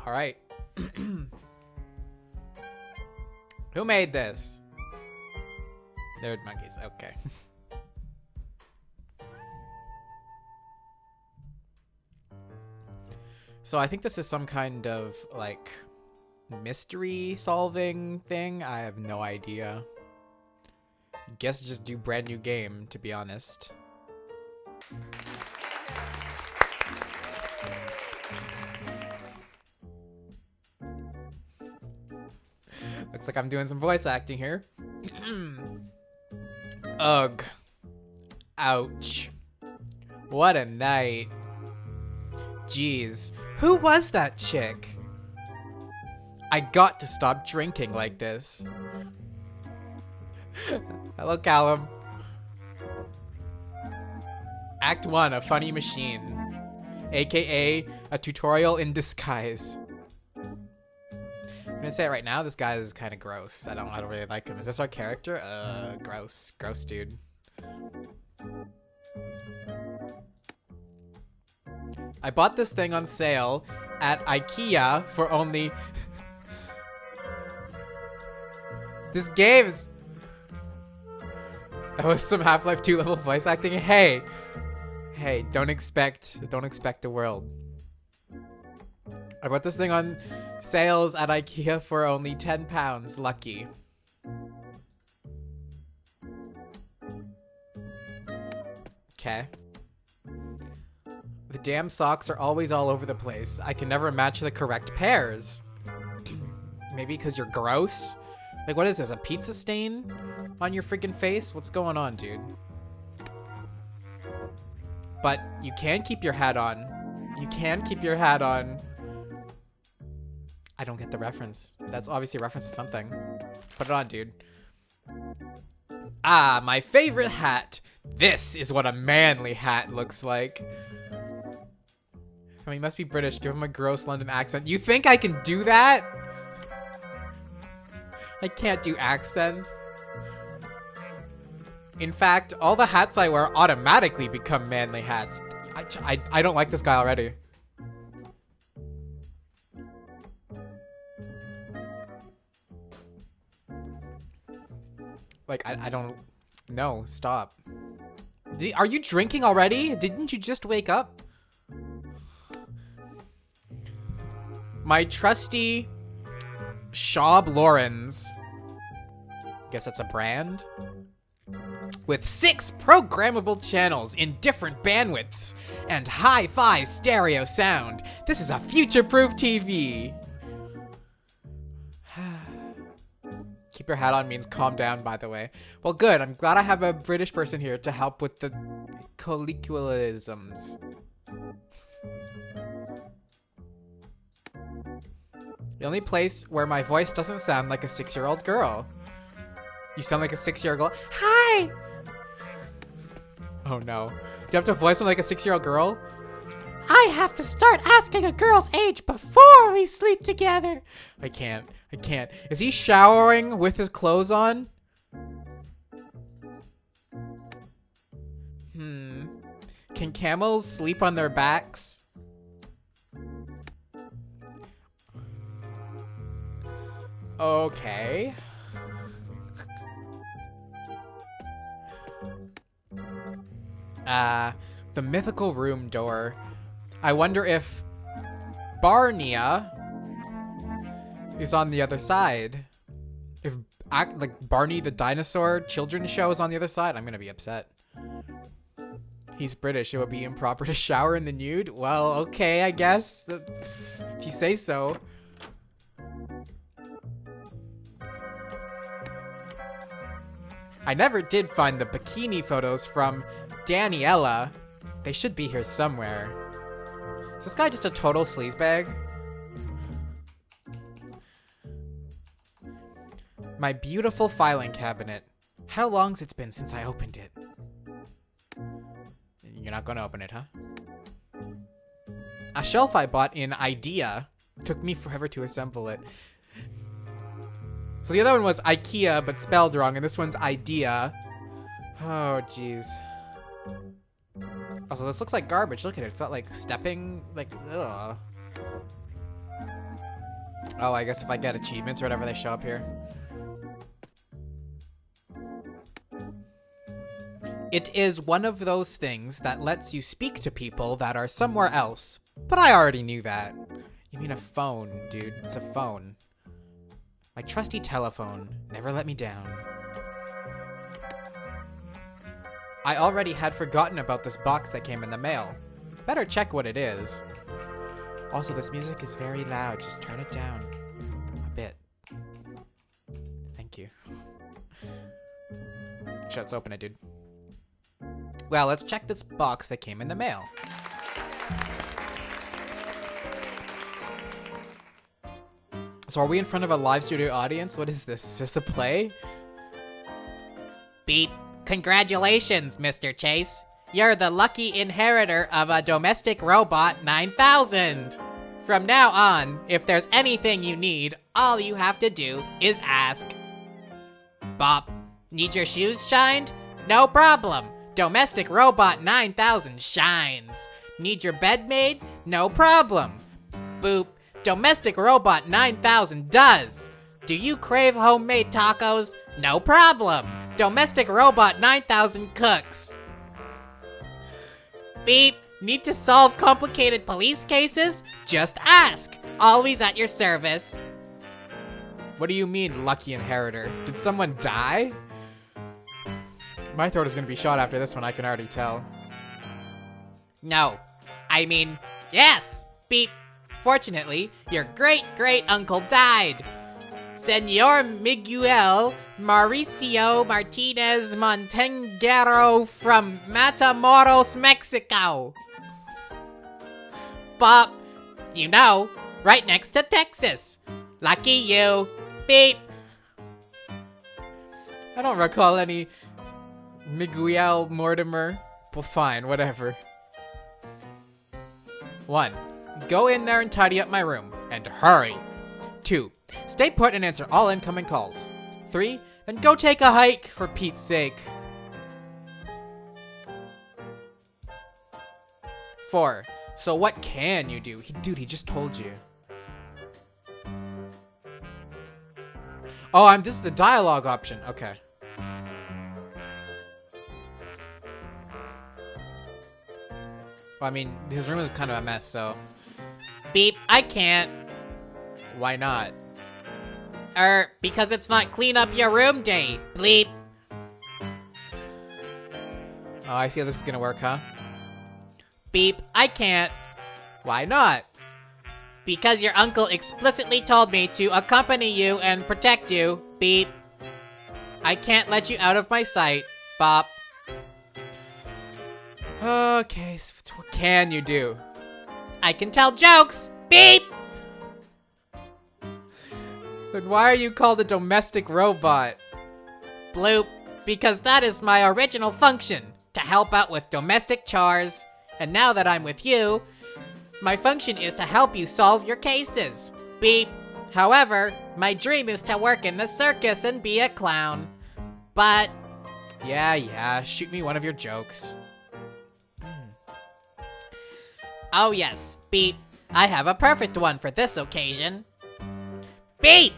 All right. Who made this? Nerd monkeys. Okay. So I think this is some kind of like mystery solving thing. I have no idea. Guess just do brand new game, to be honest. Looks like I'm doing some voice acting here. Ugh. Ouch. What a night. Jeez. Who was that chick? I got to stop drinking like this. Hello, Callum. Act 1, a funny machine. AKA a tutorial in disguise. I'm gonna say it right now, this guy is kind of gross. I don't really like him. Is this our character? Gross. Gross, dude. I bought this thing on sale at IKEA for only... This game is... That was some Half-Life 2 level voice acting. Hey, don't expect the world. I bought this thing on sales at IKEA for only £10. Lucky. Okay. The damn socks are always all over the place. I can never match the correct pairs. Maybe because you're gross? Like, what is this, a pizza stain on your freaking face? What's going on, dude? But you can keep your hat on. You can keep your hat on. I don't get the reference. That's obviously a reference to something. Put it on, dude. Ah, my favorite hat. This is what a manly hat looks like. I mean, he must be British. Give him a gross London accent. You think I can do that? I can't do accents. In fact, all the hats I wear automatically become manly hats. I don't like this guy already. Like, I don't... No, stop. Are you drinking already? Didn't you just wake up? My trusty Schaub Lawrence. Guess that's a brand? With 6 programmable channels in different bandwidths and hi-fi stereo sound. This is a future-proof TV. Keep your hat on means calm down, by the way. Well, good. I'm glad I have a British person here to help with the colloquialisms. The only place where my voice doesn't sound like a 6-year-old girl. You sound like a 6-year-old girl. Hi! Oh no. Do you have to voice him like a 6-year-old girl? I have to start asking a girl's age before we sleep together. I can't. Is he showering with his clothes on? Can camels sleep on their backs? Okay. The mythical room door. I wonder if Barnia is on the other side. If like Barney the dinosaur children's show is on the other side, I'm gonna be upset. He's British. It would be improper to shower in the nude. Well, okay, I guess. If you say so. I never did find the bikini photos from Daniela. They should be here somewhere. Is this guy just a total sleazebag? My beautiful filing cabinet. How long's it been since I opened it? You're not gonna open it, huh? A shelf I bought in IDEA. Took me forever to assemble it. So the other one was IKEA, but spelled wrong, and this one's IDEA. Oh, jeez. Also, this looks like garbage. Look at it. It's not like stepping, like, ugh. Oh, I guess if I get achievements or whatever, they show up here. It is one of those things that lets you speak to people that are somewhere else. But I already knew that. You mean a phone, dude. It's a phone. My trusty telephone. Never let me down. I already had forgotten about this box that came in the mail. Better check what it is. Also, this music is very loud. Just turn it down a bit. Thank you. Sure, let's open it, dude. Well, let's check this box that came in the mail. So are we in front of a live studio audience? What is this? Is this a play? Beep. Congratulations, Mr. Chase. You're the lucky inheritor of a domestic robot 9000. From now on, if there's anything you need, all you have to do is ask. Bop. Need your shoes shined? No problem. Domestic robot 9000 shines. Need your bed made? No problem. Boop. Domestic robot 9000 does. Do you crave homemade tacos? No problem. Domestic robot 9000 cooks. Beep. Need to solve complicated police cases? Just ask. Always at your service. What do you mean, lucky inheritor? Did someone die? My throat is gonna be shot after this one, I can already tell. No. I mean, yes. Beep. Fortunately, your great-great-uncle died. Senor Miguel Mauricio Martinez Montengero from Matamoros, Mexico. Bop. You know, right next to Texas. Lucky you. Beep. I don't recall any Miguel Mortimer. Well, fine, whatever. 1. Go in there and tidy up my room. And hurry. 2. Stay put and answer all incoming calls. 3. Then go take a hike, for Pete's sake. 4. So what can you do? Dude, he just told you. Oh, this is the dialogue option. Okay. Well, I mean, his room is kind of a mess, so. Beep, I can't. Why not? Because it's not clean up your room day. Bleep. Oh, I see how this is gonna work, huh? Beep, I can't. Why not? Because your uncle explicitly told me to accompany you and protect you. Beep. I can't let you out of my sight. Bop. Okay, so what can you do? I can tell jokes. Beep. Then why are you called a domestic robot? Bloop. Because that is my original function, to help out with domestic chores. And now that I'm with you, my function is to help you solve your cases. Beep. However, my dream is to work in the circus and be a clown. But, yeah, shoot me one of your jokes. Oh yes, Beep. I have a perfect one for this occasion. Beep!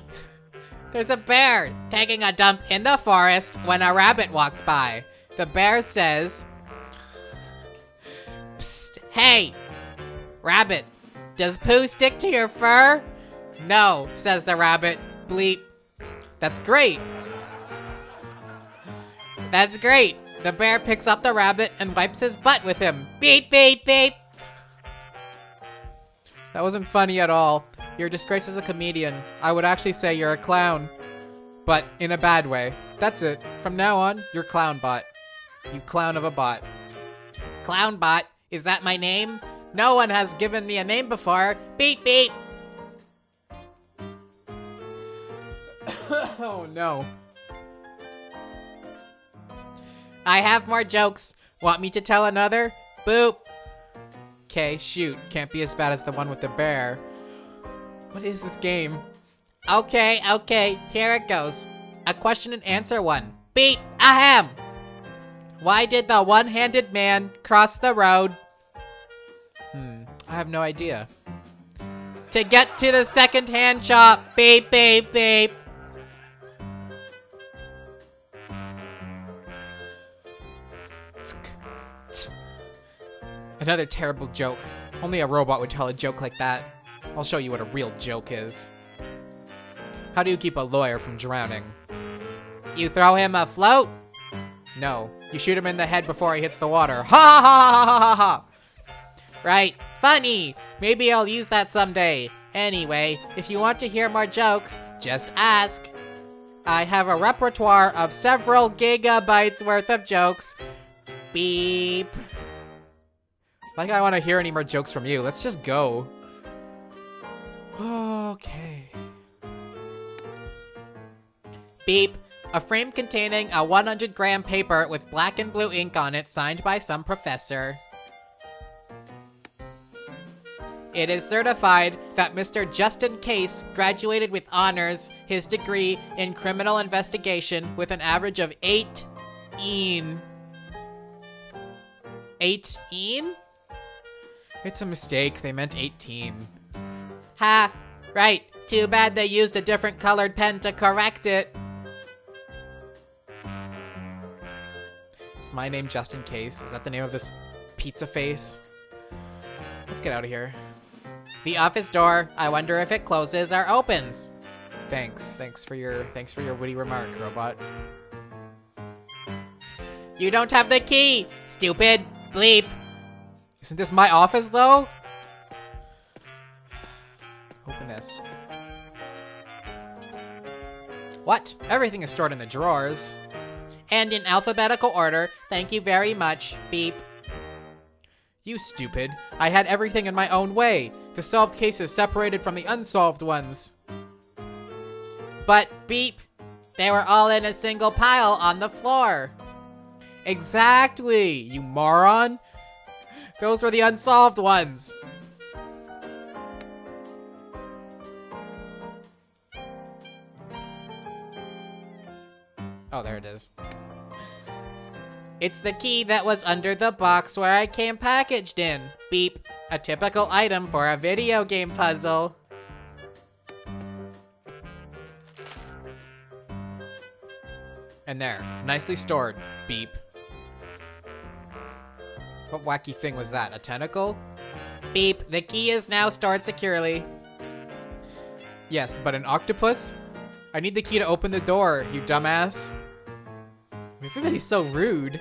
There's a bear taking a dump in the forest when a rabbit walks by. The bear says, Psst, hey, rabbit, does poo stick to your fur? No, says the rabbit. Bleep. That's great. That's great. The bear picks up the rabbit and wipes his butt with him. Beep, beep, beep. That wasn't funny at all. You're a disgrace as a comedian. I would actually say you're a clown. But in a bad way. That's it. From now on, you're Clown Bot. You clown of a bot. Clown Bot? Is that my name? No one has given me a name before. Beep, beep. Oh no. I have more jokes. Want me to tell another? Boop. Okay, shoot. Can't be as bad as the one with the bear. What is this game? Okay, here it goes. A question and answer one. Beep, ahem. Why did the one-handed man cross the road? I have no idea. to get to the second-hand shop. Beep, beep, beep. Another terrible joke. Only a robot would tell a joke like that. I'll show you what a real joke is. How do you keep a lawyer from drowning? You throw him a float? No, you shoot him in the head before he hits the water. Ha ha ha ha ha ha ha! Right, funny! Maybe I'll use that someday. Anyway, if you want to hear more jokes, just ask. I have a repertoire of several gigabytes worth of jokes. Beep. Like I want to hear any more jokes from you. Let's just go. Okay. Beep. A frame containing a 100-gram paper with black and blue ink on it signed by some professor. It is certified that Mr. Justin Case graduated with honors, his degree in criminal investigation with an average of 8-een. 8-een? It's a mistake. They meant 18. Ha! Right. Too bad they used a different colored pen to correct it. Is my name Justin Case? Is that the name of this pizza face? Let's get out of here. The office door, I wonder if it closes or opens. Thanks. Thanks for your witty remark, robot. You don't have the key, stupid bleep. Isn't this my office, though? Open this. What? Everything is stored in the drawers. And in alphabetical order, thank you very much, beep. You stupid. I had everything in my own way. The solved cases separated from the unsolved ones. But, beep, they were all in a single pile on the floor. Exactly, you moron. Those were the unsolved ones. Oh, there it is. It's the key that was under the box where I came packaged in. Beep. A typical item for a video game puzzle. And there. Nicely stored. Beep. What wacky thing was that? A tentacle? Beep. The key is now stored securely. Yes, but an octopus? I need the key to open the door, you dumbass. Everybody's so rude.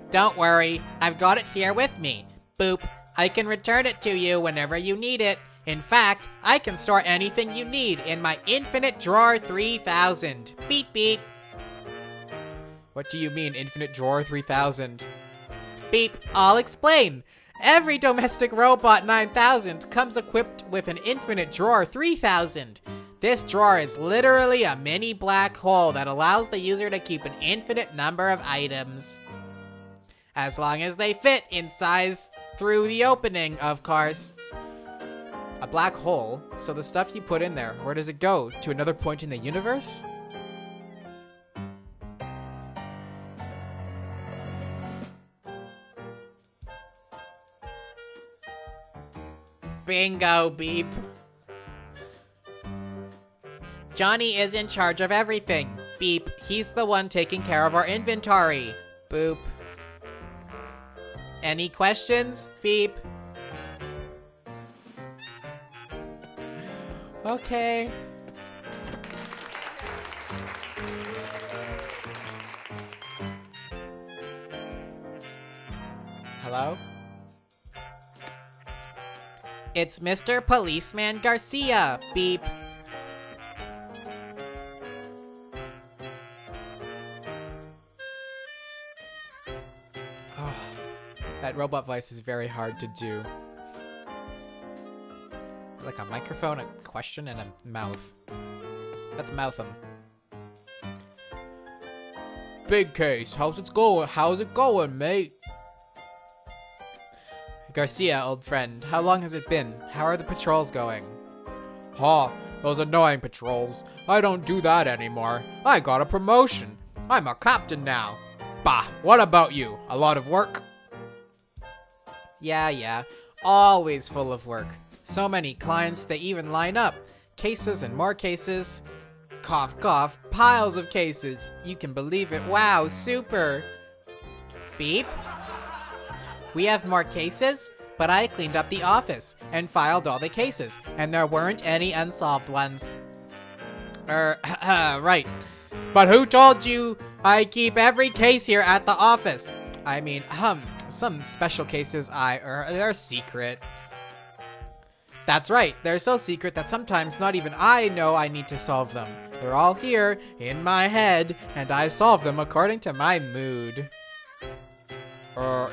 Don't worry, I've got it here with me. Boop. I can return it to you whenever you need it. In fact, I can store anything you need in my infinite drawer 3000. Beep beep. What do you mean, infinite drawer 3000? Beep, I'll explain. Every domestic robot 9000 comes equipped with an infinite drawer 3000. This drawer is literally a mini black hole that allows the user to keep an infinite number of items. As long as they fit in size through the opening, of course. A black hole? So the stuff you put in there, where does it go? To another point in the universe? Bingo, beep. Johnny is in charge of everything. Beep. He's the one taking care of our inventory. Boop. Any questions? Beep. Okay. Hello? It's Mr. Policeman Garcia. Beep. Oh, that robot voice is very hard to do. Like a microphone, a question, and a mouth. Let's mouth him. Big Case, how's it going? How's it going, mate? Garcia, old friend, how long has it been? How are the patrols going? Those annoying patrols. I don't do that anymore. I got a promotion. I'm a captain now. Bah, what about you? A lot of work? Yeah, always full of work. So many clients, they even line up. Cases and more cases. Cough, cough, piles of cases. You can believe it. Wow, super. Beep. We have more cases, but I cleaned up the office and filed all the cases, and there weren't any unsolved ones. Right. But who told you I keep every case here at the office? I mean, some special cases they're secret. That's right, they're so secret that sometimes not even I know I need to solve them. They're all here, in my head, and I solve them according to my mood.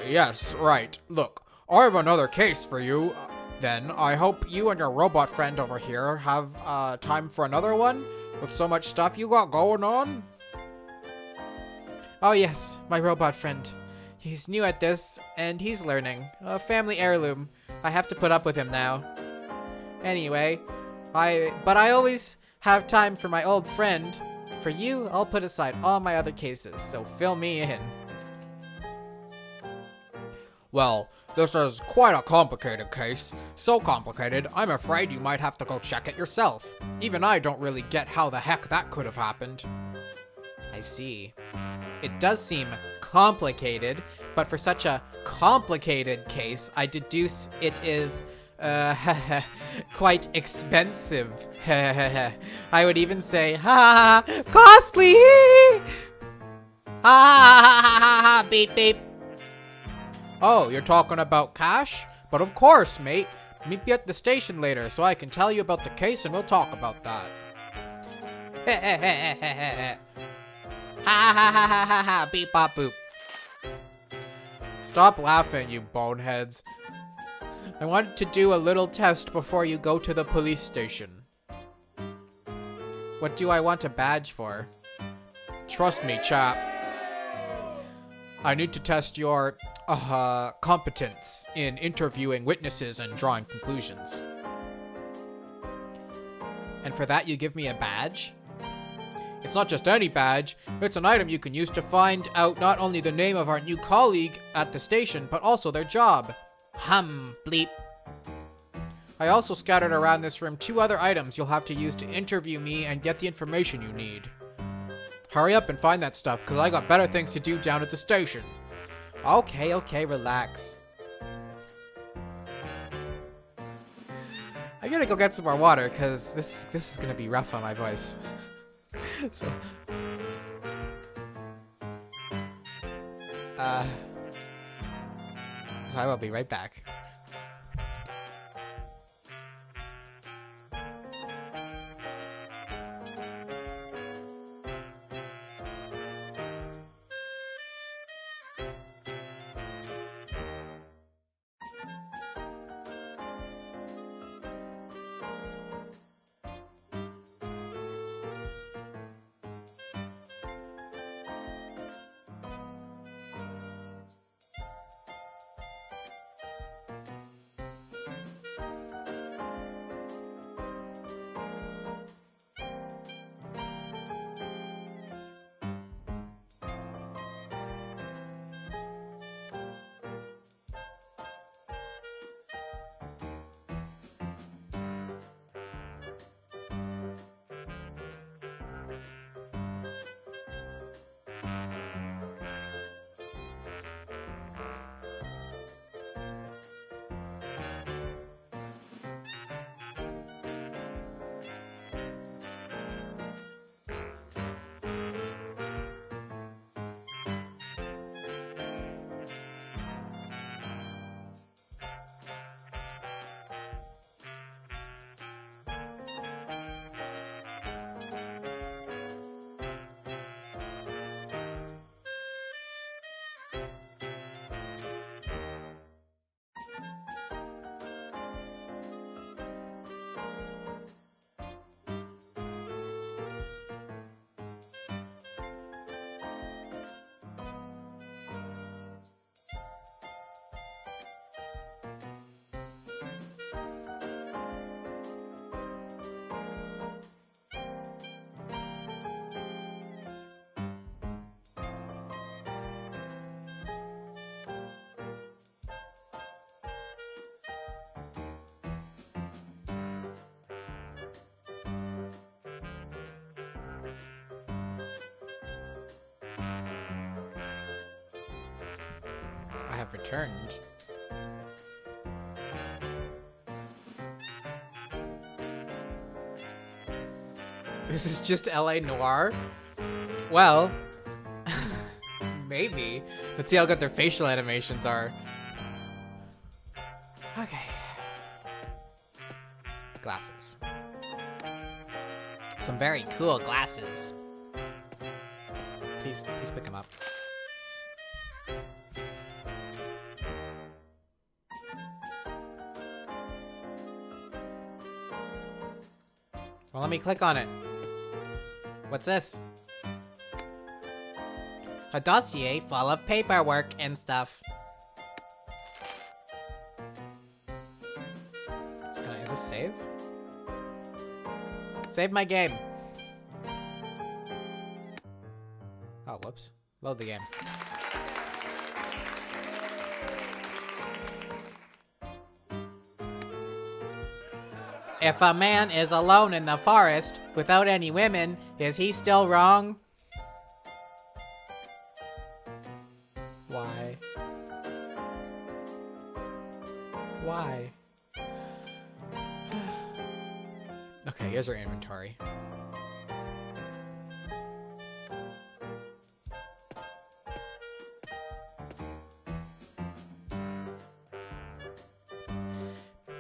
Yes, right. Look, I have another case for you. Then, I hope you and your robot friend over here have, time for another one? With so much stuff you got going on? Oh yes, my robot friend. He's new at this, and he's learning. A family heirloom. I have to put up with him now. Anyway, but I always have time for my old friend. For you, I'll put aside all my other cases, so fill me in. Well, this is quite a complicated case. So complicated, I'm afraid you might have to go check it yourself. Even I don't really get how the heck that could have happened. I see. It does seem complicated, but for such a complicated case, I deduce it is, quite expensive. I would even say, ha, costly! Ha, beep, beep. Oh, you're talking about cash? But of course, mate. Meet me at the station later so I can tell you about the case and we'll talk about that. Ha ha ha ha ha ha, beep bop boop. Stop laughing, you boneheads. I wanted to do a little test before you go to the police station. What do I want a badge for? Trust me, chap. I need to test your, competence in interviewing witnesses and drawing conclusions. And for that you give me a badge? It's not just any badge, it's an item you can use to find out not only the name of our new colleague at the station, but also their job. Bleep. I also scattered around this room 2 other items you'll have to use to interview me and get the information you need. Hurry up and find that stuff, because I got better things to do down at the station. Okay, relax. I gotta go get some more water, because this is gonna be rough on my voice. So I will be right back. have returned. This is just LA Noir? Well, maybe. Let's see how good their facial animations are. Okay. Glasses. Some very cool glasses. Please pick them up. Well, let me click on it. What's this? A dossier full of paperwork and stuff. Is this save? Save my game. Oh, whoops. Load the game. If a man is alone in the forest without any women, is he still wrong? Why? Why? Okay, here's our inventory.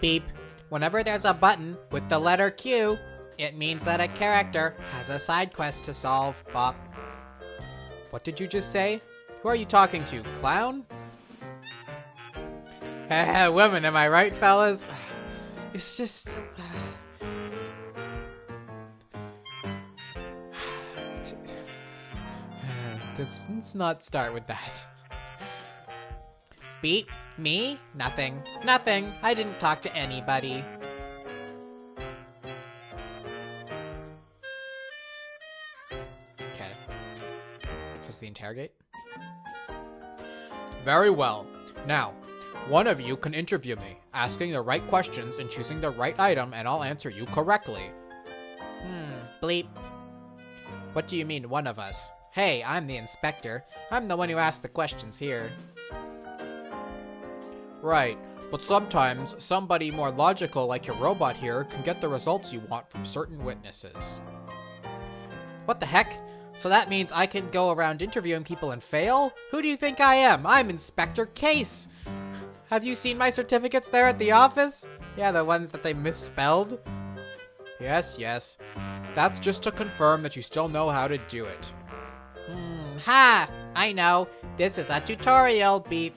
Beep. Whenever there's a button with the letter Q, it means that a character has a side quest to solve, Bop. What did you just say? Who are you talking to, clown? Women, am I right, fellas? It's just... Let's not start with that. Beep. Me? Nothing. Nothing. I didn't talk to anybody. Okay. Is this the interrogate? Very well. Now, one of you can interview me, asking the right questions and choosing the right item, and I'll answer you correctly. Bleep. What do you mean, one of us? Hey, I'm the inspector. I'm the one who asked the questions here. Right, but sometimes somebody more logical like your robot here can get the results you want from certain witnesses. What the heck? So that means I can go around interviewing people and fail? Who do you think I am? I'm Inspector Case! Have you seen my certificates there at the office? Yeah, the ones that they misspelled? Yes. That's just to confirm that you still know how to do it. Ha! I know. This is a tutorial, beep.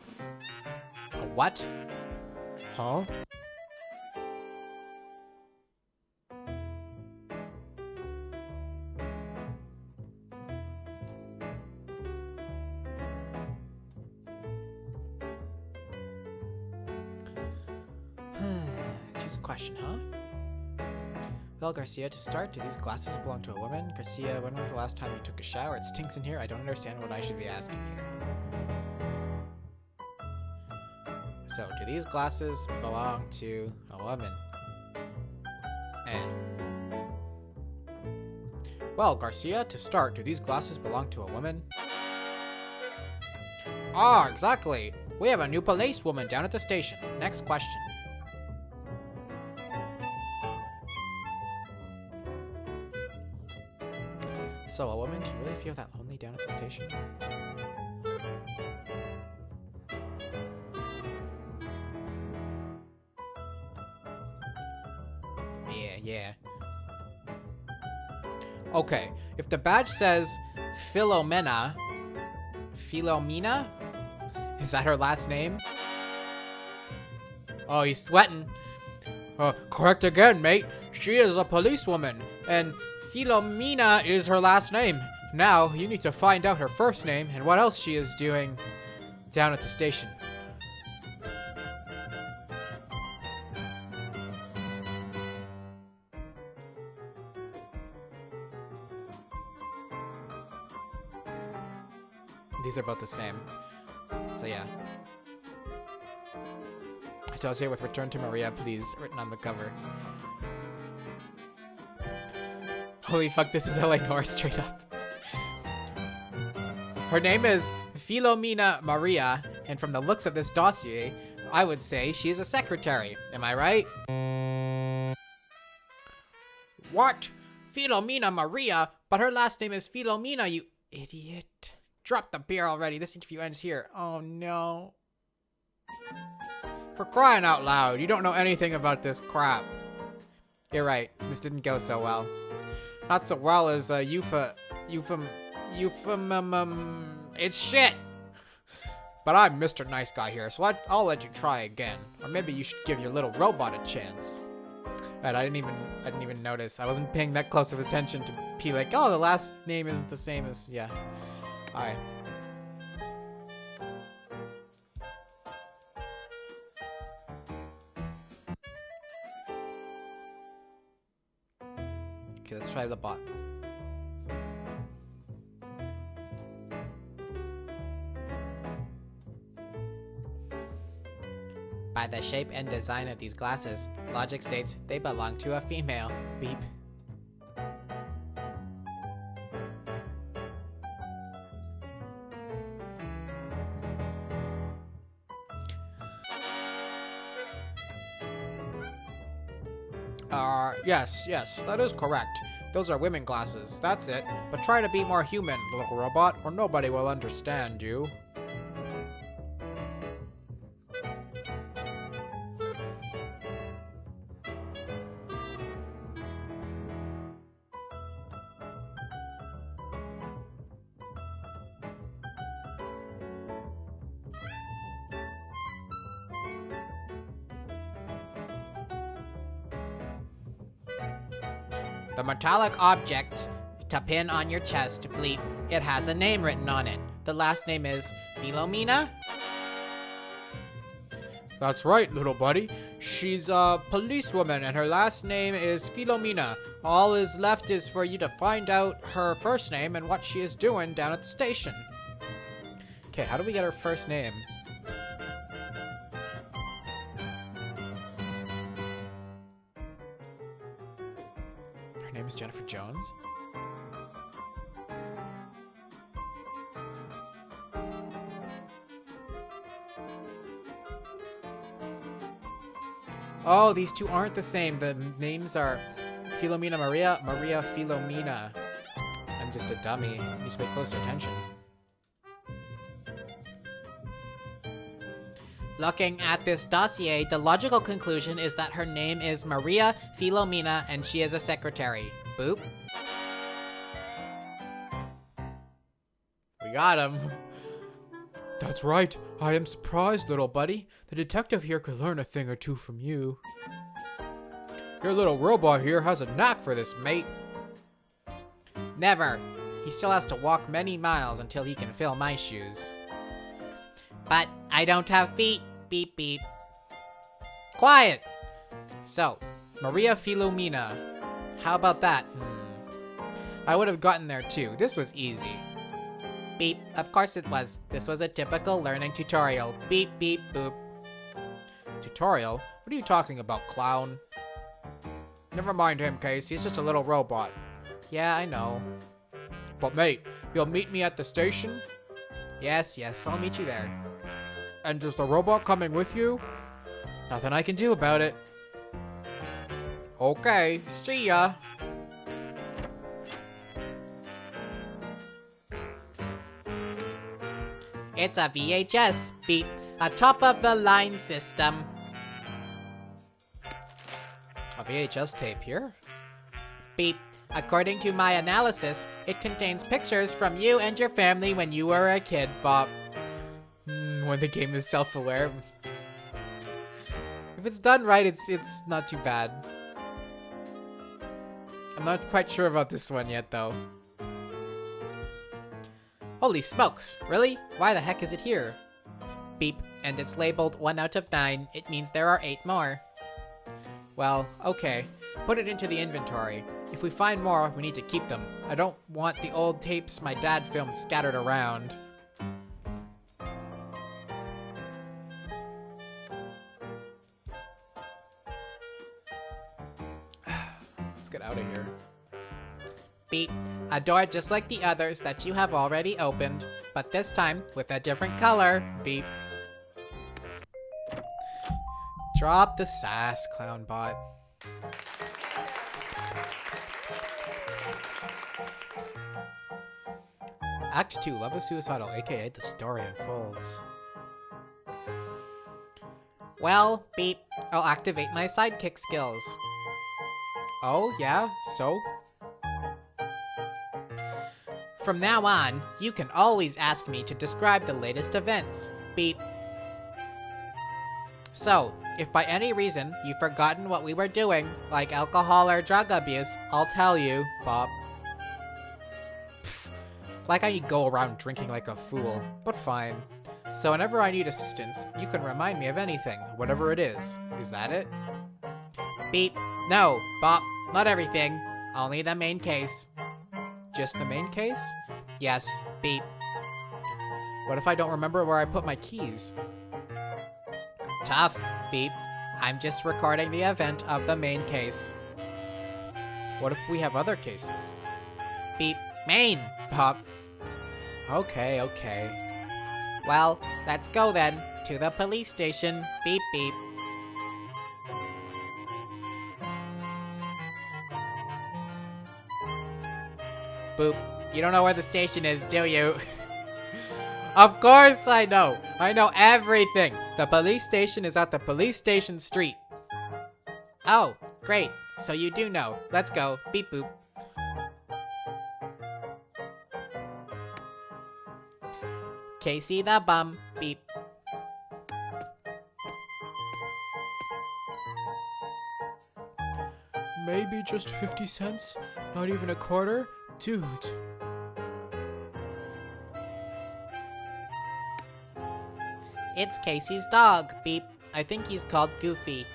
What? Huh? Choose a question, huh? Well, Garcia, to start, do these glasses belong to a woman? Garcia, when was the last time you took a shower? It stinks in here. I don't understand what I should be asking here. So, do these glasses belong to a woman? Well, Garcia, to start, do these glasses belong to a woman? Ah, exactly. We have a new policewoman down at the station. Next question. So, a woman, do you really feel that lonely down at the station? Yeah. Okay, if the badge says Philomena, is that her last name? Oh, he's sweating. Correct again, mate. She is a policewoman, and Philomena is her last name. Now, you need to find out her first name and what else she is doing down at the station. These are both the same. So yeah. It tells here with "Return to Maria, please," written on the cover. Holy fuck, this is LA Noir straight up. Her name is Philomena Maria, And from the looks of this dossier, I would say she is a secretary. Am I right? What? Filomena Maria? But her last name is Filomena, you idiot. Drop the beer already. This interview ends here. Oh no. For crying out loud, you don't know anything about this crap. You're right. This didn't go so well. Not so well as it's shit. But I'm Mr. Nice Guy here, so I'll let you try again. Or maybe you should give your little robot a chance. Right, I didn't even notice. I wasn't paying that close of attention to be like, oh, the last name isn't the same as, yeah. Alright. Okay, let's try the bot. By the shape and design of these glasses, logic states they belong to a female. Beep. Yes, that is correct. Those are women glasses, that's it. But try to be more human, little robot, or nobody will understand you. The metallic object to pin on your chest, bleep. It has a name written on it. The last name is Filomena? That's right, little buddy. She's a policewoman and her last name is Filomena. All is left is for you to find out her first name and what she is doing down at the station. Okay, how do we get her first name? Her name is Jennifer Jones? Oh, these two aren't the same. The names are Filomena Maria, Maria Filomena. I'm just a dummy. I need to pay closer attention. Looking at this dossier, the logical conclusion is that her name is Maria Filomena and she is a secretary. Boop. We got him. That's right. I am surprised, little buddy. The detective here could learn a thing or two from you. Your little robot here has a knack for this, mate. Never. He still has to walk many miles until he can fill my shoes. But I don't have feet. Beep, beep. Quiet! So, Maria Filomena. How about that? I would have gotten there too. This was easy. Beep. Of course it was. This was a typical learning tutorial. Beep, beep, boop. Tutorial? What are you talking about, clown? Never mind him, Case. He's just a little robot. Yeah, I know. But mate, you'll meet me at the station? Yes, I'll meet you there. And is the robot coming with you? Nothing I can do about it. Okay, see ya. It's a VHS, beep. A top-of-the-line system. A VHS tape here? Beep. According to my analysis, it contains pictures from you and your family when you were a kid, Bob. When the game is self-aware. If it's done right, it's not too bad. I'm not quite sure about this one yet, though. Holy smokes, really? Why the heck is it here? Beep, and it's labeled 1 out of 9. It means there are 8 more. Well, okay. Put it into the inventory. If we find more, we need to keep them. I don't want the old tapes my dad filmed scattered around. Let's get out of here. Beep. A door just like the others that you have already opened, but this time with a different color. Beep. Drop the sass, clown bot. Act 2, Love is Suicidal, aka The Story Unfolds. Well, beep, I'll activate my sidekick skills. Oh, yeah? So? From now on, you can always ask me to describe the latest events. Beep. So, if by any reason you've forgotten what we were doing, like alcohol or drug abuse, I'll tell you, Bob. Pfft, like I go around drinking like a fool, but fine. So whenever I need assistance, you can remind me of anything, whatever it is. Is that it? Beep. No, Bob, not everything. Only the main case. Just the main case? Yes, beep. What if I don't remember where I put my keys? Tough, beep. I'm just recording the event of the main case. What if we have other cases? Beep. Main, Bob. Okay, okay. Well, let's go then. To the police station. Beep, beep. Boop. You don't know where the station is, do you? Of course I know. I know everything. The police station is at the police station street. Oh, great. So you do know. Let's go. Beep, boop. Casey the bum. Beep. Maybe just 50 cents? Not even a quarter? Dude. It's Casey's dog. Beep. I think he's called Goofy.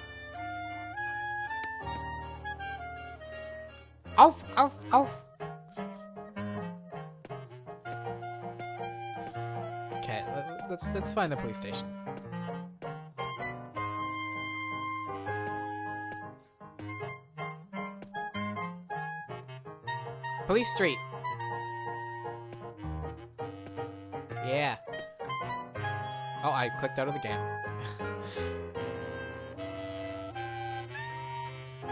Off, off, off. Okay, let's find the police station. Police Street. Yeah. Oh, I clicked out of the game.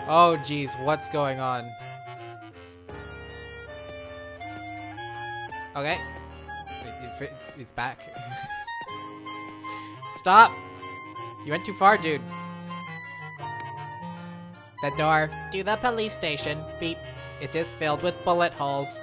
Oh, geez, what's going on? Okay. It's back. Stop! You went too far, dude. The door to the police station. Beep. It is filled with bullet holes.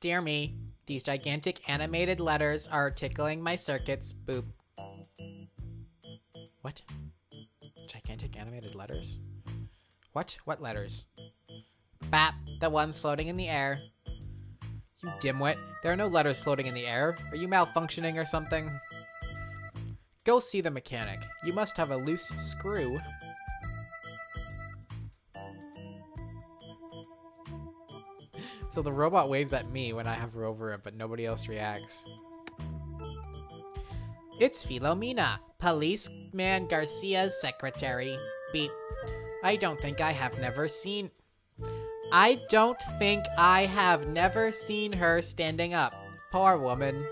Dear me, these gigantic animated letters are tickling my circuits. Boop. What? Gigantic animated letters? What? What letters? Bap, the ones floating in the air. You dimwit, there are no letters floating in the air. Are you malfunctioning or something? Go see the mechanic. You must have a loose screw. So the robot waves at me when I hover over it, but nobody else reacts. It's Filomena, Policeman Garcia's secretary. Beep. I don't think I have never seen her standing up. Poor woman.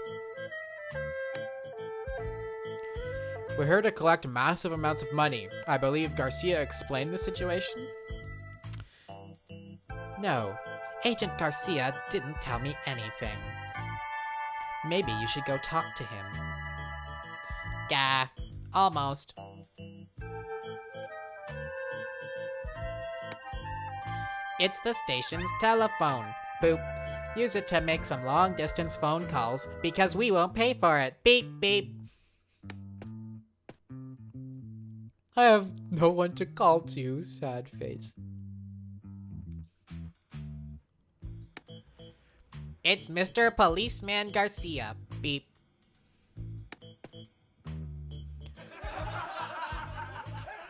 We're here to collect massive amounts of money. I believe Garcia explained the situation? No. Agent Garcia didn't tell me anything. Maybe you should go talk to him. Gah. Almost. It's the station's telephone. Boop. Use it to make some long-distance phone calls because we won't pay for it. Beep, beep. I have no one to call to, sad face. It's Mr. Policeman Garcia. Beep.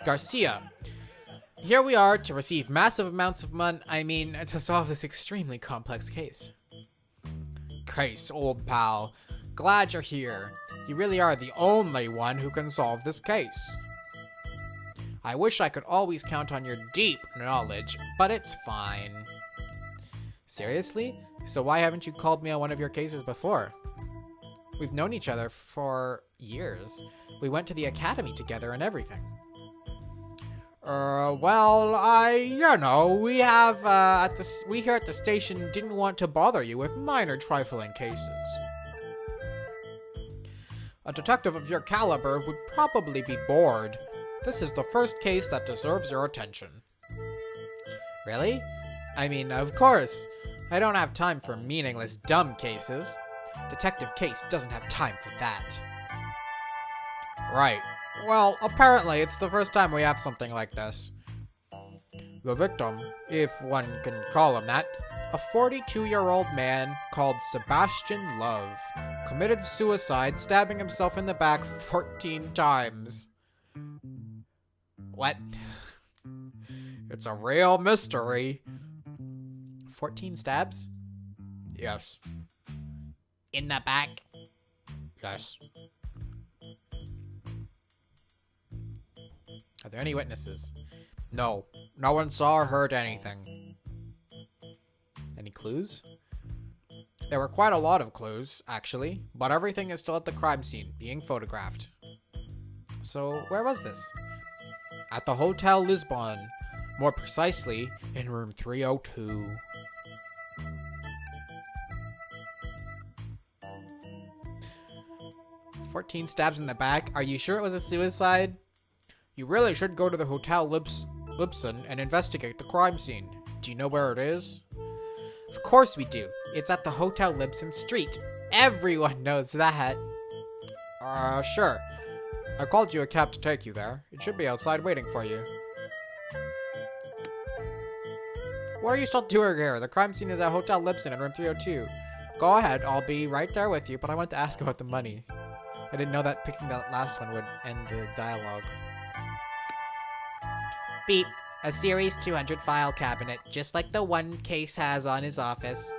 Garcia. Here we are to receive massive amounts of to solve this extremely complex case. Case, old pal. Glad you're here. You really are the only one who can solve this case. I wish I could always count on your deep knowledge, but it's fine. Seriously? So why haven't you called me on one of your cases before? We've known each other for years. We went to the academy together and everything. Well, we here at the station didn't want to bother you with minor trifling cases. A detective of your caliber would probably be bored. This is the first case that deserves your attention. Really? I mean, of course. I don't have time for meaningless, dumb cases. Detective Case doesn't have time for that. Right. Well, apparently it's the first time we have something like this. The victim, if one can call him that, a 42-year-old man called Sebastian Love, committed suicide, stabbing himself in the back 14 times. What? It's a real mystery. 14 stabs? Yes. In the back? Yes. Are there any witnesses? No. No one saw or heard anything. Any clues? There were quite a lot of clues, actually, but everything is still at the crime scene, being photographed. So, where was this? At the Hotel Lisbon. More precisely, in room 302. "14 stabs in the back? Are you sure it was a suicide? You really should go to the Hotel Lisbon and investigate the crime scene. Do you know where it is?" Of course we do. It's at the Hotel Lisbon Street. Everyone knows that. Sure. I called you a cab to take you there. It should be outside waiting for you. What are you still doing here? The crime scene is at Hotel Lisbon in room 302. Go ahead, I'll be right there with you, but I want to ask about the money. I didn't know that picking that last one would end the dialogue. Beep. A Series 200 file cabinet, just like the one Case has on his office.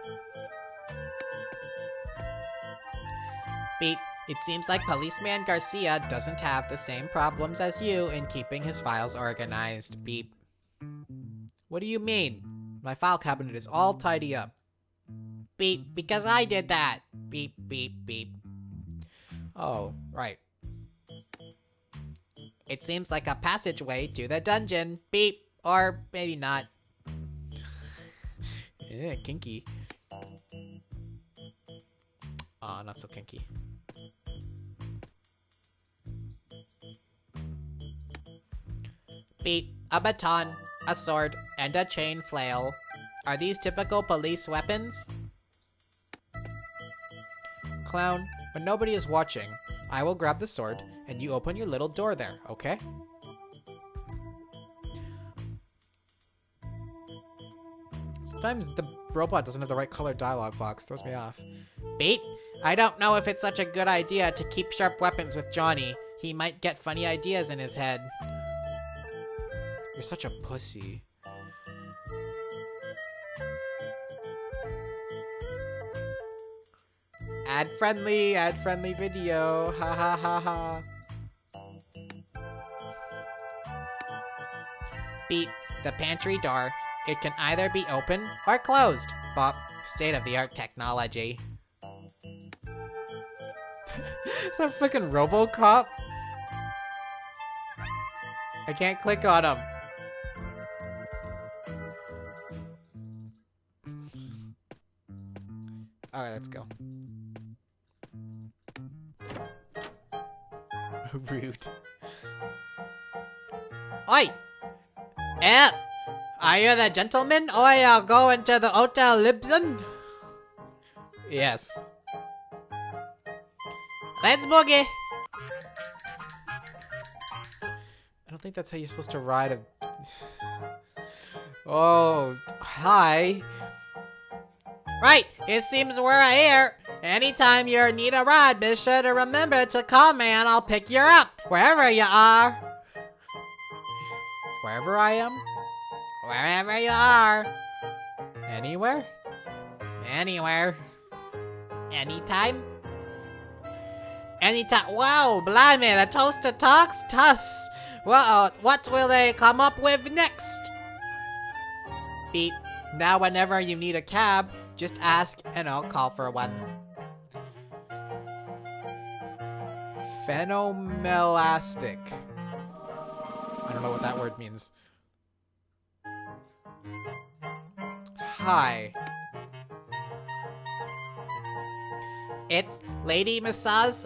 Beep. It seems like Policeman Garcia doesn't have the same problems as you in keeping his files organized. Beep. What do you mean? My file cabinet is all tidy up. Beep. Because I did that. Beep, beep, beep. Oh, right. It seems like a passageway to the dungeon. Beep. Or maybe not. Yeah, kinky. Aw, not so kinky. Beep. A baton, a sword, and a chain flail. Are these typical police weapons? Clown, when nobody is watching, I will grab the sword, and you open your little door there, okay? Sometimes the robot doesn't have the right color dialogue box. Throws me off. Beep. I don't know if it's such a good idea to keep sharp weapons with Johnny. He might get funny ideas in his head. You're such a pussy. Ad friendly video. Ha ha ha ha. Beep. The pantry door. It can either be open or closed. Bop. State-of-the-art technology. Is that fucking RoboCop? I can't click on him. Alright, let's go. Rude. Oi! Are you the gentleman? I'll go into the Hotel Lisbon? Yes. Let's boogie! I don't think that's how you're supposed to ride a... Oh, hi. Right, it seems we're here. Anytime you need a ride, be sure to remember to call me and I'll pick you up, wherever you are. Wherever I am? Wherever you are. Anywhere? Anywhere. Anytime? Anytime. Wow, blimey, the toaster talks tuss. Well, what will they come up with next? Beep. Now whenever you need a cab, Just ask and I'll call for one. Phenomelastic. I don't know what that word means. Hi. It's Lady Massage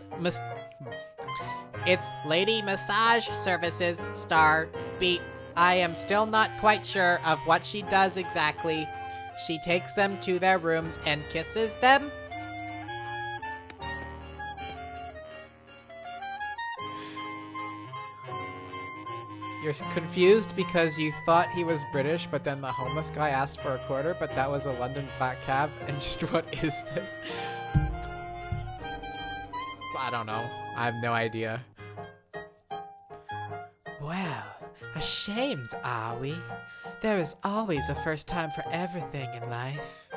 Services star beep. I am still not quite sure of what she does exactly. She takes them to their rooms and kisses them? You're confused because you thought he was British, but then the homeless guy asked for a quarter, but that was a London black cab, and just what is this? I don't know. I have no idea. Well, ashamed, are we? There is always a first time for everything in life.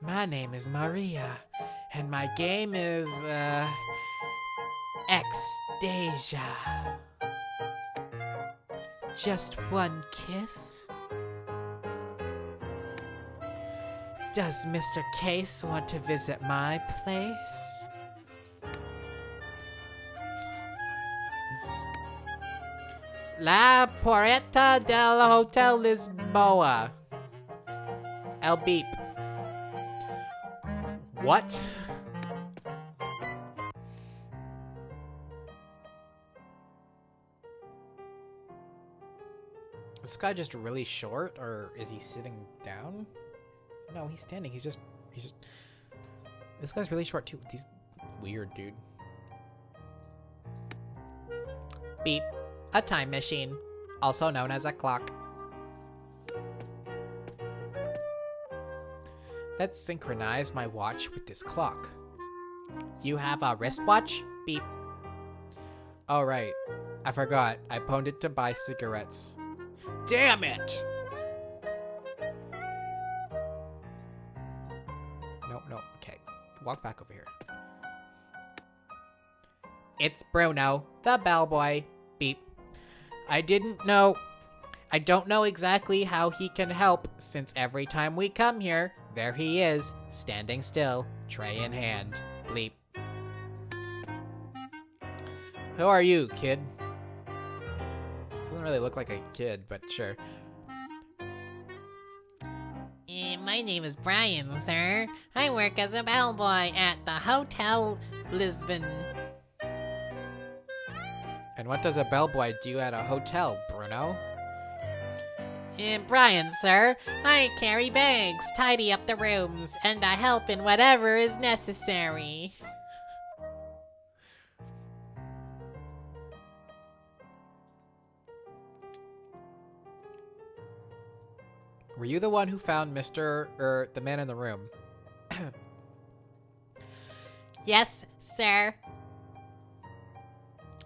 My name is Maria, and my game is, Ecstasia. Just one kiss? Does Mr. Case want to visit my place? La Porta del Hotel Lisboa. El beep. What? Is this guy just really short, or is he sitting down? No, he's standing. He's just... This guy's really short, too. He's weird, dude. Beep. A time machine. Also known as a clock. Let's synchronize my watch with this clock. You have a wristwatch? Beep. Oh, right. I forgot. I pawned it to buy cigarettes. Damn it! No. Okay. Walk back over here. It's Bruno, the bellboy. Beep. I don't know exactly how he can help, since every time we come here, there he is, standing still, tray in hand. Bleep. Who are you, kid? Doesn't really look like a kid, but sure. My name is Brian, sir. I work as a bellboy at the Hotel Lisbon. And what does a bellboy do at a hotel, Bruno? Brian, sir. I carry bags, tidy up the rooms, and I help in whatever is necessary. Were you the one who found the man in the room? Yes, sir.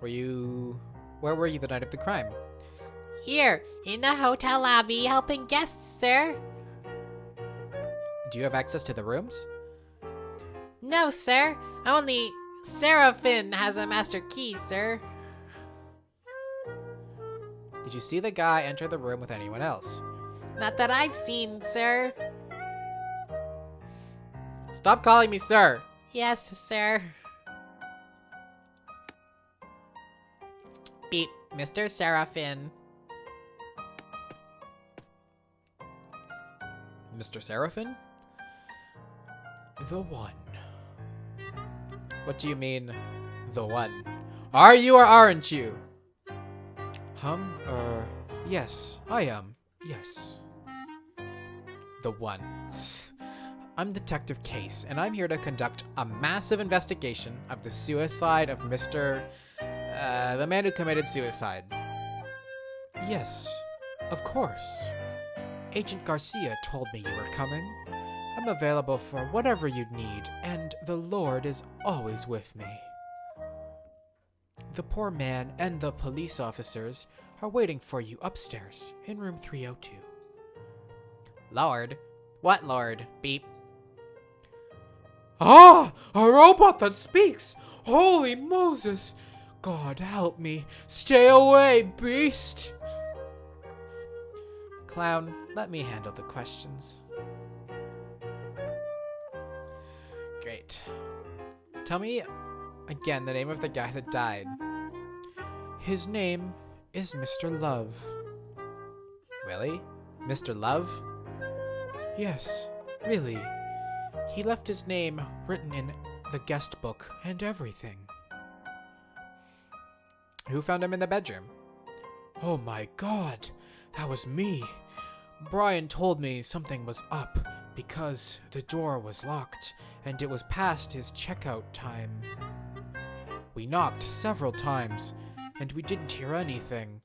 Where were you the night of the crime? Here, in the hotel lobby, helping guests, sir. Do you have access to the rooms? No, sir. Only Seraphine has a master key, sir. Did you see the guy enter the room with anyone else? Not that I've seen, sir. Stop calling me sir. Yes, sir. Beep, Mr. Seraphine. Mr. Seraphine? The one. What do you mean, the one? Are you or aren't you? Yes, I am. Yes. The one. I'm Detective Case, and I'm here to conduct a massive investigation of the suicide of the man who committed suicide. Yes, of course. Agent Garcia told me you were coming. I'm available for whatever you'd need, and the Lord is always with me. The poor man and the police officers are waiting for you upstairs in room 302. Lord? What Lord? Beep. Ah! A robot that speaks! Holy Moses! God help me! Stay away, beast! Clown, let me handle the questions. Great. Tell me again the name of the guy that died. His name is Mr. Love. Really? Mr. Love? Yes, really. He left his name written in the guest book and everything. Who found him in the bedroom? Oh my god, that was me. Brian told me something was up because the door was locked and it was past his checkout time. We knocked several times and we didn't hear anything.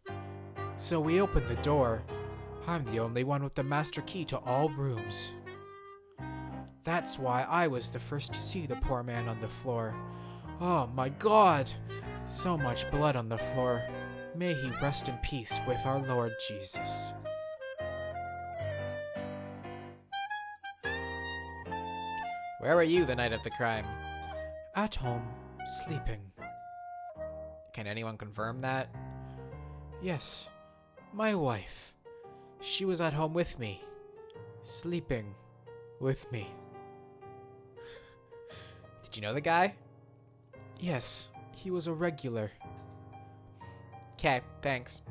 So we opened the door. I'm the only one with the master key to all rooms. That's why I was the first to see the poor man on the floor. Oh my god! So much blood on the floor. May he rest in peace with our Lord Jesus. Where were you the night of the crime? At home, sleeping. Can anyone confirm that? Yes, my wife. She was at home with me, sleeping with me. Did you know the guy? Yes, he was a regular. Okay, thanks.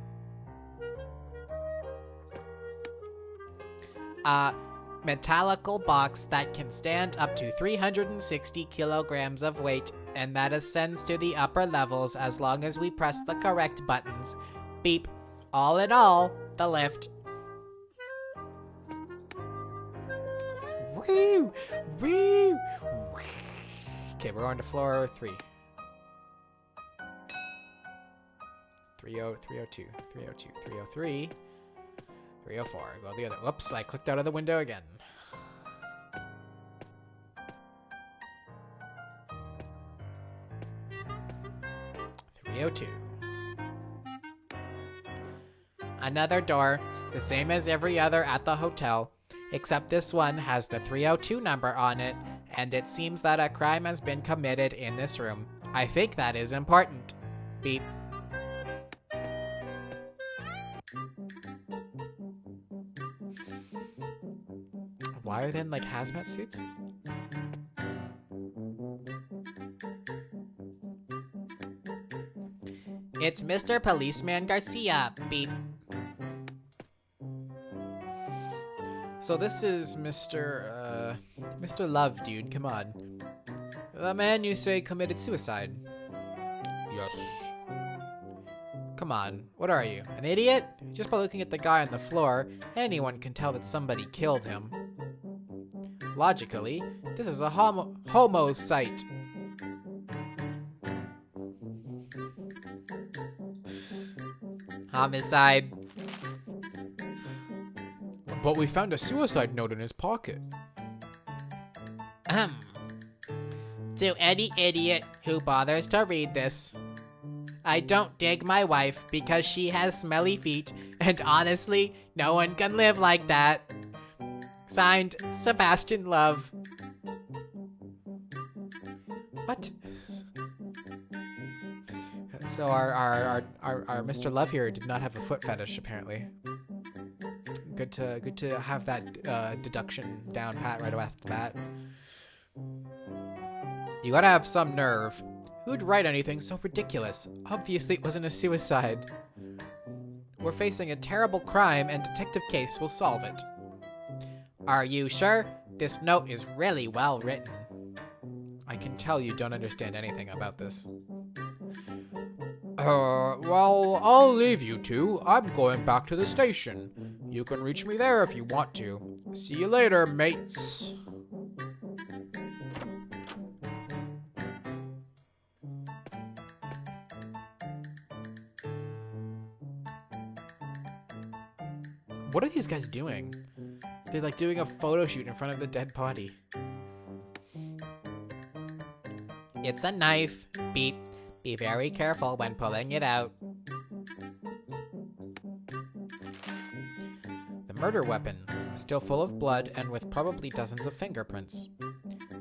Metallical box that can stand up to 360 kilograms of weight, and that ascends to the upper levels as long as we press the correct buttons. Beep. All in all, the lift. Woo! Woo! Okay, we're on to floor 3. 302, 302, 303, 304. Go the other. Whoops, I clicked out of the window again. 302. Another door, the same as every other at the hotel, except this one has the 302 number on it, and it seems that a crime has been committed in this room. I think that is important. Beep. Why are they in, like, hazmat suits? It's Mr. Policeman Garcia. Beep. So this is Mr. Love, dude. Come on. The man you say committed suicide. Yes. Come on. What are you, an idiot? Just by looking at the guy on the floor, anyone can tell that somebody killed him. Logically, this is a homo site. Homicide. But we found a suicide note in his pocket. To any idiot who bothers to read this, I don't dig my wife because she has smelly feet, and honestly, no one can live like that. Signed, Sebastian Love. What? So our Mr. Love here did not have a foot fetish, apparently. Good to have that deduction down pat right off the bat. You gotta have some nerve. Who'd write anything so ridiculous? Obviously it wasn't a suicide. We're facing a terrible crime and Detective Case will solve it. Are you sure? This note is really well written. I can tell you don't understand anything about this. Well, I'll leave you two. I'm going back to the station. You can reach me there if you want to. See you later, mates. What are these guys doing? They're like doing a photo shoot in front of the dead body. It's a knife. Beep. Be very careful when pulling it out. The murder weapon, still full of blood and with probably dozens of fingerprints.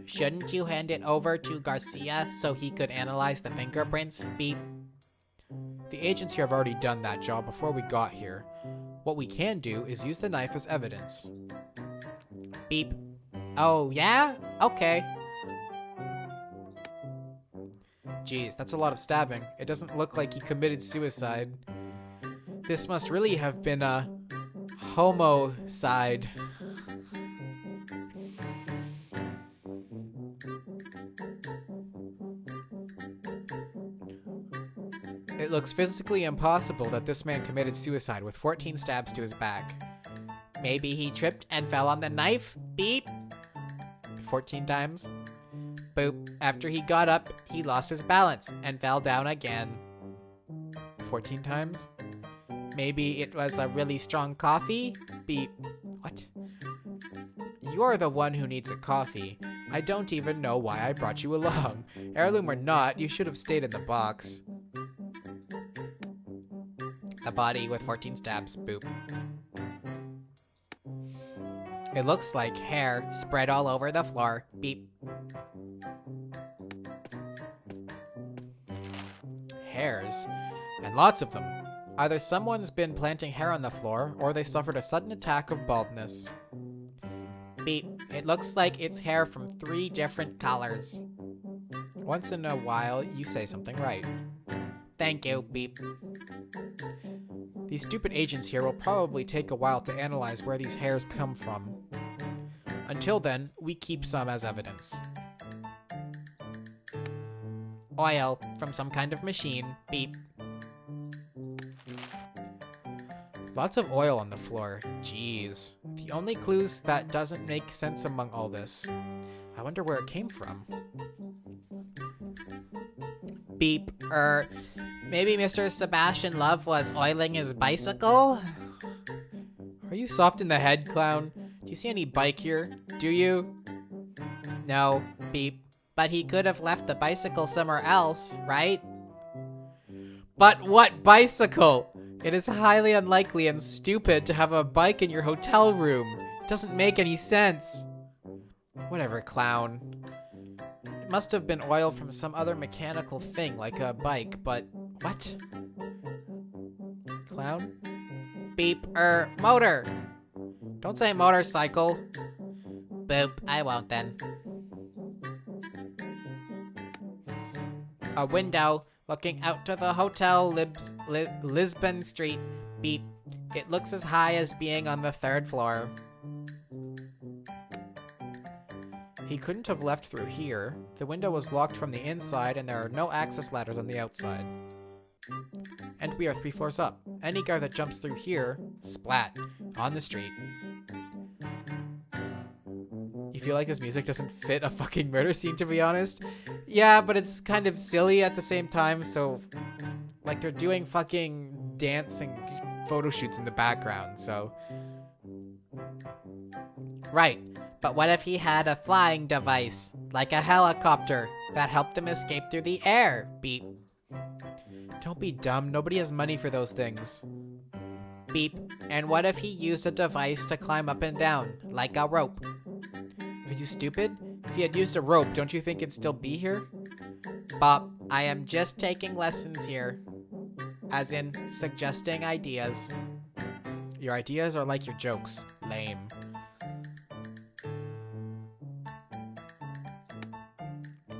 Shouldn't you hand it over to Garcia so he could analyze the fingerprints? Beep. The agents here have already done that job before we got here. What we can do is use the knife as evidence. Beep. Oh, yeah? Okay. Jeez, that's a lot of stabbing. It doesn't look like he committed suicide. This must really have been a homicide. It looks physically impossible that this man committed suicide with 14 stabs to his back. Maybe he tripped and fell on the knife? Beep. 14 times. Boop. After he got up, he lost his balance and fell down again. 14 times. Maybe it was a really strong coffee? Beep. What? You're the one who needs a coffee. I don't even know why I brought you along. Heirloom or not, you should have stayed in the box. A body with 14 stabs. Boop. It looks like hair spread all over the floor. Beep. Hairs. And lots of them. Either someone's been planting hair on the floor, or they suffered a sudden attack of baldness. Beep. It looks like it's hair from 3 different colors. Once in a while, you say something right. Thank you. Beep. These stupid agents here will probably take a while to analyze where these hairs come from. Until then, we keep some as evidence. Oil from some kind of machine. Beep. Lots of oil on the floor. Jeez. The only clues that doesn't make sense among all this. I wonder where it came from. Beep. Maybe Mr. Sebastian Love was oiling his bicycle? Are you soft in the head, clown? Do you see any bike here? Do you? No. Beep. But he could have left the bicycle somewhere else, right? But what bicycle? It is highly unlikely and stupid to have a bike in your hotel room. It doesn't make any sense. Whatever, clown. It must have been oil from some other mechanical thing, like a bike, but what? Clown? Beep. Motor. Don't say motorcycle. Boop. I won't then. A window looking out to the hotel Lisbon Street. Beep. It looks as high as being on the 3rd floor. He couldn't have left through here. The window was locked from the inside and there are no access ladders on the outside. And we are 3 floors up. Any guy that jumps through here, splat, on the street. You feel like this music doesn't fit a fucking murder scene, to be honest? Yeah, but it's kind of silly at the same time, so... like, they're doing fucking dancing photo shoots in the background, so... Right, but what if he had a flying device, like a helicopter, that helped him escape through the air? Beep. Don't be dumb, nobody has money for those things. Beep. And what if he used a device to climb up and down, like a rope? Are you stupid? If he had used a rope, don't you think it'd still be here? Bop, I am just taking lessons here. As in, suggesting ideas. Your ideas are like your jokes. Lame.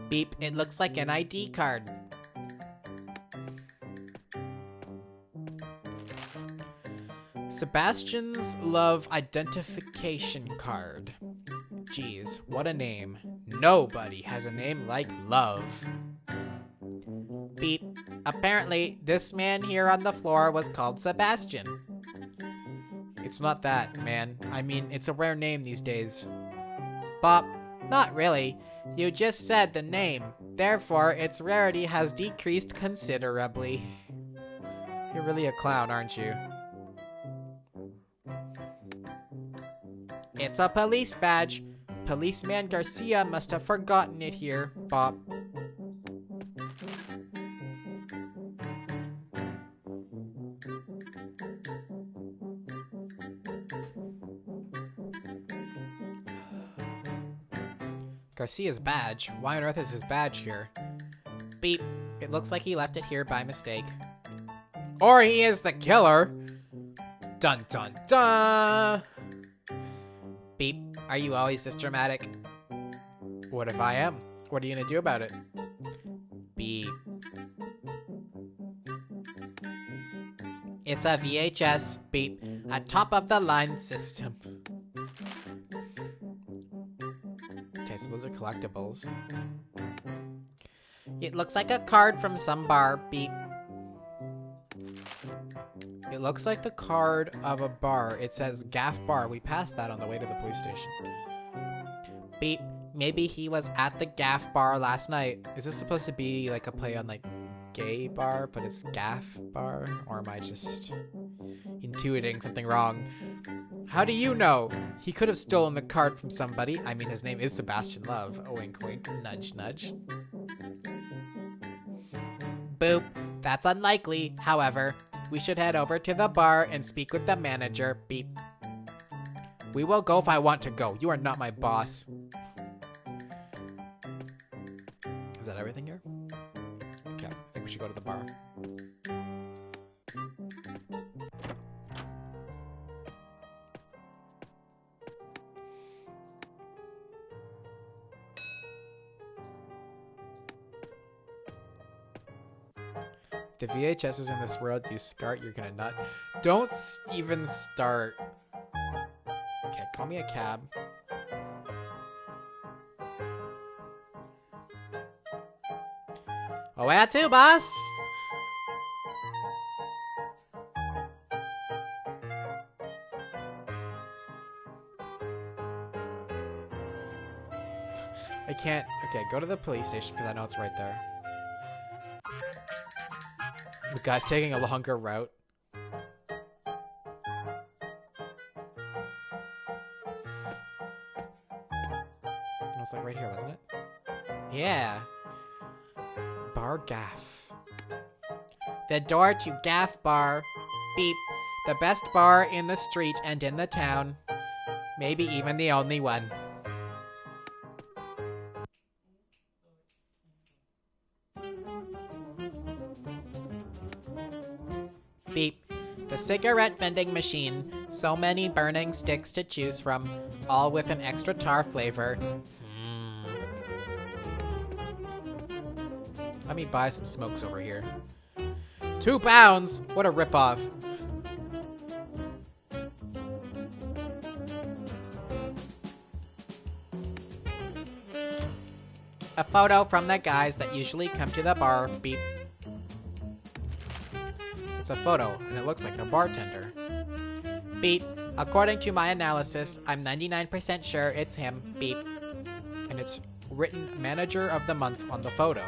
Beep, it looks like an ID card. Sebastian's Love identification card. Jeez, what a name. Nobody has a name like Love. Beep. Apparently, this man here on the floor was called Sebastian. It's not that, man. I mean, it's a rare name these days. Bop. Not really. You just said the name. Therefore, its rarity has decreased considerably. You're really a clown, aren't you? It's a police badge. Policeman Garcia must have forgotten it here, Bop. Garcia's badge? Why on earth is his badge here? Beep. It looks like he left it here by mistake. Or he is the killer. Dun dun dun! Beep, are you always this dramatic? What if I am? What are you gonna do about it? Beep. It's a VHS, beep, a top-of-the-line system. Okay, so those are collectibles. It looks like a card from some bar, beep. It looks like the card of a bar. It says Gaff Bar. We passed that on the way to the police station. Beep, maybe he was at the Gaff Bar last night. Is this supposed to be like a play on like gay bar, but it's Gaff Bar? Or am I just intuiting something wrong? How do you know? He could have stolen the card from somebody. I mean, his name is Sebastian Love. Wink, wink, nudge, nudge. Boop. That's unlikely. However, we should head over to the bar and speak with the manager. Beep. We will go if I want to go. You are not my boss. Is that everything here? Okay, I think we should go to the bar. The VHS is in this world. You start, you're gonna nut. Don't even start. Okay, call me a cab. Oh, where to, boss? I can't. Okay, go to the police station because I know it's right there. The guy's taking a longer route. It was like right here, wasn't it? Yeah. Bar Gaff. The door to Gaff Bar. Beep. The best bar in the street and in the town. Maybe even the only one. Beep. The cigarette vending machine. So many burning sticks to choose from, all with an extra tar flavor. Let me buy some smokes over here. £2? What a ripoff. A photo from the guys that usually come to the bar. Beep. It's a photo, and it looks like the bartender. Beep. According to my analysis, I'm 99% sure it's him. Beep. And it's written Manager of the Month on the photo.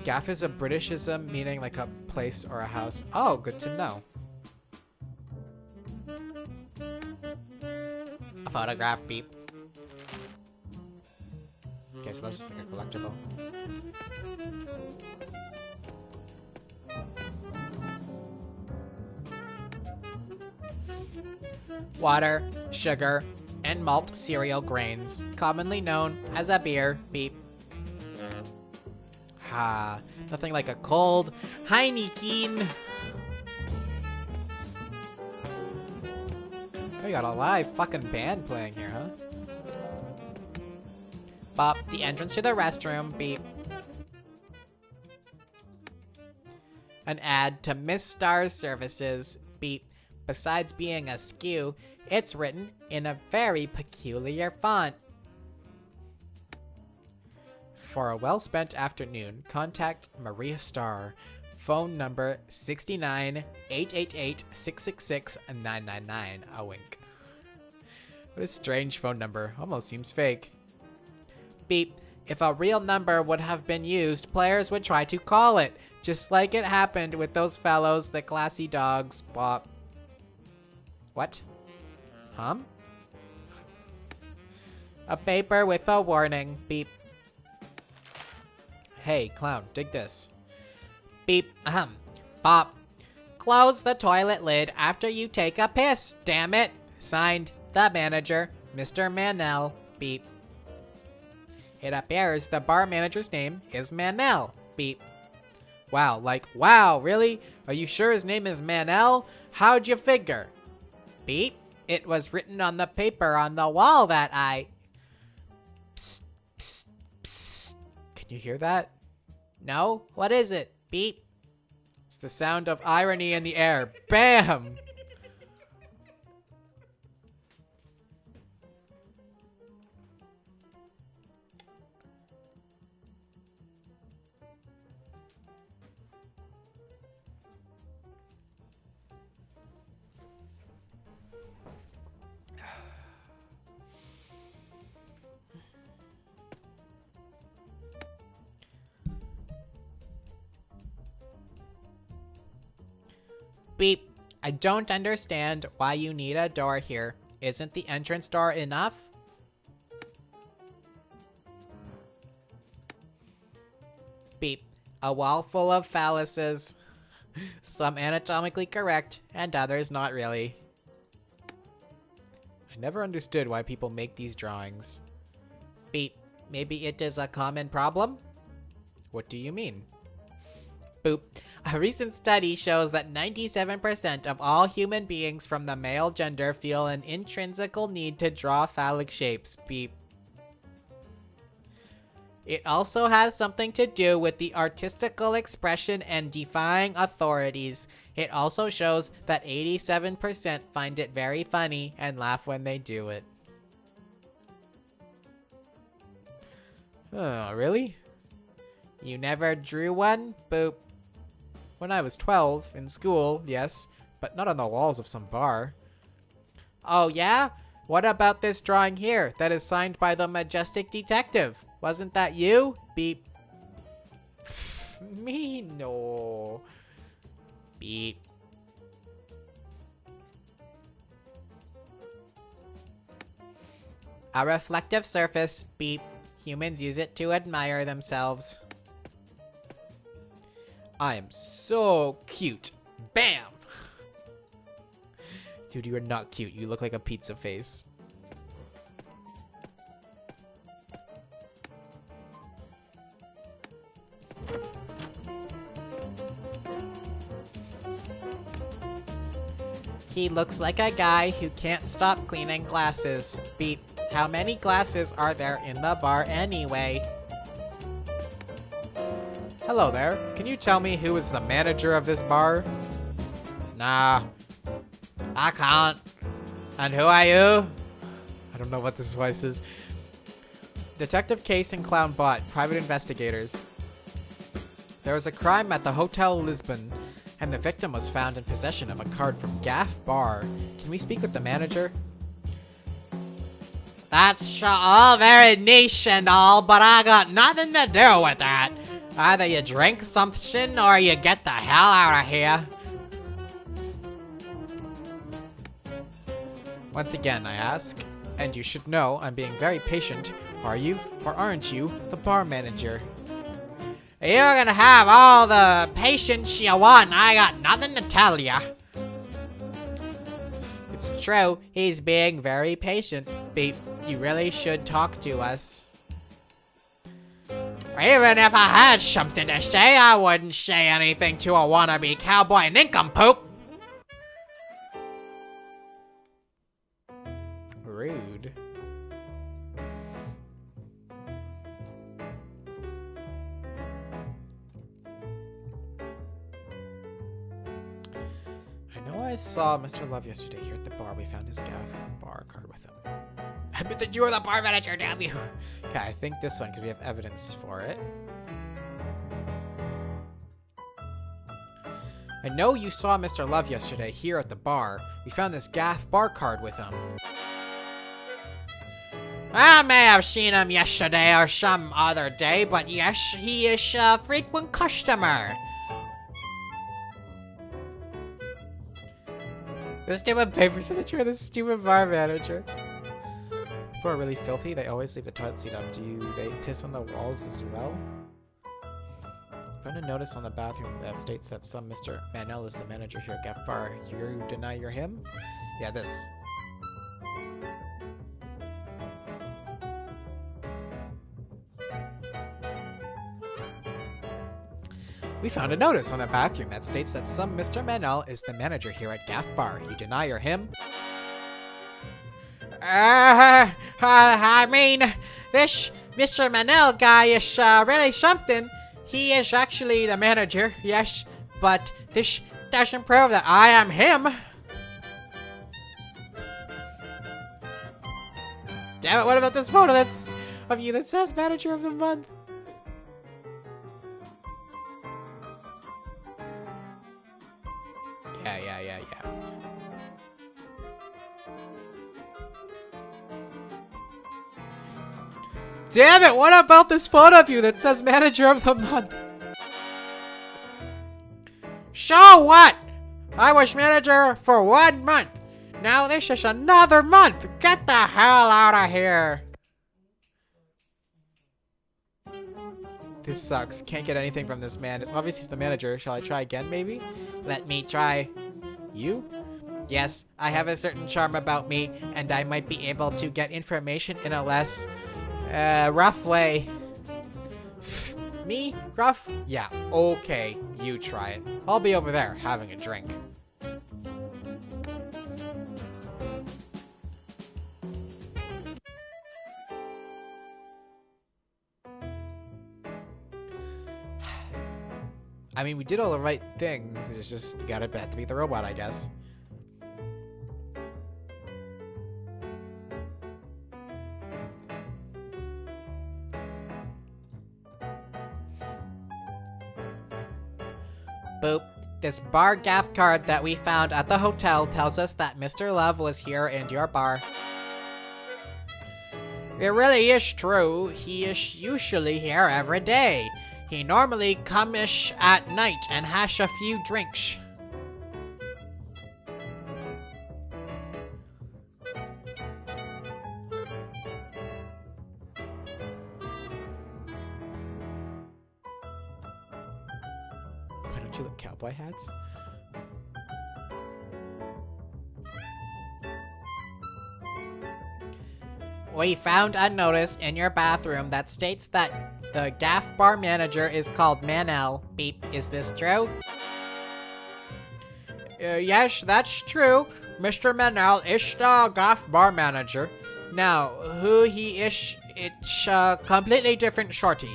Gaff is a Britishism, meaning like a place or a house. Oh, good to know. A photograph. Beep. Okay, so that's just like a collectible. Water, sugar, and malt cereal grains, commonly known as a beer. Beep. Ha, nothing like a cold Heineken. Oh, you got a live fucking band playing here, huh? Bop, the entrance to the restroom. Beep. An ad to Miss Star's services. Beep. Besides being askew, it's written in a very peculiar font. For a well-spent afternoon, contact Maria Starr. Phone number 69-888-666-999. A wink. What a strange phone number. Almost seems fake. Beep. If a real number would have been used, players would try to call it. Just like it happened with those fellows, the classy dogs. Bop. What? Hum? A paper with a warning. Beep. Hey, clown, dig this. Beep. Ahem. Bop. Close the toilet lid after you take a piss. Damn it. Signed, the manager, Mr. Manel. Beep. It appears the bar manager's name is Manel. Beep. Wow, like, wow, really? Are you sure his name is Manel? How'd you figure? Beep. It was written on the paper on the wall that I... Psst, psst, psst. Can you hear that? No? What is it? Beep. It's the sound of irony in the air. Bam! Beep. I don't understand why you need a door here. Isn't the entrance door enough? Beep. A wall full of phalluses. Some anatomically correct, and others not really. I never understood why people make these drawings. Beep. Maybe it is a common problem? What do you mean? Boop. A recent study shows that 97% of all human beings from the male gender feel an intrinsical need to draw phallic shapes. Beep. It also has something to do with the artistical expression and defying authorities. It also shows that 87% find it very funny and laugh when they do it. Oh, really? You never drew one? Boop. When I was 12, in school, yes, but not on the walls of some bar. Oh yeah? What about this drawing here that is signed by the majestic detective? Wasn't that you? Beep. Me? No. Beep. A reflective surface. Beep. Humans use it to admire themselves. I am so cute. Bam! Dude, you are not cute. You look like a pizza face. He looks like a guy who can't stop cleaning glasses. Beep. How many glasses are there in the bar anyway? Hello there. Can you tell me who is the manager of this bar? Nah. I can't. And who are you? I don't know what this voice is. Detective Case and Clown Bot, private investigators. There was a crime at the Hotel Lisbon, and the victim was found in possession of a card from Gaff Bar. Can we speak with the manager? That's all very niche and all, but I got nothing to do with that. Either you drink something or you get the hell out of here. Once again, I ask, and you should know I'm being very patient. Are you, or aren't you, the bar manager? You're gonna have all the patience you want. I got nothing to tell ya. It's true, he's being very patient. Beep, you really should talk to us. Even if I had something to say, I wouldn't say anything to a wannabe cowboy nincompoop. Rude. I know I saw Mr. Love yesterday here at the bar. We found his Gaff bar card with him. Admit that you are the bar manager, damn you. Okay, I think this one, because we have evidence for it. I know you saw Mr. Love yesterday here at the bar. We found this Gaff bar card with him. I may have seen him yesterday or some other day, but yes, he is a frequent customer. The stupid paper says that you're the stupid bar manager. People are really filthy. They always leave the toilet seat up. Do they piss on the walls as well? Found a notice on the bathroom that states that some Mr. Manel is the manager here at Gaff Bar. You deny you're him? Yeah, this. We found a notice on the bathroom that states that some Mr. Manel is the manager here at Gaff Bar. You deny you're him? I mean, this Mr. Manel guy is really something. He is actually the manager, yes, but this doesn't prove that I am him. Damn it, what about this photo that's of you that says manager of the month? Yeah. Damn it, what about this photo of you that says manager of the month? So what? I was manager for 1 month. Now this is another month. Get the hell out of here. This sucks. Can't get anything from this man. It's obvious he's the manager. Shall I try again, maybe? Let me try. You? Yes, I have a certain charm about me, and I might be able to get information in a less, rough way. Me? Rough? Yeah, okay. You try it. I'll be over there having a drink. I mean, we did all the right things. It's just gotta have to beat the robot, I guess. Boop. This bar gaff card that we found at the hotel tells us that Mr. Love was here in your bar. It really is true. He is usually here every day. He normally comes at night and has a few drinks. Why don't you look cowboy hats? We found a notice in your bathroom that states that the Gaff Bar manager is called Manel. Beep, is this true? Yes, that's true. Mr. Manel is the Gaff Bar manager. Now, who he is, it's a completely different shorty.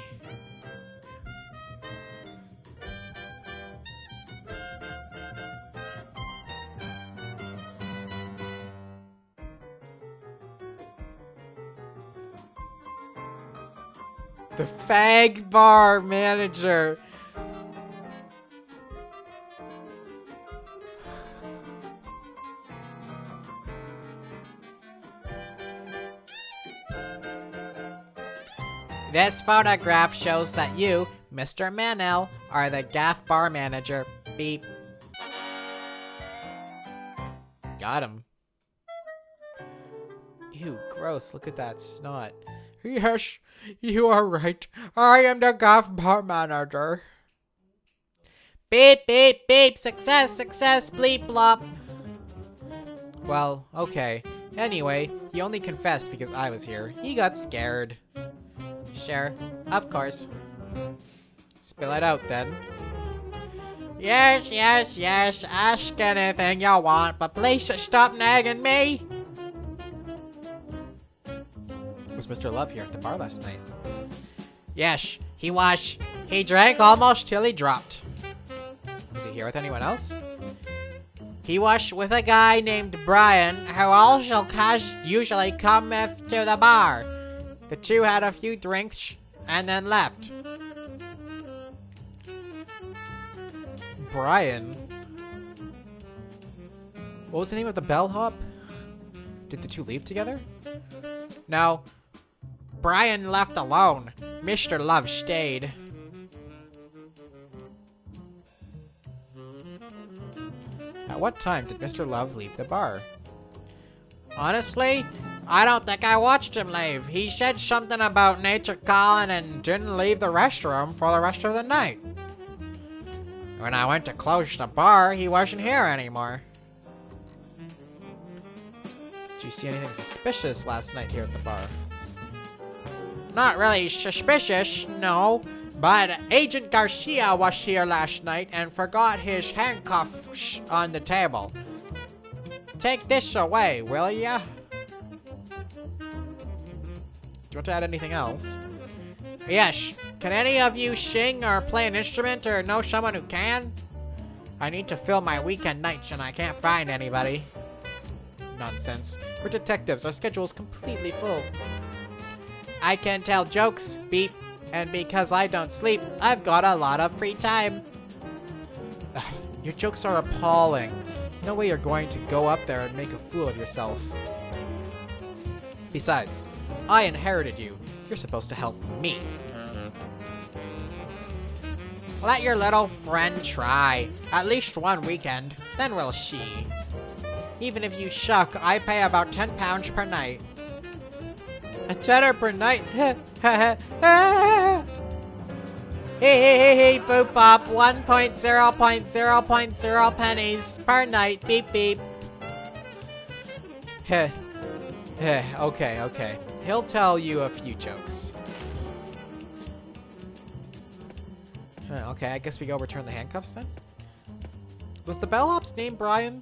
The fag bar manager. This photograph shows that you, Mr. Manel, are the Gaff Bar manager. Beep. Got him. Ew, gross. Look at that snot. Yes, you are right. I am the Gaff Bar manager. Beep, beep, beep. Success, success, bleep, blop. Well, okay. Anyway, he only confessed because I was here. He got scared. Sure, of course. Spill it out then. Yes, yes, yes. Ask anything you want, but please stop nagging me. Was Mr. Love here at the bar last night? Yes, he was. He drank almost till he dropped. Was he here with anyone else? He was with a guy named Brian, who also usually comes to the bar. The two had a few drinks and then left. Brian? What was the name of the bellhop? Did the two leave together? No. Brian left alone. Mr. Love stayed. At what time did Mr. Love leave the bar? Honestly, I don't think I watched him leave. He said something about nature calling and didn't leave the restroom for the rest of the night. When I went to close the bar, he wasn't here anymore. Did you see anything suspicious last night here at the bar? Not really suspicious, no. But Agent Garcia was here last night and forgot his handcuffs on the table. Take this away, will ya? Do you want to add anything else? Yes. Can any of you sing or play an instrument or know someone who can? I need to fill my weekend nights and I can't find anybody. Nonsense. We're detectives. Our schedule's completely full. I can tell jokes, beep. And because I don't sleep, I've got a lot of free time. Ugh, your jokes are appalling. No way you're going to go up there and make a fool of yourself. Besides, I inherited you. You're supposed to help me. Let your little friend try. At least one weekend. Then will she. Even if you shuck, I pay about £10 per night. A tenner per night? Hey, boop bop, 1.0.0.0 pennies per night, beep beep. Okay. He'll tell you a few jokes. Okay, I guess we go return the handcuffs then? Was the bellhop's name Brian?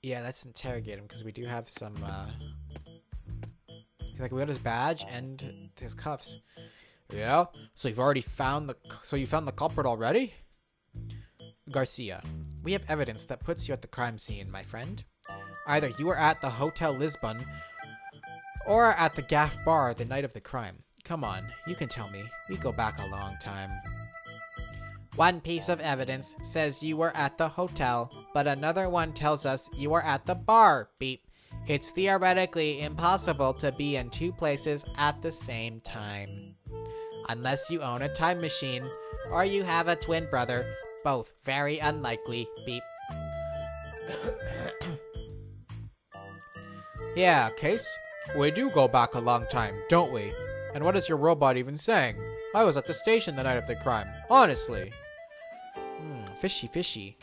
Yeah, let's interrogate him because we do have some, like we got his badge and his cuffs. Yeah? So you've already found you found the culprit already? Garcia, we have evidence that puts you at the crime scene, my friend. Either you were at the Hotel Lisbon or at the Gaff Bar the night of the crime. Come on, you can tell me. We go back a long time. One piece of evidence says you were at the hotel, but another one tells us you were at the bar, beep. It's theoretically impossible to be in two places at the same time. Unless you own a time machine, or you have a twin brother, both very unlikely, beep. Yeah, Case, we do go back a long time, don't we? And what is your robot even saying? I was at the station the night of the crime, honestly. Fishy.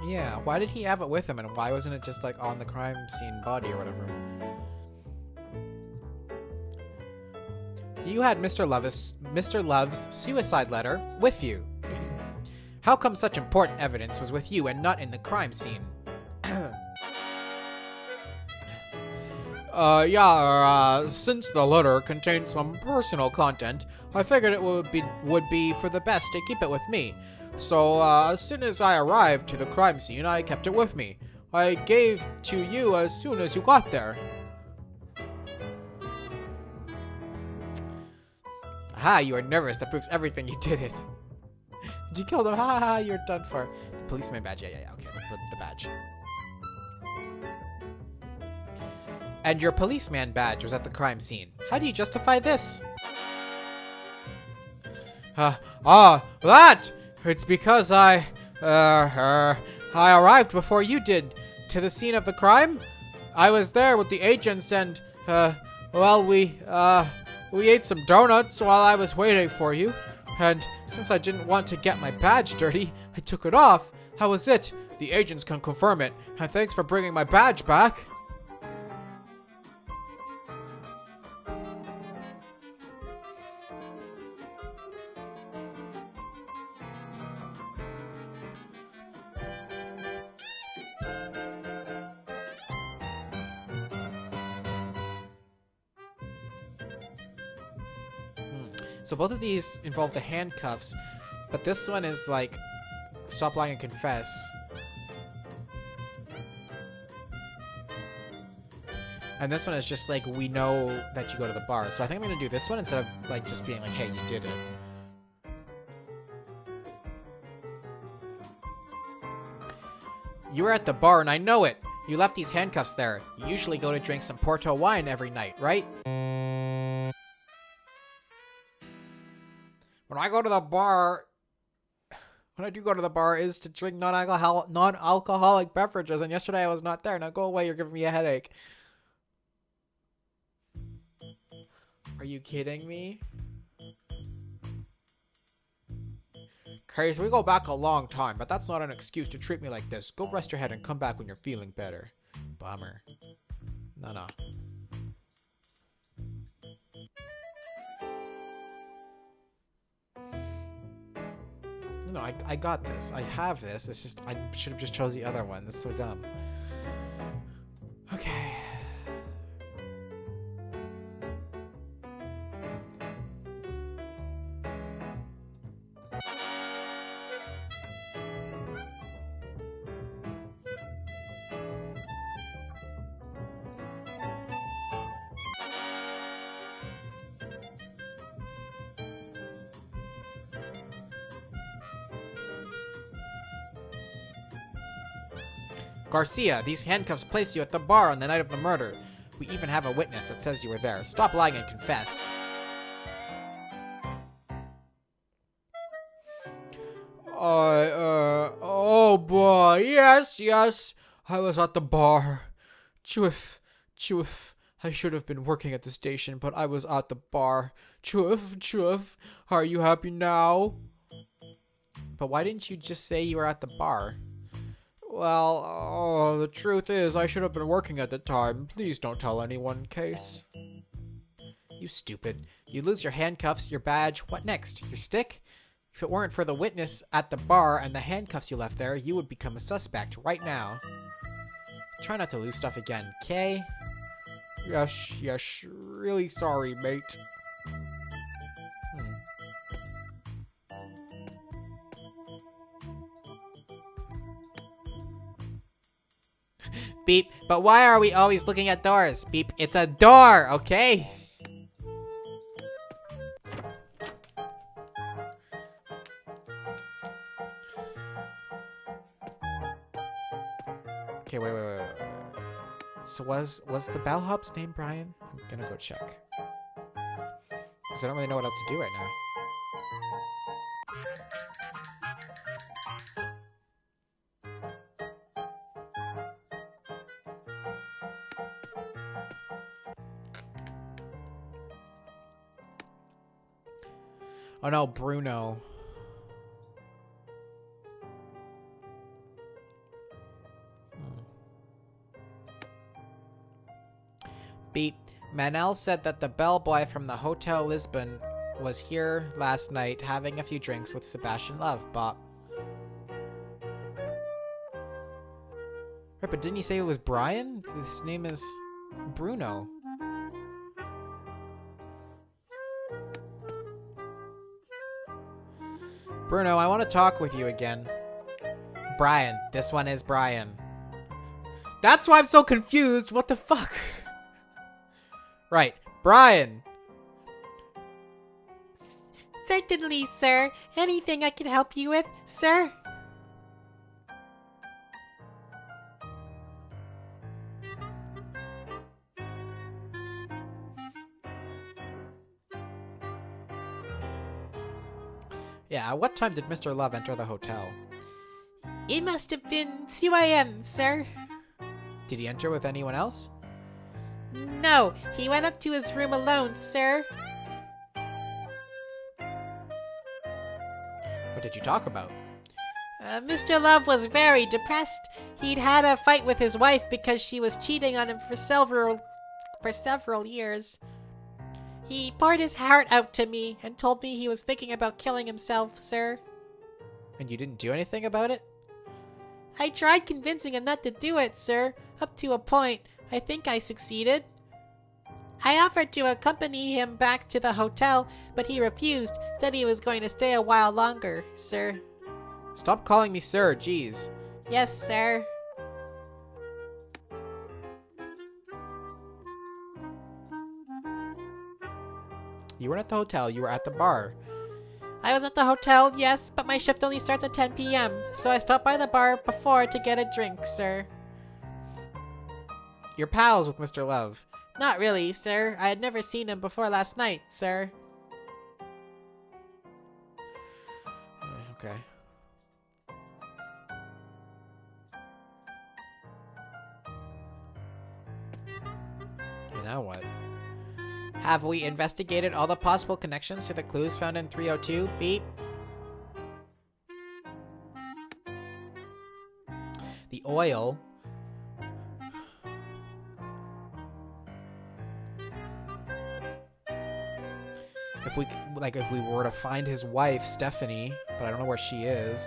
Yeah, why did he have it with him and why wasn't it just like on the crime scene body or whatever? You had Mr. Love's suicide letter with you. How come such important evidence was with you and not in the crime scene? Since the letter contains some personal content, I figured it would be for the best to keep it with me. So, as soon as I arrived to the crime scene, I kept it with me. I gave to you as soon as you got there. Aha, you are nervous. That proves everything. You did it. Did you kill them? Ha, you're done for. The policeman badge. Yeah. Okay, the badge. And your policeman badge was at the crime scene. How do you justify this? That! It's because I arrived before you did to the scene of the crime. I was there with the agents and, we ate some donuts while I was waiting for you. And since I didn't want to get my badge dirty, I took it off. How was it? The agents can confirm it. And thanks for bringing my badge back. So both of these involve the handcuffs, but this one is like, stop lying and confess. And this one is just like, we know that you go to the bar. So I think I'm going to do this one instead of like just being like, hey, you did it. You were at the bar and I know it. You left these handcuffs there. You usually go to drink some Porto wine every night, right? When I go to the bar... When I do go to the bar is to drink non-alcoholic beverages, and yesterday I was not there. Now go away, you're giving me a headache. Are you kidding me? Okay, so we go back a long time, but that's not an excuse to treat me like this. Go rest your head and come back when you're feeling better. Bummer. No. No, I got this. I have this. It's just, I should have just chose the other one. This is so dumb. Okay. Garcia, these handcuffs place you at the bar on the night of the murder. We even have a witness that says you were there. Stop lying and confess. Oh boy, yes, I was at the bar. Chuif, I should have been working at the station, but I was at the bar. Chuif, are you happy now? But why didn't you just say you were at the bar? Well, the truth is, I should have been working at the time. Please don't tell anyone, Case. You stupid. You lose your handcuffs, your badge. What next? Your stick? If it weren't for the witness at the bar and the handcuffs you left there, you would become a suspect right now. Try not to lose stuff again, okay? Yes. Really sorry, mate. Beep, but why are we always looking at doors? Beep, it's a door, okay? Okay, wait. So was the bellhop's name Brian? I'm gonna go check. Because I don't really know what else to do right now. Oh no, Bruno. Beep. Manel said that the bellboy from the Hotel Lisbon was here last night having a few drinks with Sebastian Love, Bop. Right, but didn't he say it was Brian? His name is Bruno. Bruno, I want to talk with you again. Brian. This one is Brian. That's why I'm so confused. What the fuck? Right. Brian. Certainly, sir. Anything I can help you with, sir? Yeah, at what time did Mr. Love enter the hotel? It must have been 2 a.m., sir. Did he enter with anyone else? No, he went up to his room alone, sir. What did you talk about? Mr. Love was very depressed. He'd had a fight with his wife because she was cheating on him for several years. He poured his heart out to me and told me he was thinking about killing himself, sir. And you didn't do anything about it? I tried convincing him not to do it, sir. Up to a point. I think I succeeded. I offered to accompany him back to the hotel, but he refused, said he was going to stay a while longer, sir. Stop calling me sir, jeez. Yes, sir. You weren't at the hotel, you were at the bar. I was at the hotel, yes, but my shift only starts at 10 p.m., so I stopped by the bar before to get a drink, sir. You're pals with Mr. Love. Not really, sir. I had never seen him before last night, sir. Okay. Now what? Have we investigated all the possible connections to the clues found in 302? Beep. The oil. If we were to find his wife, Stephanie, but I don't know where she is.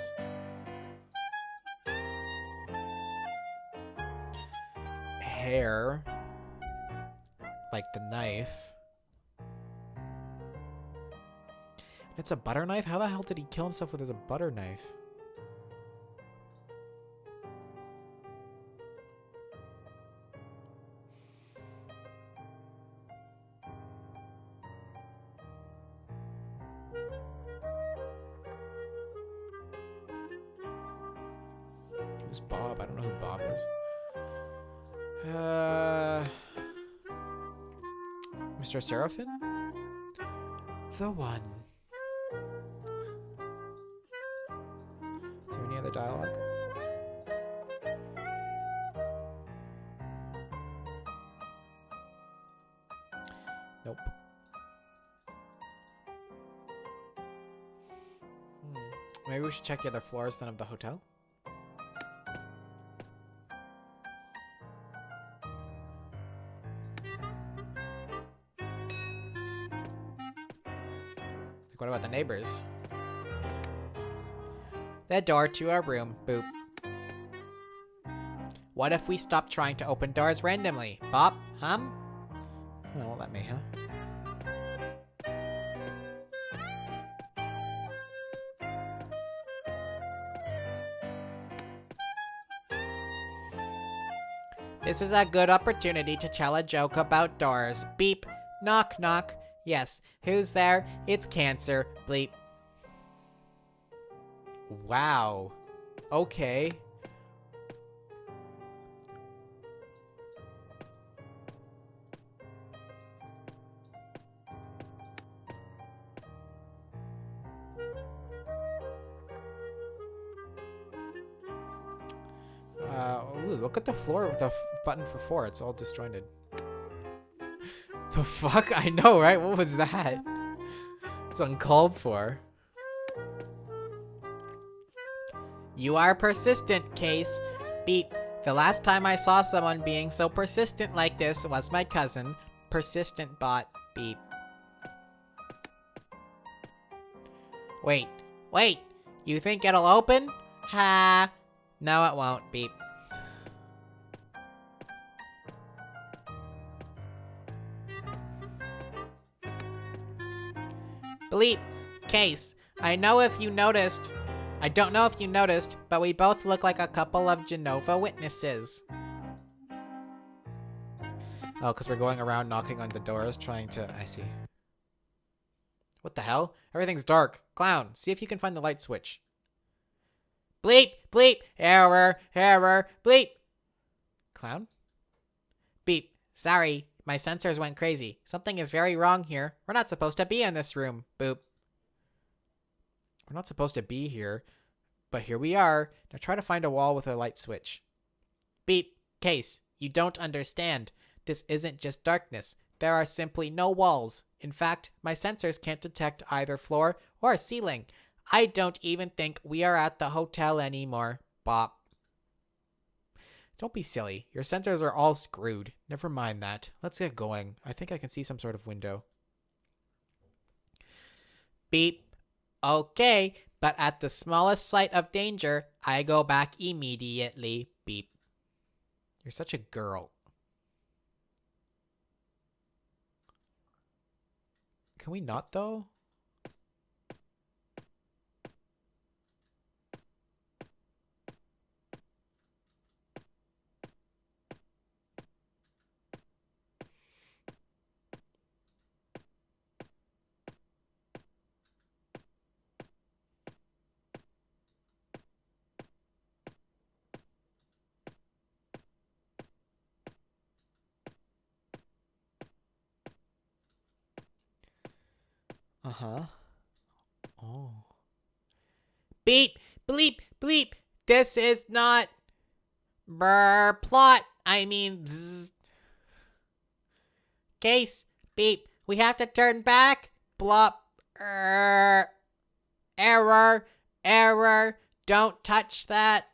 Hair. Like the knife. It's a butter knife? How the hell did he kill himself with a butter knife? Who's Bob? I don't know who Bob is. Mr. Seraphin? The one. Is there any other dialogue? Nope. Maybe we should check the other floors then of the hotel. What about the neighbors? The door to our room. Boop. What if we stop trying to open doors randomly? Bop? Hum? Oh, won't let me, huh? This is a good opportunity to tell a joke about doors. Beep. Knock, knock. Yes. Who's there? It's Cancer. Bleep. Wow. Okay. Ooh, look at the floor with the button for 4. It's all disjointed. The fuck? I know, right? What was that? It's uncalled for. You are persistent, Case. Beep. The last time I saw someone being so persistent like this was my cousin. Persistent bot. Beep. Wait. Wait. You think it'll open? Ha. No, it won't. Beep. Bleep. Case. I don't know if you noticed, but we both look like a couple of Genova witnesses. Oh, because we're going around knocking on the doors trying to... I see. What the hell? Everything's dark. Clown, see if you can find the light switch. Bleep, bleep, error, error, bleep. Clown? Beep. Sorry, my sensors went crazy. Something is very wrong here. We're not supposed to be in this room. Boop. We're not supposed to be here, but here we are. Now try to find a wall with a light switch. Beep. Case, you don't understand. This isn't just darkness. There are simply no walls. In fact, my sensors can't detect either floor or ceiling. I don't even think we are at the hotel anymore. Bop. Don't be silly. Your sensors are all screwed. Never mind that. Let's get going. I think I can see some sort of window. Beep. Okay, but at the smallest sight of danger, I go back immediately. Beep. You're such a girl. Can we not, though? Uh-huh. Oh. Beep, bleep, bleep. This is not plot. I mean, bzz. Case, beep. We have to turn back. Blop. Error. Error. Don't touch that.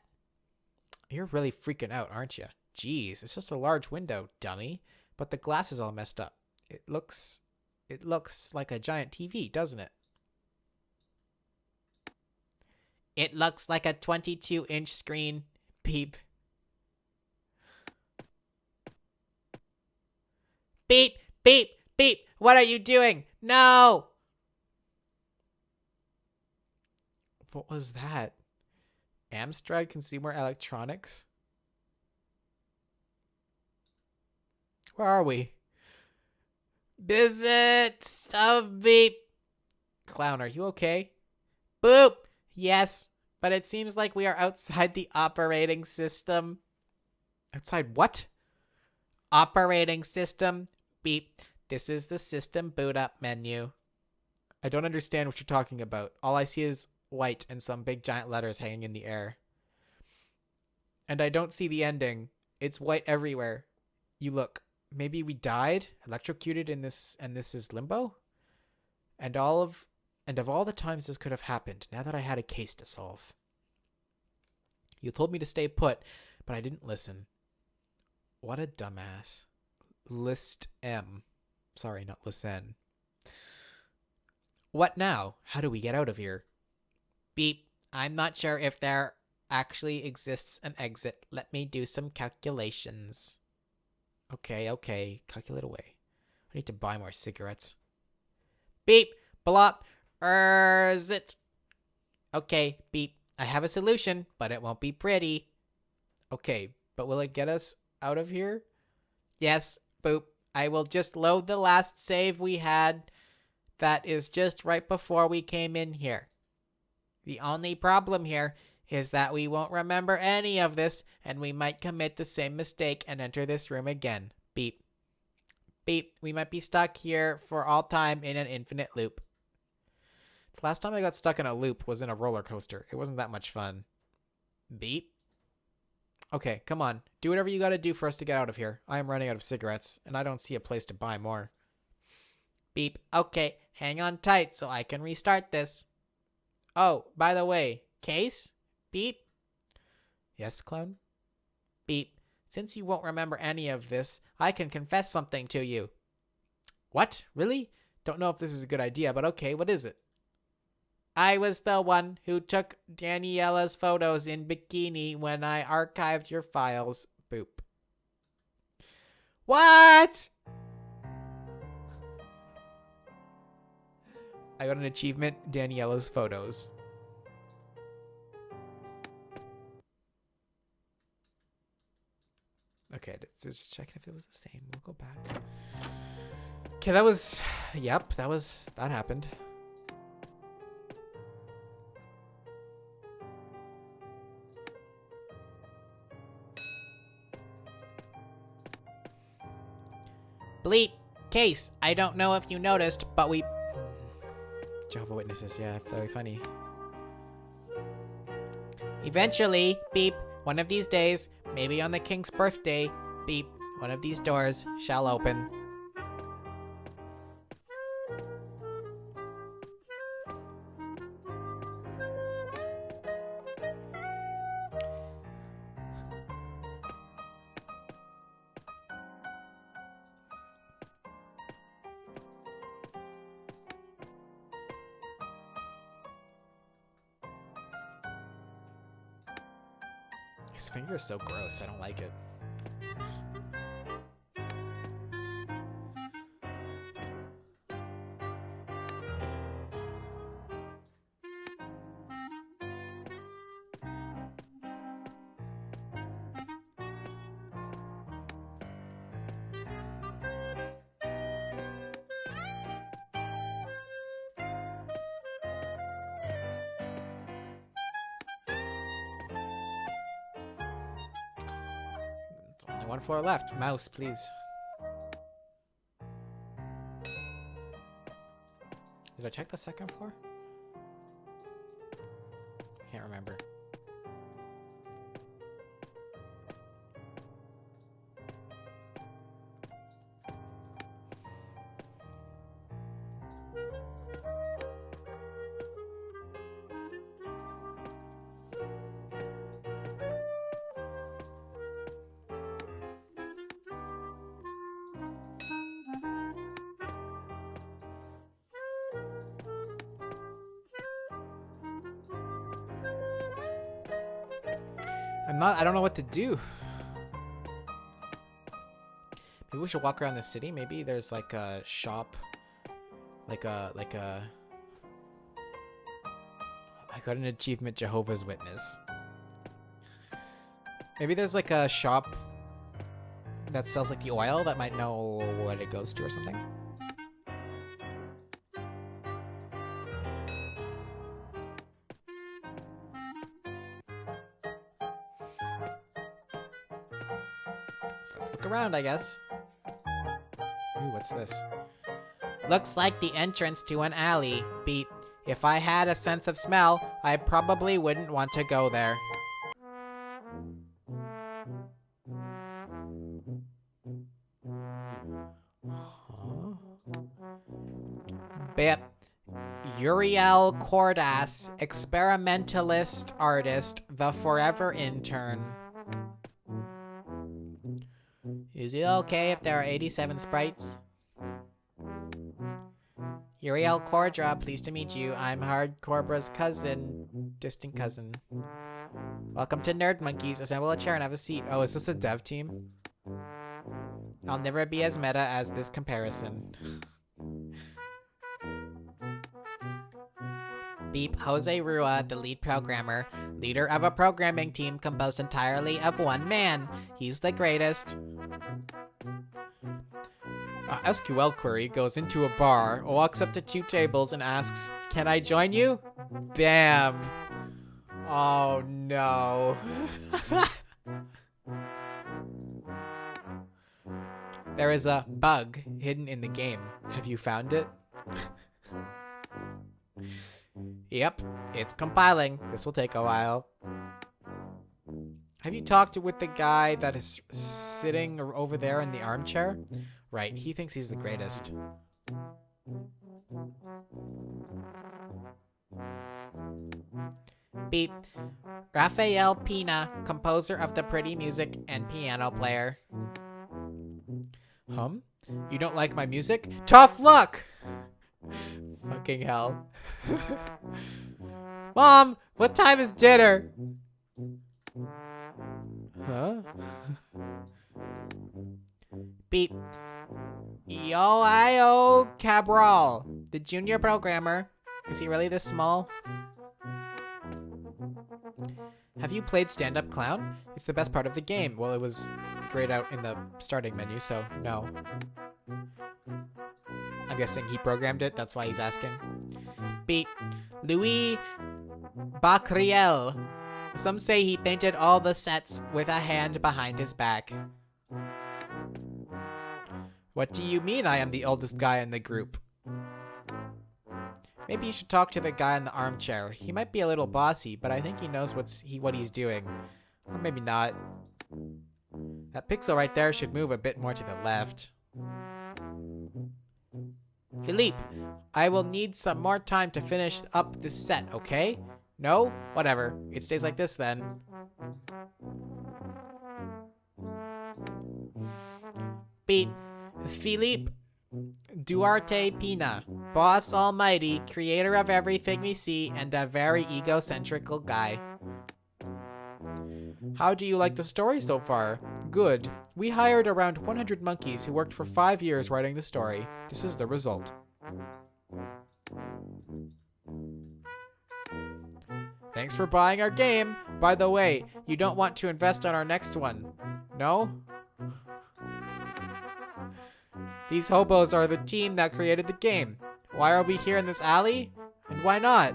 You're really freaking out, aren't you? Jeez, it's just a large window, dummy. But the glass is all messed up. It looks like a giant TV, doesn't it? It looks like a 22-inch screen. Beep. Beep, beep, beep. What are you doing? No. What was that? Amstrad Consumer Electronics? Where are we? Visits of beep. Clown, are you okay? Boop. Yes, but it seems like we are outside the operating system. Outside what? Operating system. Beep. This is the system boot up menu. I don't understand what you're talking about. All I see is white and some big giant letters hanging in the air. And I don't see the ending. It's white everywhere. You look. Maybe we died, electrocuted in this, and this is limbo? And of all the times this could have happened, now that I had a case to solve. You told me to stay put, but I didn't listen. What a dumbass. List M. Sorry, not listen. What now? How do we get out of here? Beep. I'm not sure if there actually exists an exit. Let me do some calculations. Okay. Calculate away. I need to buy more cigarettes. Beep. Blop. Zit. Okay, beep. I have a solution, but it won't be pretty. Okay, but will it get us out of here? Yes, boop. I will just load the last save we had. That is just right before we came in here. The only problem here is that we won't remember any of this, and we might commit the same mistake and enter this room again. Beep. Beep. We might be stuck here for all time in an infinite loop. The last time I got stuck in a loop was in a roller coaster. It wasn't that much fun. Beep. Okay, come on. Do whatever you gotta do for us to get out of here. I am running out of cigarettes, and I don't see a place to buy more. Beep. Okay, hang on tight so I can restart this. Oh, by the way, Case? Beep. Yes, clown? Beep. Since you won't remember any of this, I can confess something to you. What? Really? Don't know if this is a good idea, but okay, what is it? I was the one who took Daniela's photos in bikini when I archived your files. Boop. What? I got an achievement, Daniela's photos. Okay, just checking if it was the same. We'll go back. Okay, that was... Yep, that happened. Bleep. Case, I don't know if you noticed, but we... Jehovah's Witnesses, yeah, very funny. Eventually, beep, one of these days, maybe on the king's birthday, beep, one of these doors shall open. His finger is so gross, I don't like it. Only one floor left. Mouse, please. Did I check the second floor? I can't remember. I don't know what to do. Maybe we should walk around the city. Maybe there's like a shop. I got an achievement, Jehovah's Witness. Maybe there's like a shop that sells like the oil that might know what it goes to or something. So let's look around, I guess. Ooh, what's this? Looks like the entrance to an alley. Beep. If I had a sense of smell, I probably wouldn't want to go there. Huh? Bip. Uriel Cordas, experimentalist artist, the forever intern. Is it okay if there are 87 sprites? Uriel Cordra, pleased to meet you. I'm Hardcorebra's cousin, distant cousin. Welcome to Nerd Monkeys. Assemble a chair and have a seat. Oh, is this a dev team? I'll never be as meta as this comparison. Beep. Jose Rua, the lead programmer, leader of a programming team composed entirely of one man. He's the greatest. SQL query goes into a bar, walks up to 2 tables and asks, "Can I join you?" Bam! Oh no. There is a bug hidden in the game. Have you found it? Yep, it's compiling. This will take a while. Have you talked with the guy that is sitting over there in the armchair? Right, he thinks he's the greatest. Beep. Rafael Pina, composer of the pretty music and piano player. You don't like my music? Tough luck! Fucking hell. Mom, what time is dinner? Huh? Beep. Yoayo Cabral, the junior programmer. Is he really this small? Have you played Stand Up Clown? It's the best part of the game. Well, it was grayed out in the starting menu, so no. I'm guessing he programmed it, that's why he's asking. Beep. Louis Bacriel. Some say he painted all the sets with a hand behind his back. What do you mean I am the oldest guy in the group? Maybe you should talk to the guy in the armchair. He might be a little bossy, but I think he knows what he's doing. Or maybe not. That pixel right there should move a bit more to the left. Philippe, I will need some more time to finish up this set, okay? No? Whatever. It stays like this then. Beep. Philippe Duarte Pina, boss almighty, creator of everything we see, and a very egocentrical guy. How do you like the story so far? Good. We hired around 100 monkeys who worked for 5 years writing the story. This is the result. Thanks for buying our game. By the way, you don't want to invest on our next one. No? These hobos are the team that created the game. Why are we here in this alley? And why not?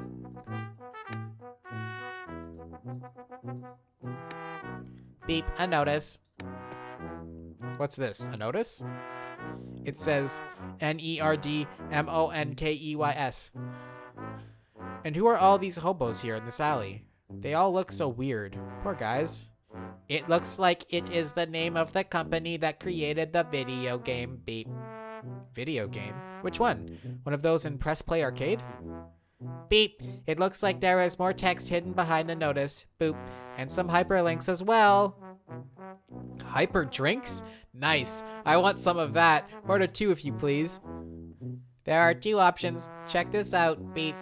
Beep, a notice. What's this? A notice? It says, Nerdmonkeys. And who are all these hobos here in this alley? They all look so weird. Poor guys. It looks like it is the name of the company that created the video game. Beep. Video game? Which one? One of those in Press Play Arcade? Beep. It looks like there is more text hidden behind the notice. Boop. And some hyperlinks as well. Hyper drinks? Nice. I want some of that. Order 2 if you please. There are 2 options. Check this out. Beep.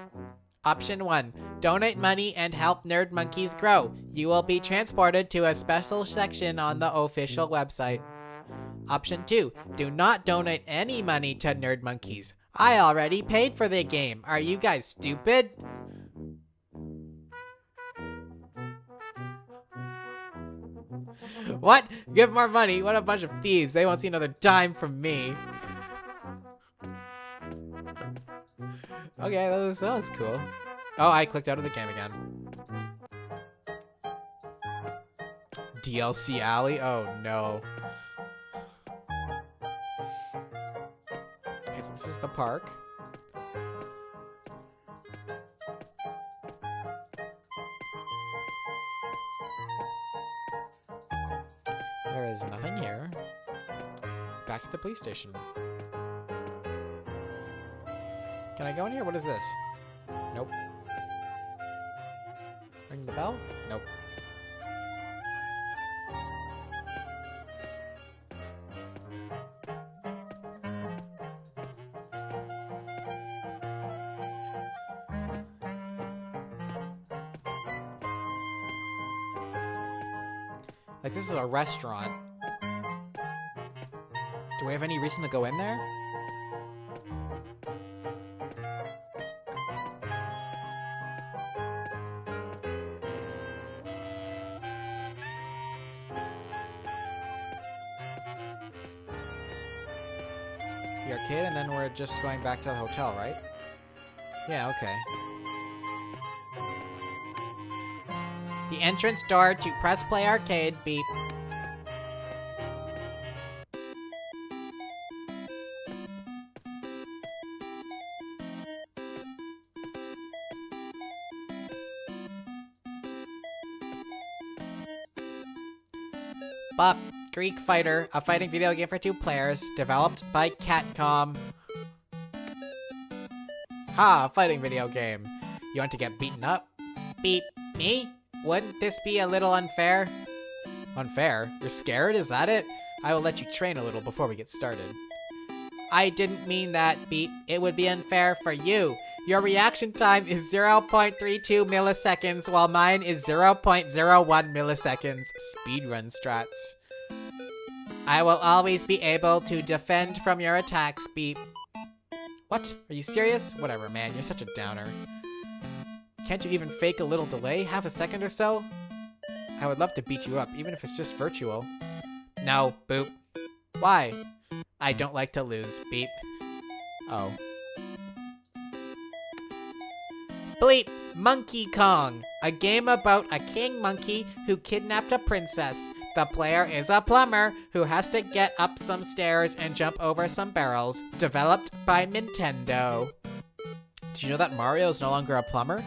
Option 1. Donate money and help Nerd Monkeys grow. You will be transported to a special section on the official website. Option 2. Do not donate any money to Nerd Monkeys. I already paid for the game. Are you guys stupid? What? Give more money? What a bunch of thieves. They won't see another dime from me. Okay, that was cool. Oh, I clicked out of the game again. DLC alley? Oh, no. Okay, so this is the park. There is nothing here. Back to the police station. Can I go in here? What is this? Nope. Ring the bell? Nope. Like, this is a restaurant. Do we have any reason to go in there? The arcade, and then we're just going back to the hotel, right? Yeah, okay. The entrance door to Press Play Arcade. Beep. Bop. Greek Fighter, a fighting video game for 2 players, developed by Catcom. Ha, a fighting video game. You want to get beaten up? Beep. Me? Wouldn't this be a little unfair? Unfair? You're scared? Is that it? I will let you train a little before we get started. I didn't mean that, Beep. It would be unfair for you. Your reaction time is 0.32 milliseconds, while mine is 0.01 milliseconds. Speedrun strats. I will always be able to defend from your attacks, Beep. What? Are you serious? Whatever, man. You're such a downer. Can't you even fake a little delay? Half a second or so? I would love to beat you up, even if it's just virtual. No, Boop. Why? I don't like to lose, Beep. Oh. Bleep! Monkey Kong! A game about a king monkey who kidnapped a princess. The player is a plumber who has to get up some stairs and jump over some barrels. Developed by Nintendo. Did you know that Mario is no longer a plumber?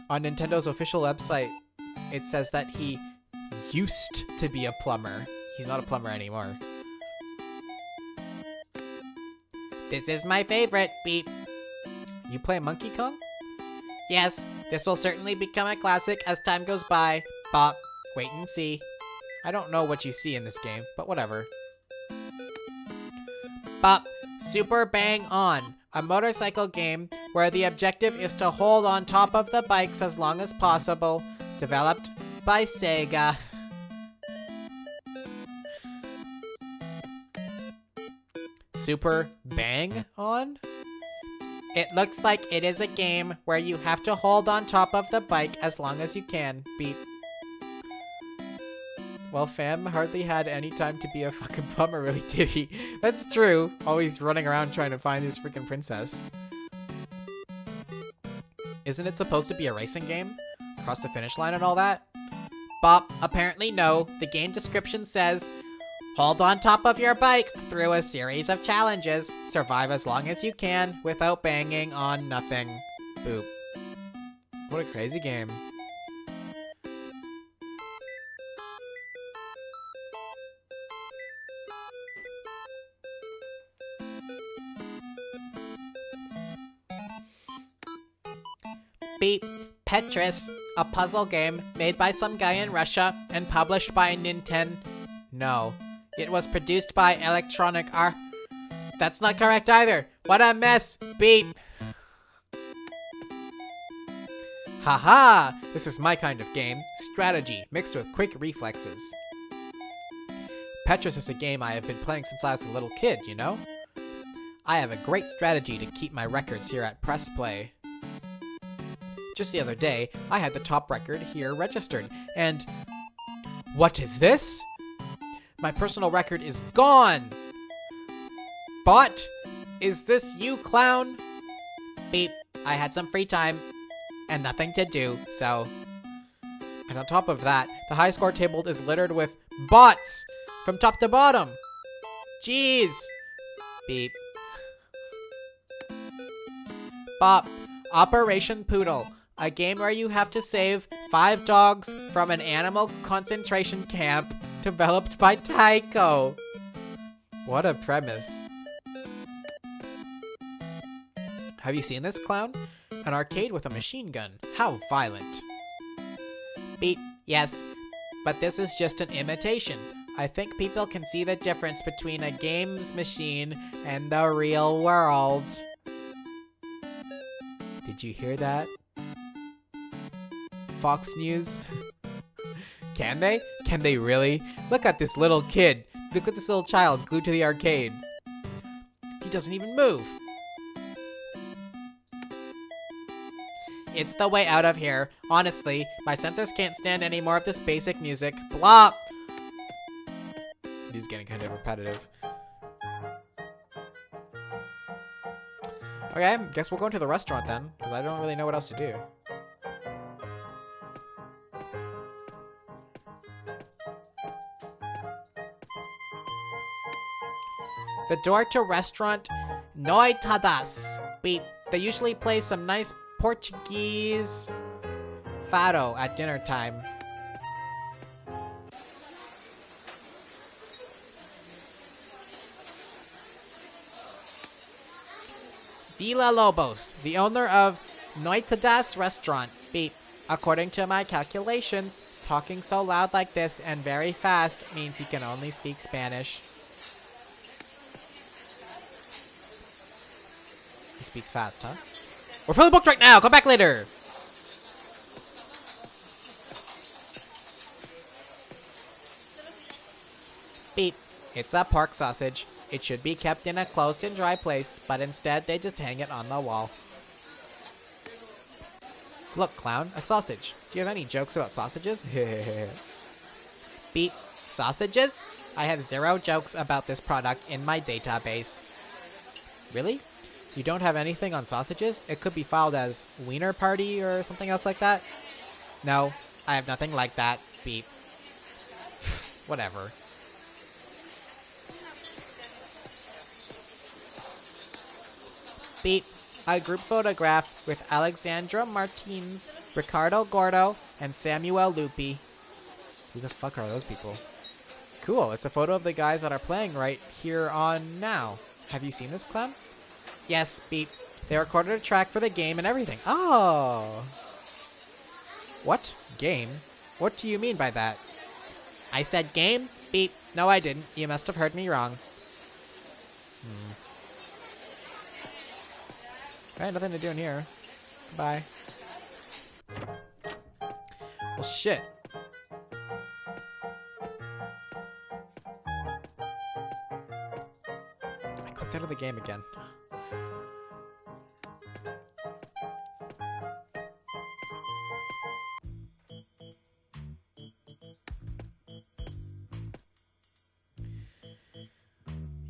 On Nintendo's official website, it says that he used to be a plumber. He's not a plumber anymore. This is my favorite, Beep. You play Monkey Kong? Yes, this will certainly become a classic as time goes by. Bop. Wait and see. I don't know what you see in this game, but whatever. Bop. Super Bang On. A motorcycle game where the objective is to hold on top of the bikes as long as possible. Developed by Sega. Super Bang On? It looks like it is a game where you have to hold on top of the bike as long as you can. Beep. Well, fam hardly had any time to be a fucking plumber, really, did he? That's true. Always running around trying to find his freaking princess. Isn't it supposed to be a racing game? Cross the finish line and all that? Bop, apparently no. The game description says, Hold on top of your bike through a series of challenges. Survive as long as you can without banging on nothing. Boop. What a crazy game. Beep. Tetris, a puzzle game made by some guy in Russia and published by Nintendo. No. It was produced by Electronic Art. That's not correct either. What a mess. Beep. Haha! This is my kind of game. Strategy, mixed with quick reflexes. Tetris is a game I have been playing since I was a little kid, you know? I have a great strategy to keep my records here at Press Play. Just the other day, I had the top record here registered, and... What is this? My personal record is gone! Bot? Is this you, clown? Beep. I had some free time and nothing to do, so... And on top of that, the high score table is littered with bots! From top to bottom! Jeez! Beep. Bop. Operation Poodle. A game where you have to save 5 dogs from an animal concentration camp developed by Taiko. What a premise. Have you seen this, clown? An arcade with a machine gun. How violent. Beep. Yes, but this is just an imitation. I think people can see the difference between a games machine and the real world. Did you hear that? Fox News? Can they? Can they really? Look at this little kid. Look at this little child glued to the arcade. He doesn't even move. It's the way out of here. Honestly, my sensors can't stand any more of this basic music. Blop! It is getting kind of repetitive. Okay, guess we'll go into the restaurant then, because I don't really know what else to do. The door to restaurant Noitadas. Beep. They usually play some nice Portuguese fado at dinner time. Villa Lobos, the owner of Noitadas restaurant. Beep. According to my calculations, talking so loud like this and very fast means he can only speak Spanish. He speaks fast, huh? We're fully booked right now! Come back later! Beep. It's a pork sausage. It should be kept in a closed and dry place, but instead they just hang it on the wall. Look, clown, a sausage. Do you have any jokes about sausages? Beep. Sausages? I have 0 jokes about this product in my database. Really? You don't have anything on sausages? It could be filed as Wiener Party or something else like that? No, I have nothing like that. Beep. Whatever. Beep. A group photograph with Alexandra Martins, Ricardo Gordo, and Samuel Lupi. Who the fuck are those people? Cool, it's a photo of the guys that are playing right here on now. Have you seen this, clown? Yes, Beep. They recorded a track for the game and everything. Oh! What? Game? What do you mean by that? I said game? Beep. No, I didn't. You must have heard me wrong. Okay, nothing to do in here. Goodbye. Well, shit. I clicked out of the game again.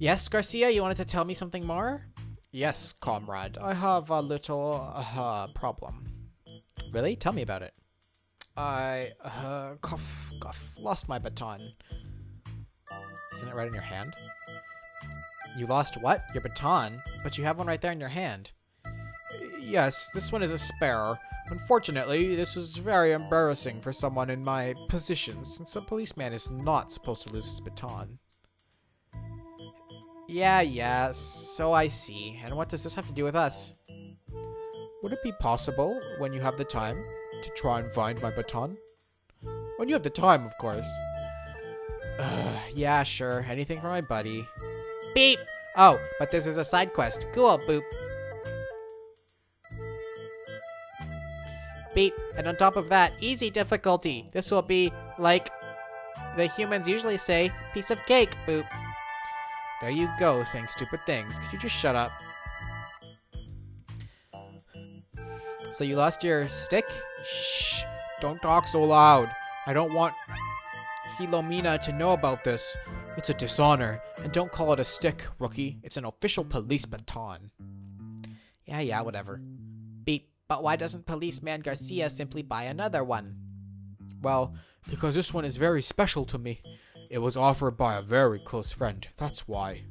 Yes, Garcia, you wanted to tell me something more? Yes, comrade. I have a little problem. Really? Tell me about it. I lost my baton. Isn't it right in your hand? You lost what? Your baton? But you have one right there in your hand. Yes, this one is a spare. Unfortunately, this was very embarrassing for someone in my position, since a policeman is not supposed to lose his baton. Yeah, so I see. And what does this have to do with us? Would it be possible, when you have the time, to try and find my baton? When you have the time, of course. Yeah, sure. Anything for my buddy. Beep! Oh, but this is a side quest. Cool, boop. Beep. And on top of that, easy difficulty. This will be, like the humans usually say, piece of cake, boop. There you go, saying stupid things. Could you just shut up? So you lost your stick? Shh. Don't talk so loud. I don't want Philomena to know about this. It's a dishonor. And don't call it a stick, rookie. It's an official police baton. Yeah, whatever. Beep. But why doesn't Policeman Garcia simply buy another one? Well, because this one is very special to me. It was offered by a very close friend. That's why.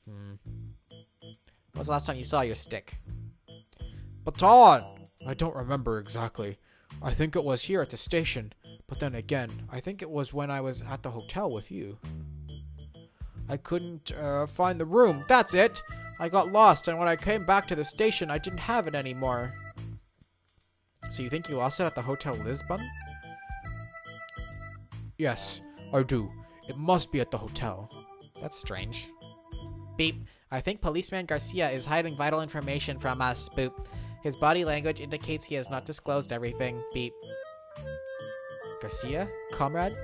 When was the last time you saw your stick? Baton! I don't remember exactly. I think it was here at the station. But then again, I think it was when I was at the hotel with you. I couldn't find the room. That's it! I got lost, and when I came back to the station, I didn't have it anymore. So you think you lost it at the Hotel Lisbon? Yes, I do. It must be at the hotel. That's strange. Beep. I think Policeman Garcia is hiding vital information from us. Boop. His body language indicates he has not disclosed everything. Beep. Garcia? Comrade?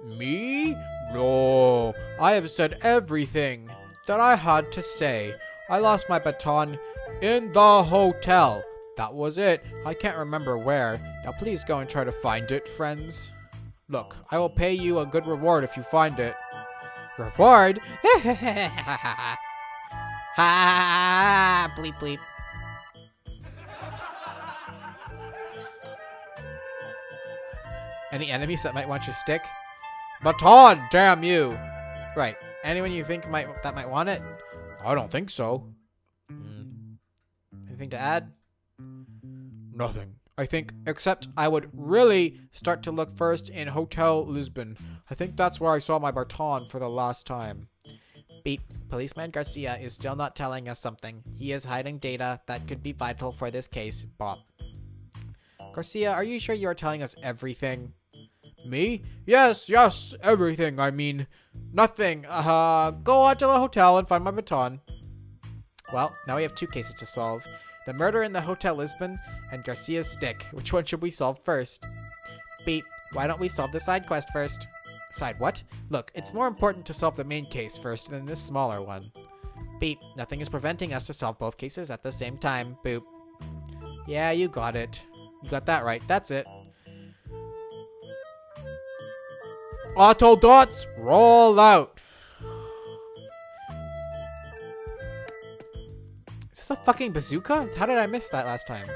Me? No. I have said everything that I had to say. I lost my baton in the hotel. That was it. I can't remember where. Now please go and try to find it, friends. Look, I will pay you a good reward if you find it. Reward? Ha! Bleep bleep. Any enemies that might want your stick? Baton, damn you! Right. Anyone you think that might want it? I don't think so. Anything to add? Nothing. I think, except I would really start to look first in Hotel Lisbon. I think that's where I saw my baton for the last time. Beep. Policeman Garcia is still not telling us something. He is hiding data that could be vital for this case. Bob. Garcia, are you sure you are telling us everything? Me? Yes, everything. I mean, nothing. Go on to the hotel and find my baton. Well, now we have two cases to solve. The murder in the Hotel Lisbon and Garcia's stick. Which one should we solve first? Beep. Why don't we solve the side quest first? Side what? Look, it's more important to solve the main case first than this smaller one. Beep. Nothing is preventing us to solve both cases at the same time. Boop. Yeah, you got it. You got that right. That's it. Auto dots, roll out. Is this a fucking bazooka? How did I miss that last time?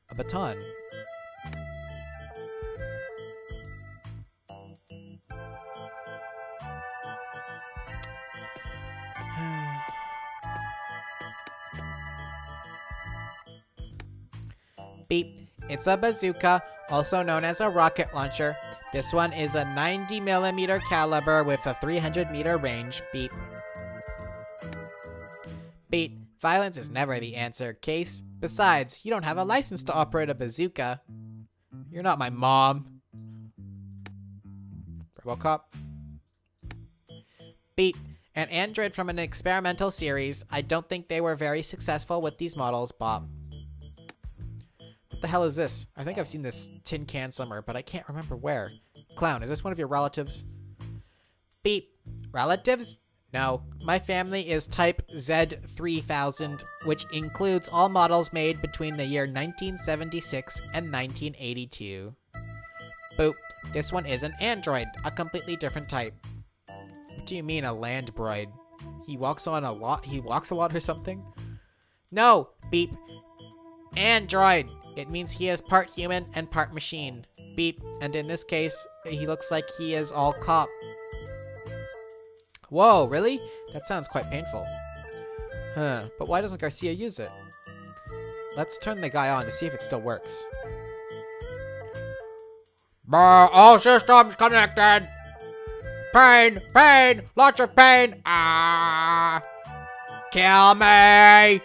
A baton. Beep. It's a bazooka, also known as a rocket launcher. This one is a 90mm caliber with a 300-meter range. Beep. Beep. Violence is never the answer, Case. Besides, you don't have a license to operate a bazooka. You're not my mom. RoboCop. Beep. An android from an experimental series. I don't think they were very successful with these models, Bob. What the hell is this? I think I've seen this tin can somewhere, but I can't remember where. Clown, is this one of your relatives? Beep. Relatives? No. My family is type Z3000, which includes all models made between the year 1976 and 1982. Boop. This one is an android, a completely different type. What do you mean a landbroid? He walks a lot or something? No. Beep. Android. It means he is part human and part machine. Beep. And in this case, he looks like he is all cop. Whoa, really? That sounds quite painful. Huh, but why doesn't Garcia use it? Let's turn the guy on to see if it still works. All systems connected! Pain! Pain! Lots of pain! Ah! Kill me!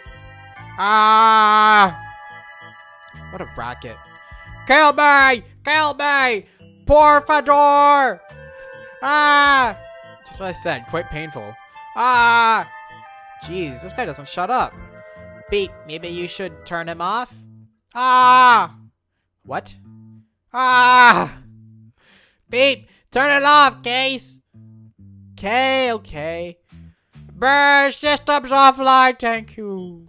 Ah! What a racket. Kill me! Kill me! Por favor! Ah! Just like I said, quite painful. Ah! Jeez, this guy doesn't shut up. Beep, maybe you should turn him off? Ah! What? Ah! Beep, turn it off, Case! Okay. Burn systems offline, thank you.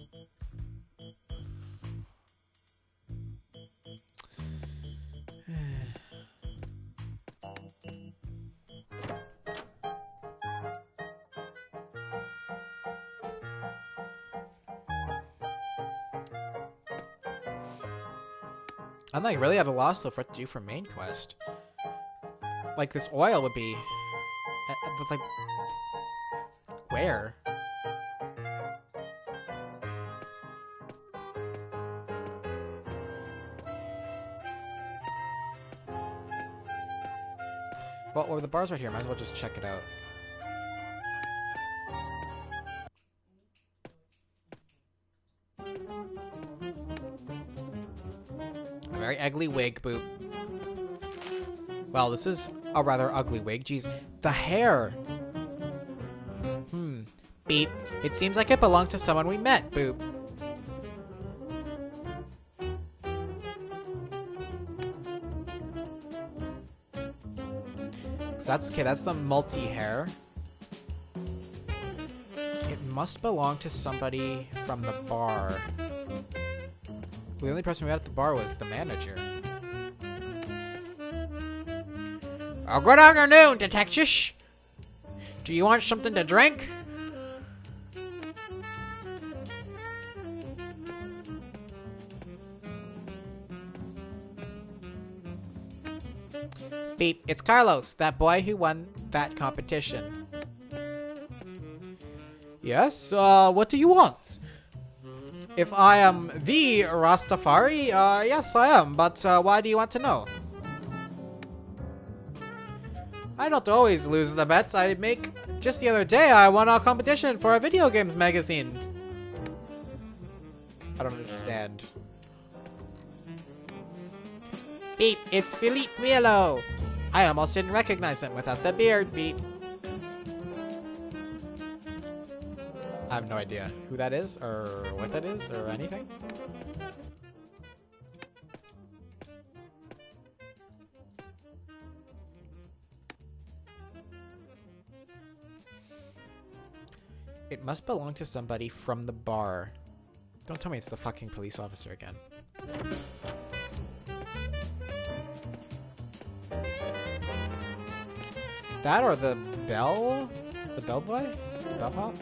I'm like really at a loss though for what to do for main quest. Like this oil would be, but like, where? Well, the bar's right here. Might as well just check it out. A very ugly wig, boop. Well, this is a rather ugly wig. Jeez, the hair. Beep. It seems like it belongs to someone we met, boop. So that's okay. That's the multi-hair. It must belong to somebody from the bar. The only person we had at the bar was the manager. Oh, good afternoon, detectives. Do you want something to drink? Beep, it's Carlos, that boy who won that competition. Yes, what do you want? If I am the Rastafari, yes I am, but why do you want to know? I don't always lose the bets I make. Just the other day, I won a competition for a video games magazine. I don't understand. Beep, it's Philippe Mielo. I almost didn't recognize him without the beard, beep. I have no idea who that is, or what that is, or anything. It must belong to somebody from the bar. Don't tell me it's the fucking police officer again. That or the bell? The bellboy? The bellhop?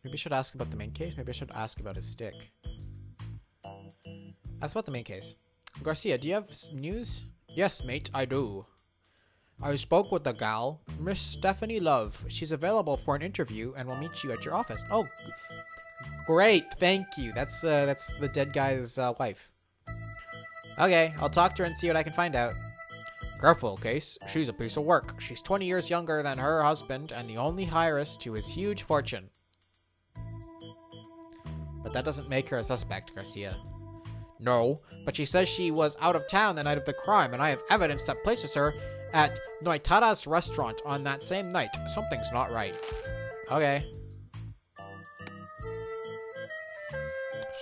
Maybe I should ask about the main case. Maybe I should ask about his stick. Ask about the main case. Garcia, do you have news? Yes, mate, I do. I spoke with the gal, Miss Stephanie Love. She's available for an interview and will meet you at your office. Oh, great. Thank you. That's the dead guy's wife. Okay, I'll talk to her and see what I can find out. Careful, Case. She's a piece of work. She's 20 years younger than her husband and the only heiress to his huge fortune. But that doesn't make her a suspect, Garcia. No, but she says she was out of town the night of the crime, and I have evidence that places her at Noitara's restaurant on that same night. Something's not right. Okay.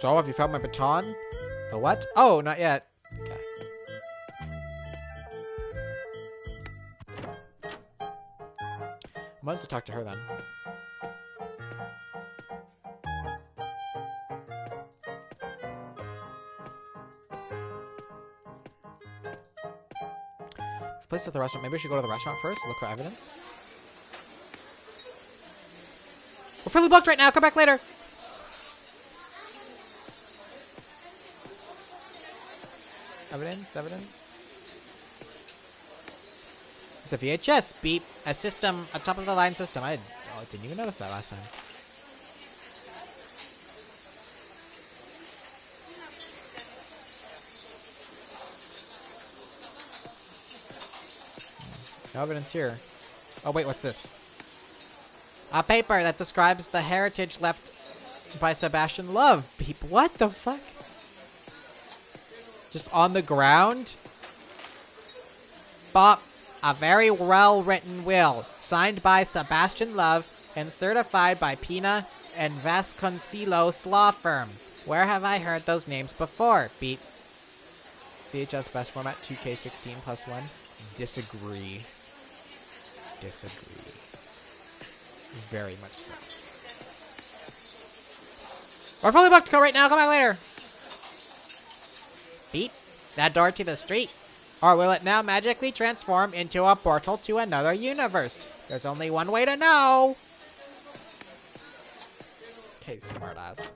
So, have you found my baton? The what? Oh, not yet. Okay. Might as well talk to her then. Placed at the restaurant. Maybe we should go to the restaurant first. Look for evidence. We're fully booked right now. Come back later. Evidence. It's a VHS. Beep. A system. A top-of-the-line system. I didn't even notice that last time. No evidence here. Oh, wait, what's this? A paper that describes the heritage left by Sebastian Love. Beep. What the fuck? Just on the ground? Bop. A very well-written will, signed by Sebastian Love and certified by Pina and Vasconcelos law firm. Where have I heard those names before? Beep. VHS best format 2K16 plus 1. Disagree. Very much so. We're fully booked. Go right now. Come back later. Beep. That door to the street. Or will it now magically transform into a portal to another universe? There's only one way to know. Okay, smartass.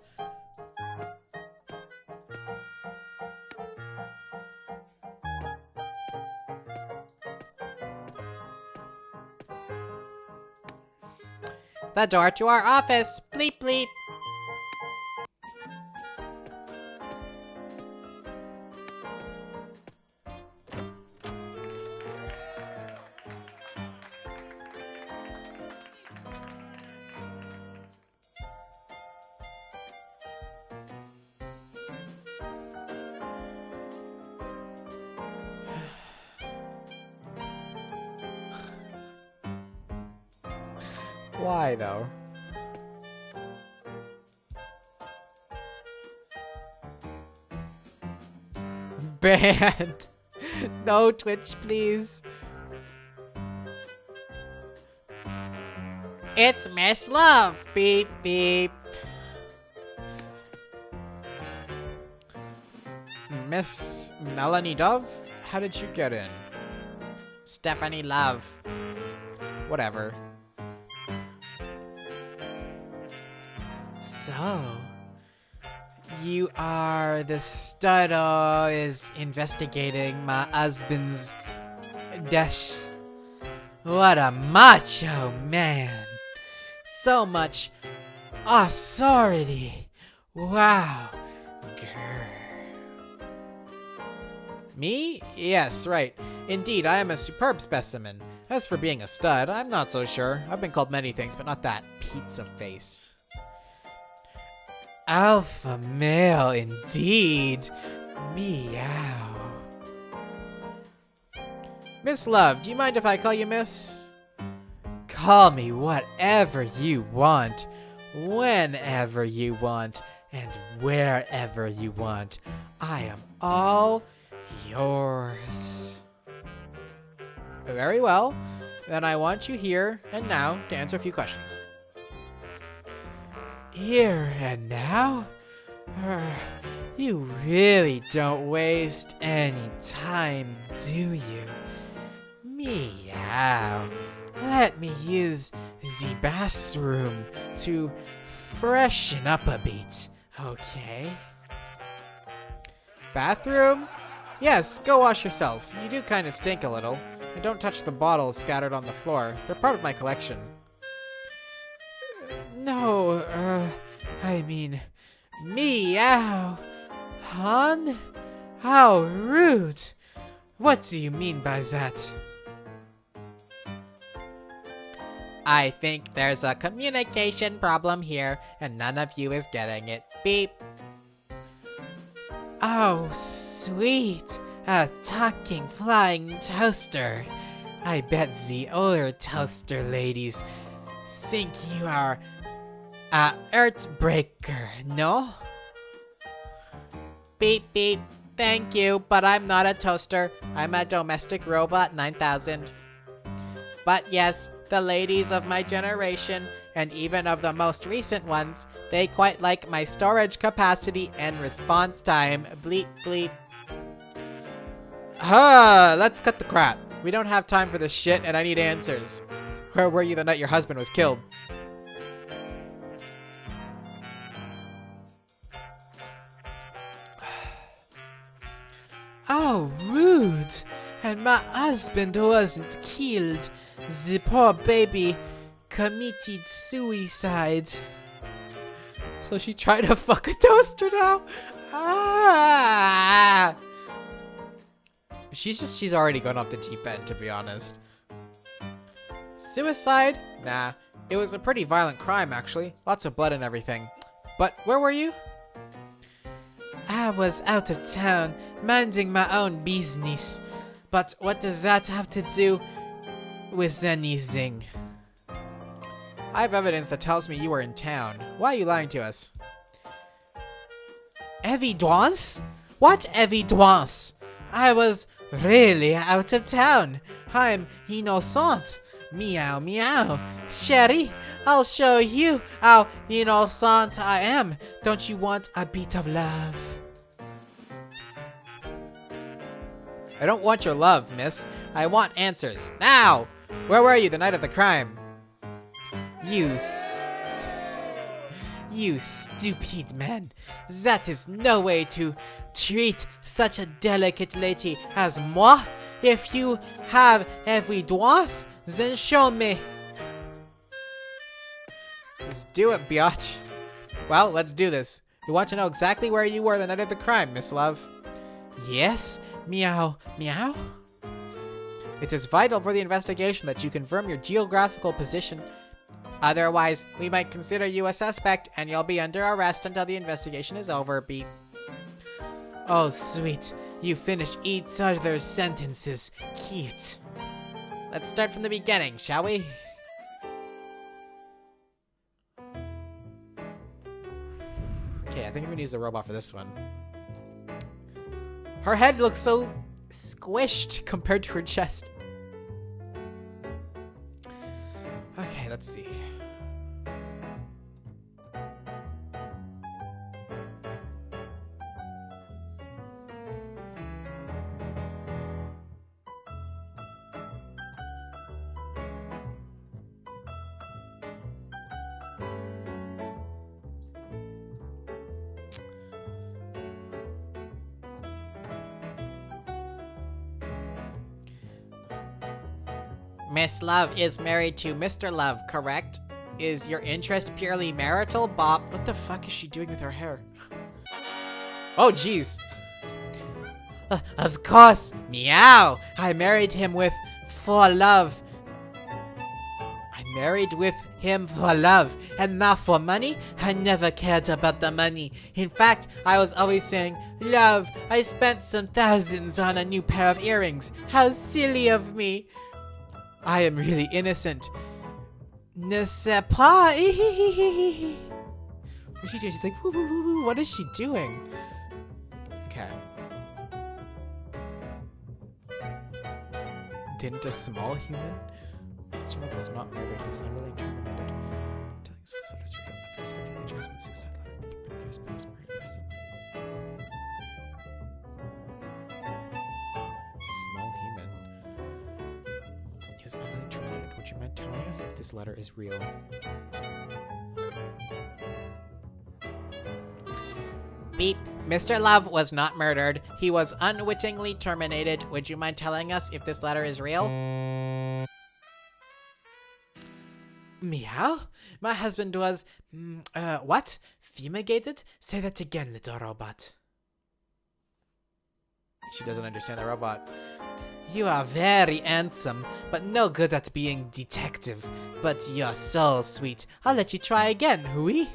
The door to our office. Bleep, bleep. Why, though? Banned. No Twitch, please. It's Miss Love. Beep, beep. Miss Melanie Dove? How did you get in? Stephanie Love. Whatever. So, you are the stud is investigating my husband's death. What a macho man. So much authority. Wow. Grr. Me? Yes, right. Indeed, I am a superb specimen. As for being a stud, I'm not so sure. I've been called many things, but not that. Pizza face. Alpha male, indeed. Meow. Miss Love, do you mind if I call you Miss? Call me whatever you want, whenever you want, and wherever you want. I am all yours. Very well. Then I want you here and now to answer a few questions. Here and now? You really don't waste any time, do you? Meow. Let me use the bathroom to freshen up a bit, okay? Bathroom? Yes, go wash yourself. You do kind of stink a little. And don't touch the bottles scattered on the floor. They're part of my collection. No, I mean, meow. Hon? How rude. What do you mean by that? I think there's a communication problem here, and none of you is getting it. Beep. Oh, sweet. A talking flying toaster. I bet the older toaster ladies think you are a earthbreaker, no? Beep, beep. Thank you, but I'm not a toaster. I'm a domestic robot 9000. But yes, the ladies of my generation, and even of the most recent ones, they quite like my storage capacity and response time. Bleep, bleep. Let's cut the crap. We don't have time for this shit, and I need answers. Where were you the night your husband was killed? Oh, rude. And my husband wasn't killed. The poor baby committed suicide. So she tried to fuck a toaster now? Ah! She's already gone off the deep end, to be honest. Suicide? Nah. It was a pretty violent crime, actually. Lots of blood and everything. But where were you? I was out of town, minding my own business. But what does that have to do with anything? I have evidence that tells me you were in town. Why are you lying to us? Evidence? What evidence? I was really out of town. I'm innocent. Meow meow. Sherry, I'll show you how innocent I am. Don't you want a bit of love? I don't want your love, miss. I want answers. Now! Where were you the night of the crime? You stupid man. That is no way to treat such a delicate lady as moi. If you have evidence, then show me. Let's do it, biatch. Well, let's do this. We want to know exactly where you were the night of the crime, Miss Love. Yes? Meow, meow? It is vital for the investigation that you confirm your geographical position. Otherwise, we might consider you a suspect, and you'll be under arrest until the investigation is over, beep. Oh, sweet. You finished each other's sentences. Cute. Let's start from the beginning, shall we? Okay, I think I'm gonna use the robot for this one. Her head looks so squished compared to her chest. Okay, let's see. Miss Love is married to Mr. Love, correct? Is your interest purely marital, Bob? What the fuck is she doing with her hair? Oh, jeez. Of course. Meow. I married him for love. I married with him for love and not for money. I never cared about the money. In fact, I was always saying, love, I spent some thousands on a new pair of earrings. How silly of me. I am really innocent. Ne sais pas. What is she doing? She's like, woo, woo, woo, woo. What is she doing? Okay. Didn't a small human? Mr. Love was not murdered. He was unwillingly terminated. Telling us what letters real. At first, I felt like husband's suicide letter, but the husband was murdered by someone. Small human. He was unwillingly terminated. Would you mind telling us if this letter is real? Beep. Mr. Love was not murdered. He was unwittingly terminated. Would you mind telling us if this letter is real? Meow? My husband was, what? Fumigated? Say that again, little robot. She doesn't understand the robot. You are very handsome, but no good at being detective. But you're so sweet. I'll let you try again, hooey.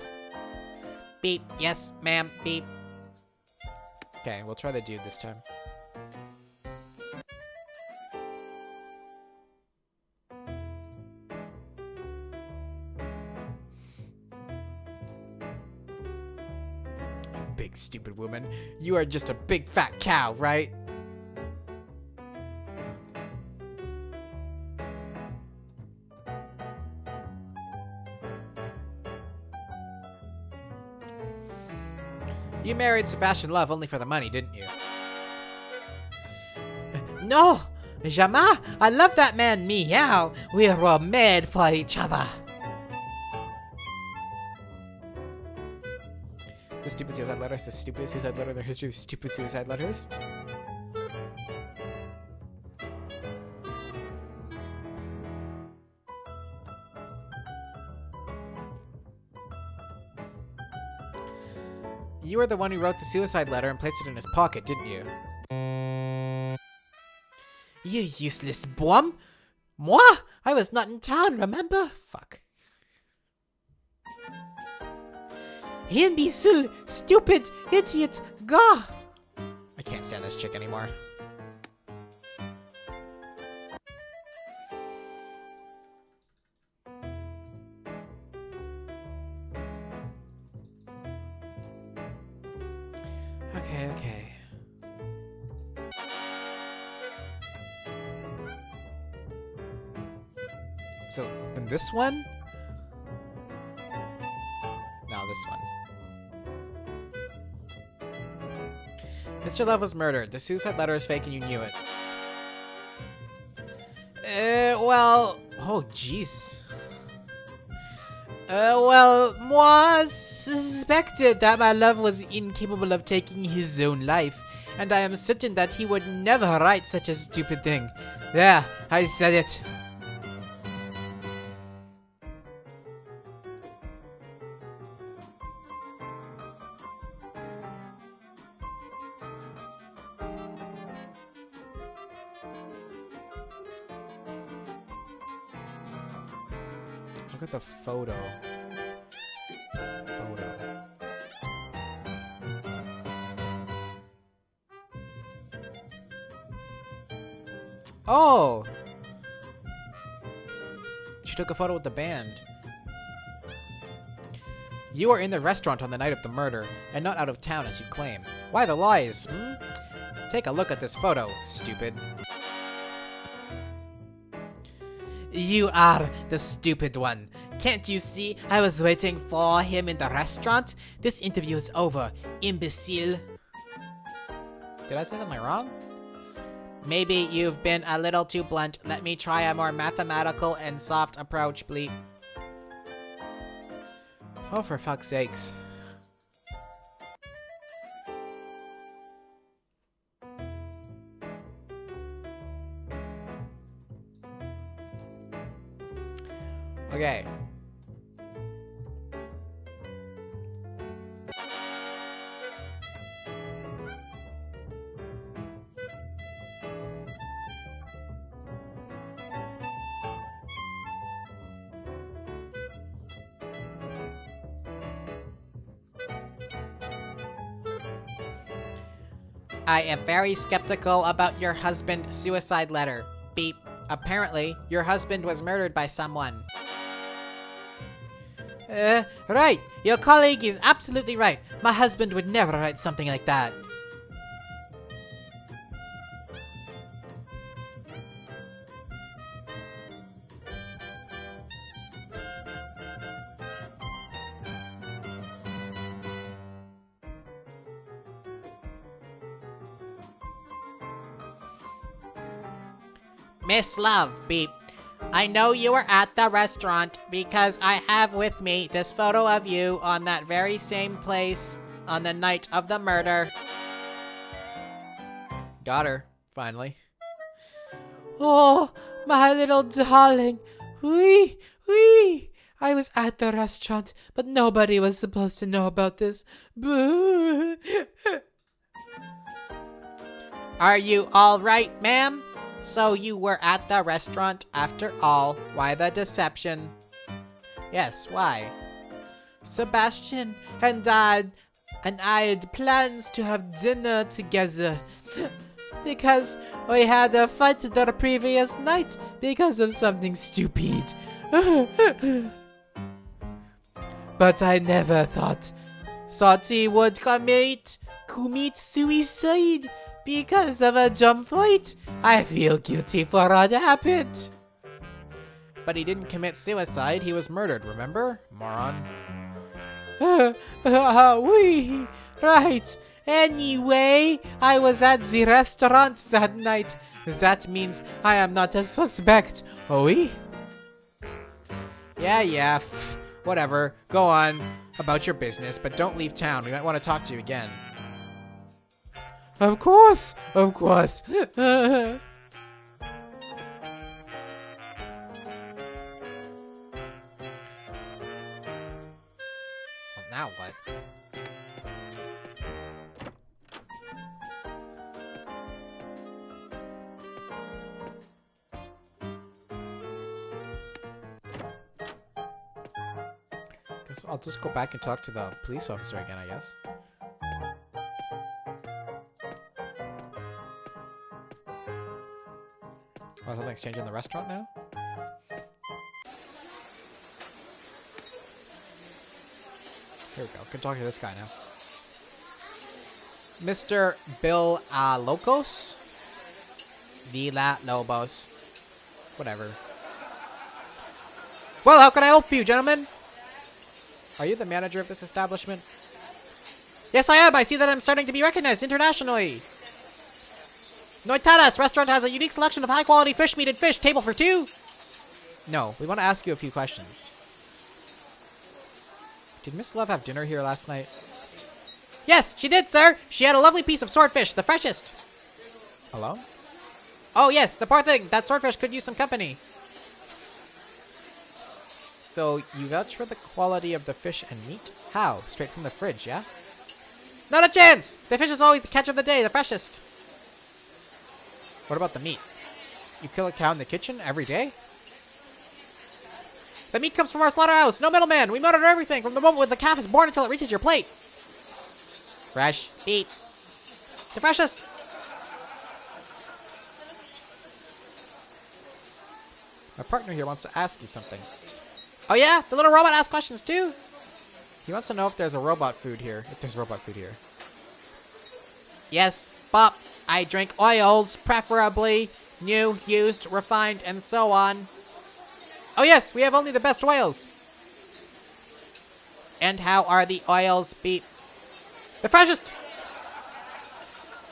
Beep. Yes, ma'am. Beep. Okay, we'll try the dude this time. Big stupid woman. You are just a big fat cow, right? You married Sebastian Love only for the money, didn't you? No! Jama, I love that man, meow. We were made for each other. The stupid suicide letter is the stupidest suicide letter in the history of stupid suicide letters. You were the one who wrote the suicide letter and placed it in his pocket, didn't you? You useless bum. Moi? I was not in town, remember? Fuck. Imbecile, stupid, idiot, gah. I can't stand this chick anymore. Okay. So, in this one? No, this one. Mr. Love was murdered. The suicide letter is fake and you knew it. Well... Oh, jeez. Well, moi suspected that my love was incapable of taking his own life, and I am certain that he would never write such a stupid thing. There, I said it. Look at the photo. Oh! She took a photo with the band. You are in the restaurant on the night of the murder, and not out of town as you claim. Why the lies, Take a look at this photo, stupid. You are the stupid one. Can't you see I was waiting for him in the restaurant? This interview is over, imbecile. Did I say something wrong? Maybe you've been a little too blunt. Let me try a more mathematical and soft approach, bleep. Oh, for fuck's sakes. Okay. I am very skeptical about your husband's suicide letter. Beep. Apparently, your husband was murdered by someone. Right. Your colleague is absolutely right. My husband would never write something like that. Miss Love, beep. I know you were at the restaurant because I have with me this photo of you on that very same place on the night of the murder. Got her, finally. Oh, my little darling. Wee, wee. I was at the restaurant, but nobody was supposed to know about this. Boo. Are you all right, ma'am? So you were at the restaurant after all. Why the deception? Yes, why? Sebastian and Dad and I had plans to have dinner together. Because we had a fight the previous night because of something stupid. But I never thought Sati would commit suicide because of a dumb fight. I feel guilty for what happened. But he didn't commit suicide, he was murdered, remember? Moron. Oui, right. Anyway, I was at the restaurant that night. That means I am not a suspect. Oui? Yeah, whatever. Go on about your business, but don't leave town. We might want to talk to you again. Of course, of course. Well, now what? I'll just go back and talk to the police officer again, I guess. Oh, is that an exchange in the restaurant now? Here we go. Can talk to this guy now. Mr. Bill Locos? Vila Lobos. Whatever. Well, how can I help you, gentlemen? Are you the manager of this establishment? Yes, I am. I see that I'm starting to be recognized internationally. Noitaras restaurant has a unique selection of high-quality fish meat and fish. Table for two? No, we want to ask you a few questions. Did Miss Love have dinner here last night? Yes, she did, sir. She had a lovely piece of swordfish, the freshest. Hello? Oh, yes, the poor thing. That swordfish could use some company. So, you vouch for the quality of the fish and meat? How? Straight from the fridge, yeah? Not a chance! The fish is always the catch of the day, the freshest. What about the meat? You kill a cow in the kitchen every day? The meat comes from our slaughterhouse. No middleman. We monitor everything from the moment when the calf is born until it reaches your plate. Fresh meat. The freshest. My partner here wants to ask you something. Oh yeah? The little robot asks questions too? He wants to know if there's a robot food here. If there's robot food here. Yes, Pop. I drink oils, preferably new, used, refined, and so on. Oh yes, we have only the best oils. And how are the oils beat? The freshest!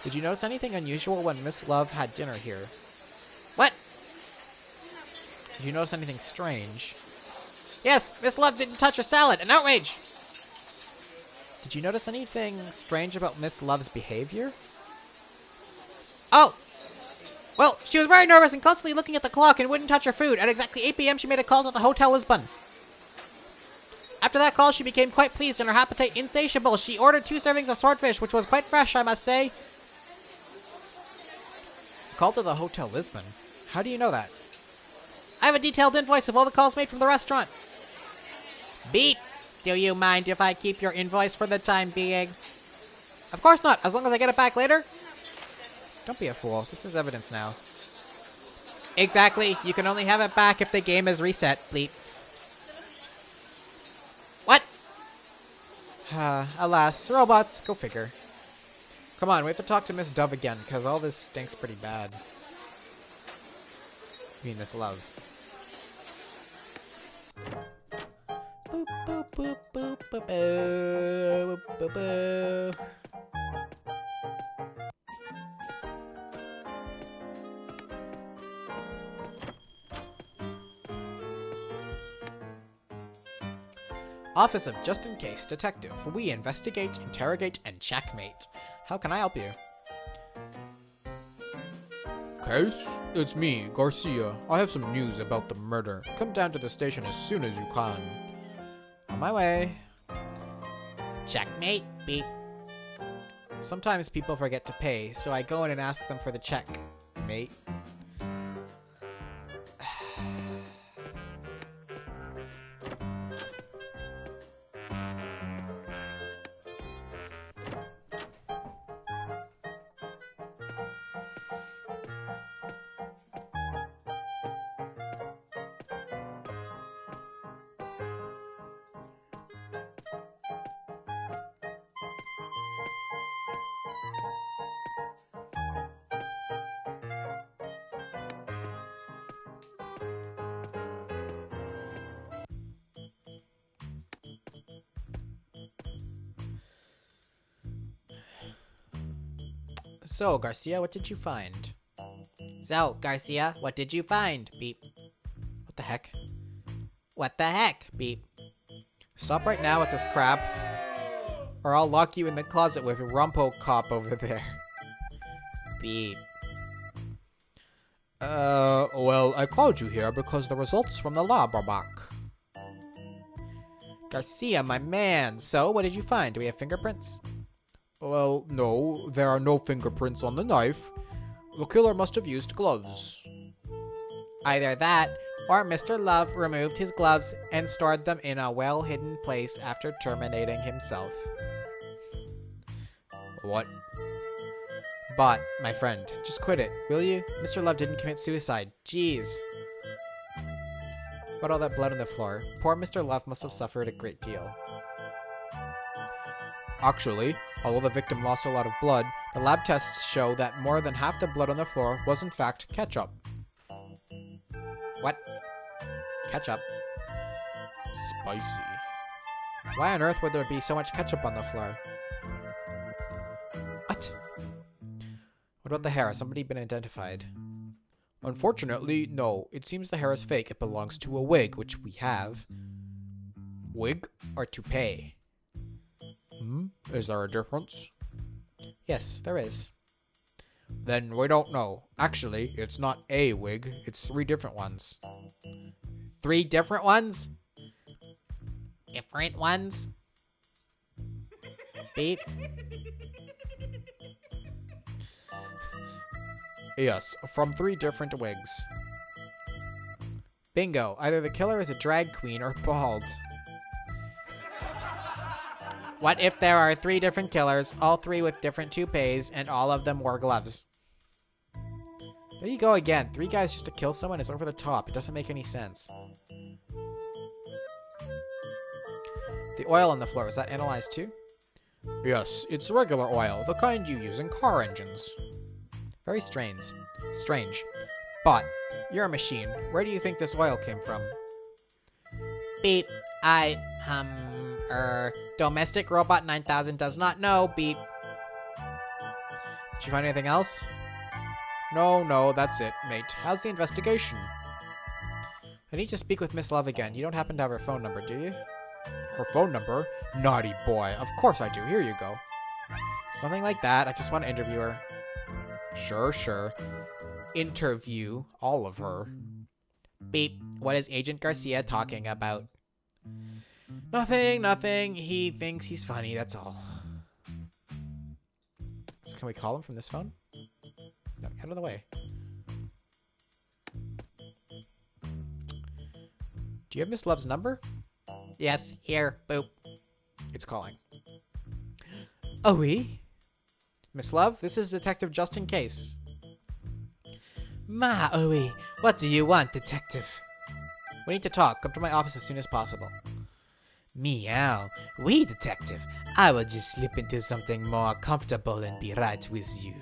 Did you notice anything unusual when Miss Love had dinner here? What? Did you notice anything strange? Yes, Miss Love didn't touch her salad. An outrage! Did you notice anything strange about Miss Love's behavior? Oh! Well, she was very nervous and constantly looking at the clock and wouldn't touch her food. At exactly 8 p.m., she made a call to the Hotel Lisbon. After that call, she became quite pleased and her appetite insatiable. She ordered 2 servings of swordfish, which was quite fresh, I must say. A call to the Hotel Lisbon? How do you know that? I have a detailed invoice of all the calls made from the restaurant. Beep. Do you mind if I keep your invoice for the time being? Of course not, as long as I get it back later. Don't be a fool. This is evidence now. Exactly. You can only have it back if the game is reset, bleep. What? Alas, robots, go figure. Come on, we have to talk to Miss Dove again, because all this stinks pretty bad. I mean, Miss Love. Boop, boop, boop, boop, boop, boop, boop, boop. Office of Just In Case Detective. We investigate, interrogate, and checkmate. How can I help you? Case? It's me, Garcia. I have some news about the murder. Come down to the station as soon as you can. On my way. Checkmate, beep. Sometimes people forget to pay, so I go in and ask them for the check, mate. So, Garcia, what did you find? So, Garcia, what did you find? Beep. What the heck? What the heck? Beep. Stop right now with this crap, or I'll lock you in the closet with Rumpo Cop over there. Beep. Well, I called you here because the results from the lab are back. Garcia, my man. So, what did you find? Do we have fingerprints? Well, no, there are no fingerprints on the knife. The killer must have used gloves. Either that, or Mr. Love removed his gloves and stored them in a well-hidden place after terminating himself. What? But, my friend, just quit it, will you? Mr. Love didn't commit suicide. Jeez. What all that blood on the floor? Poor Mr. Love must have suffered a great deal. Actually, although the victim lost a lot of blood, the lab tests show that more than half the blood on the floor was in fact ketchup. What? Ketchup? Spicy. Why on earth would there be so much ketchup on the floor? What? What about the hair? Has somebody been identified? Unfortunately, no. It seems the hair is fake. It belongs to a wig, which we have. Wig or toupee? Is there a difference? Yes, there is. Then we don't know. Actually, it's not a wig. It's 3 different ones. 3 different ones? Different ones? Beep. Yes, from 3 different wigs. Bingo. Either the killer is a drag queen or bald. What if there are 3 different killers, all 3 with different toupees, and all of them wore gloves? There you go again. 3 guys just to kill someone is over the top. It doesn't make any sense. The oil on the floor, was that analyzed too? Yes, it's regular oil, the kind you use in car engines. Very strange. Strange. But, you're a machine. Where do you think this oil came from? Beep. Domestic Robot 9000 does not know. Beep. Did you find anything else? No, that's it, mate. How's the investigation? I need to speak with Miss Love again. You don't happen to have her phone number, do you? Her phone number? Naughty boy. Of course I do. Here you go. It's nothing like that. I just want to interview her. Sure. Interview all of her. Beep. What is Agent Garcia talking about? Nothing. He thinks he's funny, that's all. So can we call him from this phone? No, get out of the way. Do you have Miss Love's number? Yes, here. Boop. It's calling. Oh, oui? Miss Love, this is Detective Justin Case. Ma, oui. What do you want, detective? We need to talk. Come to my office as soon as possible. Meow. Oui, detective. I will just slip into something more comfortable and be right with you.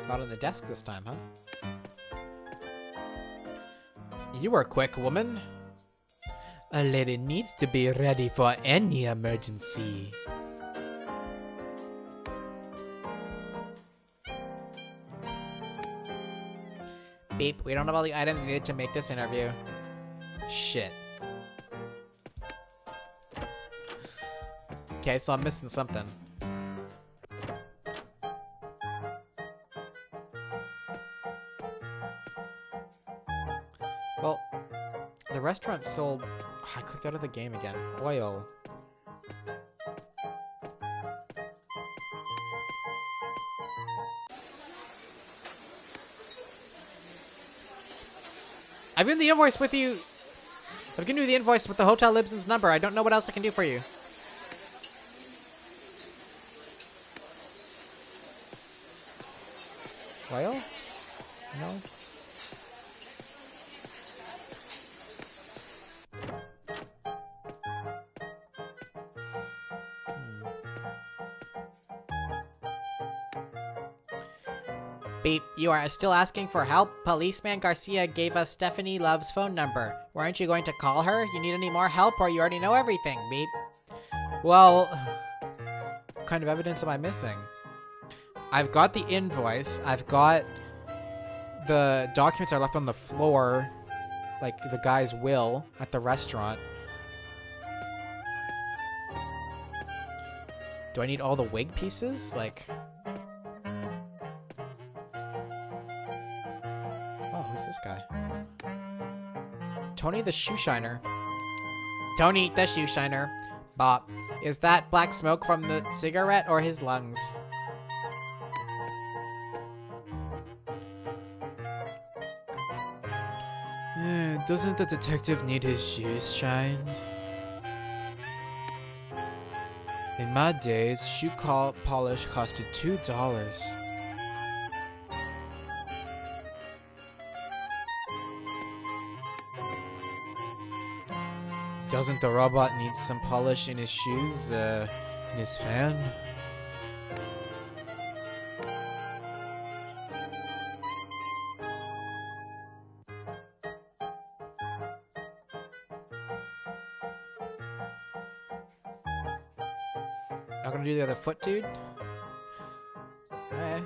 Not on the desk this time, huh? You were quick, woman. A lady needs to be ready for any emergency. Beep, we don't have all the items needed to make this interview. Shit. Okay, so I'm missing something. Well, the restaurant sold... Oh, I clicked out of the game again. Oil. I've given the invoice with you. I've given you the invoice with the Hotel Libson's number. I don't know what else I can do for you. Oil? No? Beep, you are still asking for help? Policeman Garcia gave us Stephanie Love's phone number. Weren't you going to call her? You need any more help or you already know everything, Beep? Well, what kind of evidence am I missing? I've got the invoice. I've got the documents I left on the floor, like the guy's will at the restaurant. Do I need all the wig pieces? Like... Oh, who's this guy? Tony the shoe shiner. Tony the shoe shiner. Bob, is that black smoke from the cigarette or his lungs? Doesn't the detective need his shoes shined? In my days, shoe polish costed $2. Doesn't the robot need some polish in his shoes, in his fan? Not gonna do the other foot, dude? Okay.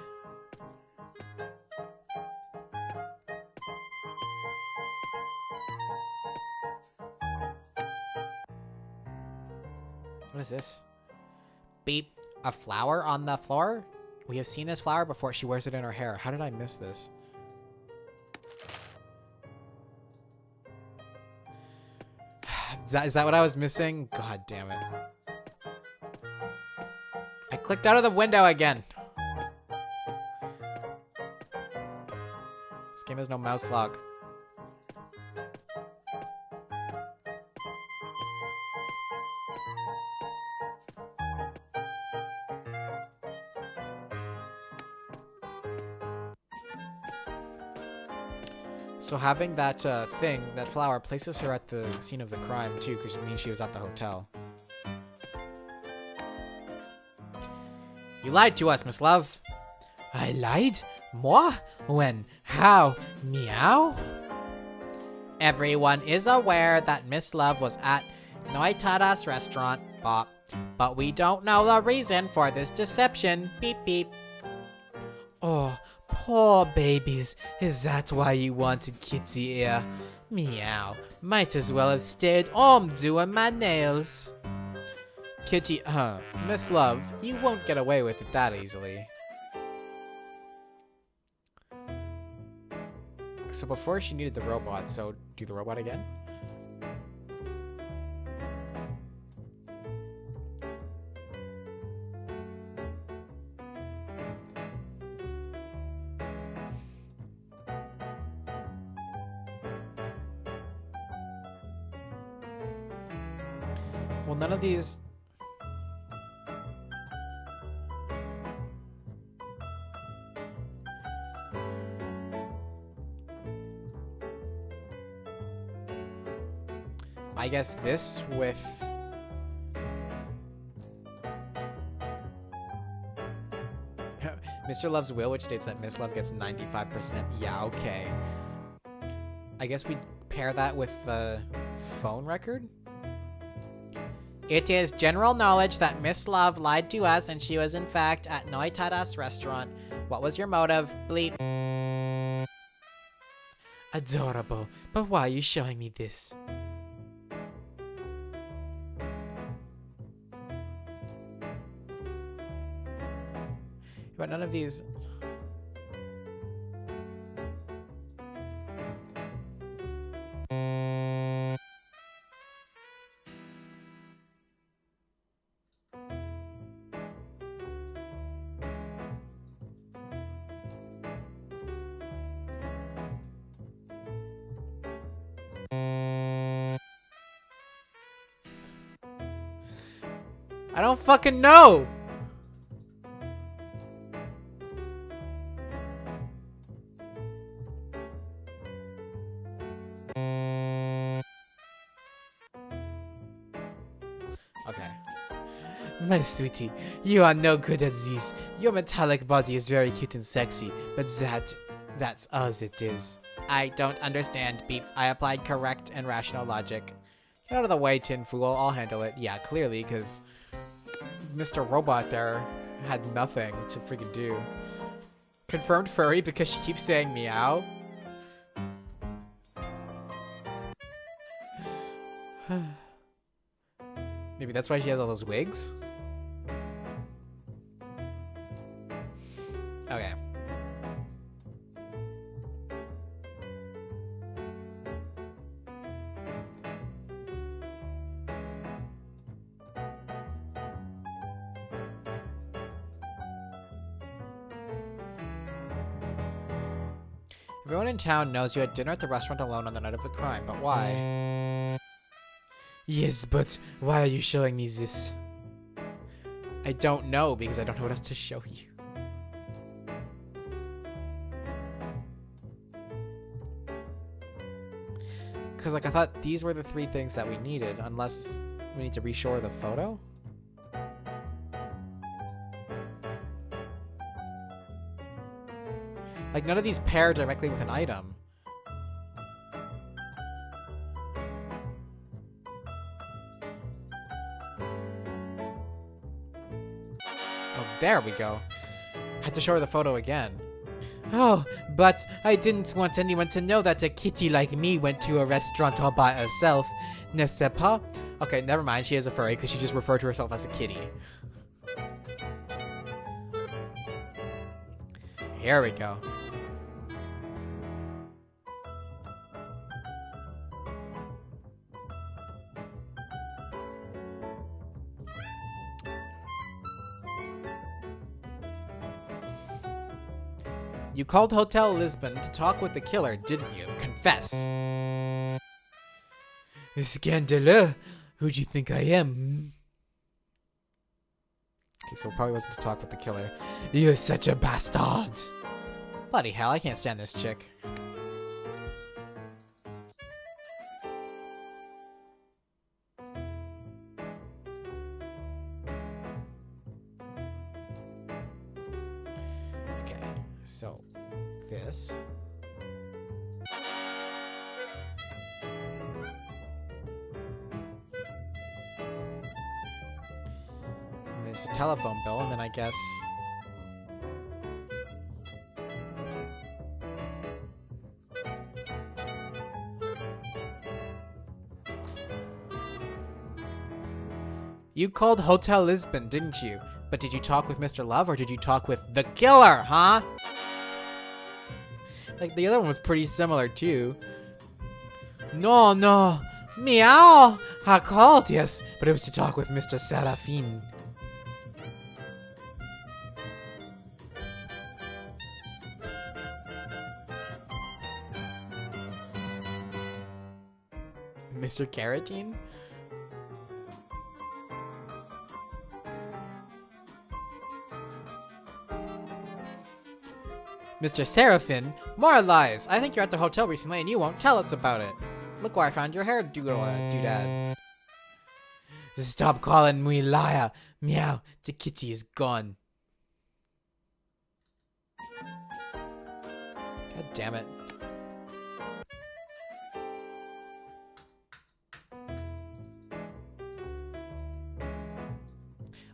What is this? Beep, a flower on the floor? We have seen this flower before. She wears it in her hair. How did I miss this? Is that what I was missing? God damn it. I clicked out of the window again. This game has no mouse lock. So having that thing, that flower, places her at the scene of the crime too, because it means she was at the hotel. You lied to us, Miss Love. I lied? Moi? When? How? Meow? Everyone is aware that Miss Love was at Noitada's restaurant, Bop. But we don't know the reason for this deception. Beep beep. Oh, poor babies. Is that why you wanted kitty ear? Meow. Might as well have stayed home doing my nails. Kitty, Miss Love, you won't get away with it that easily. So before she needed the robot, so do the robot again? Well, none of these... I guess this with... Mr. Love's will, which states that Miss Love gets 95%. Yeah, okay. I guess we pair that with the phone record? It is general knowledge that Miss Love lied to us and she was in fact at Noitada's restaurant. What was your motive? Bleep. Adorable, but why are you showing me this? But none of these... I don't fucking know! Okay. My sweetie, you are no good at this. Your metallic body is very cute and sexy, but that's all it is. I don't understand, beep. I applied correct and rational logic. Get out of the way, Tin Fool. I'll handle it. Yeah, clearly, because Mr. Robot there had nothing to freaking do. Confirmed furry because she keeps saying meow. Maybe that's why she has all those wigs? Okay. Everyone in town knows you had dinner at the restaurant alone on the night of the crime, but why? Yes, but why are you showing me this? I don't know, because I don't know what else to show you. Because, like, I thought these were the 3 things that we needed, unless we need to reshore the photo? Like, none of these pair directly with an item. Oh, there we go. Had to show her the photo again. Oh, but I didn't want anyone to know that a kitty like me went to a restaurant all by herself, n'est-ce pas? Okay, never mind. She is a furry because she just referred to herself as a kitty. Here we go. You called Hotel Lisbon to talk with the killer, didn't you? Confess. Scandaleux! Who'd you think I am? Okay, so it probably wasn't to talk with the killer. You're such a bastard! Bloody hell, I can't stand this chick. Okay, so this. And there's a telephone bill, and then I guess... You called Hotel Lisbon, didn't you? But did you talk with Mr. Love, or did you talk with the killer, huh? Like, the other one was pretty similar, too. No, no. Meow! I called, yes, but it was to talk with Mr. Serafin. Mr. Carotene? Mr. Seraphin? More lies! I think you're at the hotel recently and you won't tell us about it. Look where I found your hair doodad. Stop calling me liar. Meow, the kitty is gone. God damn it.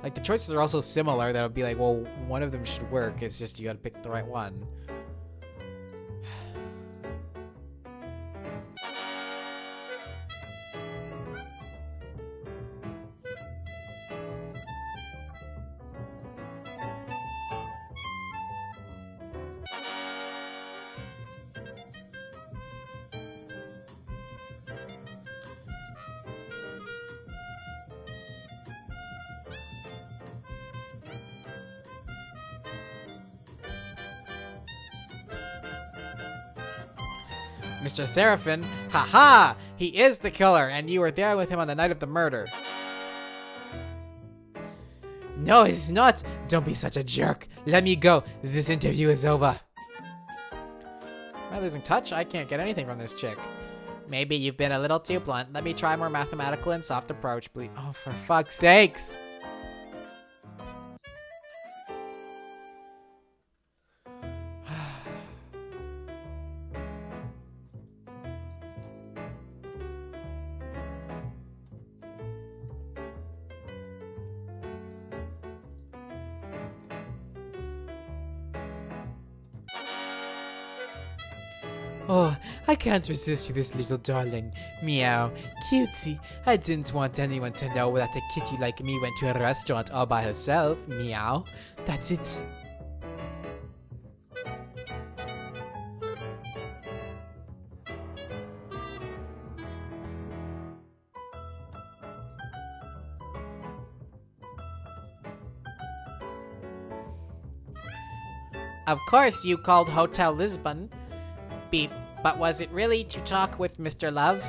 Like, the choices are also similar. That'll be like, well, one of them should work. It's just you gotta pick the right one. Mr. Seraphin, haha! He is the killer, and you were there with him on the night of the murder. No, he's not. Don't be such a jerk. Let me go. This interview is over. Am I losing touch? I can't get anything from this chick. Maybe you've been a little too blunt. Let me try a more mathematical and soft approach, please. Oh, for fuck's sakes. Oh, I can't resist you, this little darling. Meow. Cutesy. I didn't want anyone to know that a kitty like me went to a restaurant all by herself. Meow. That's it. Of course you called Hotel Lisbon. Beep. But was it really to talk with Mr. Love?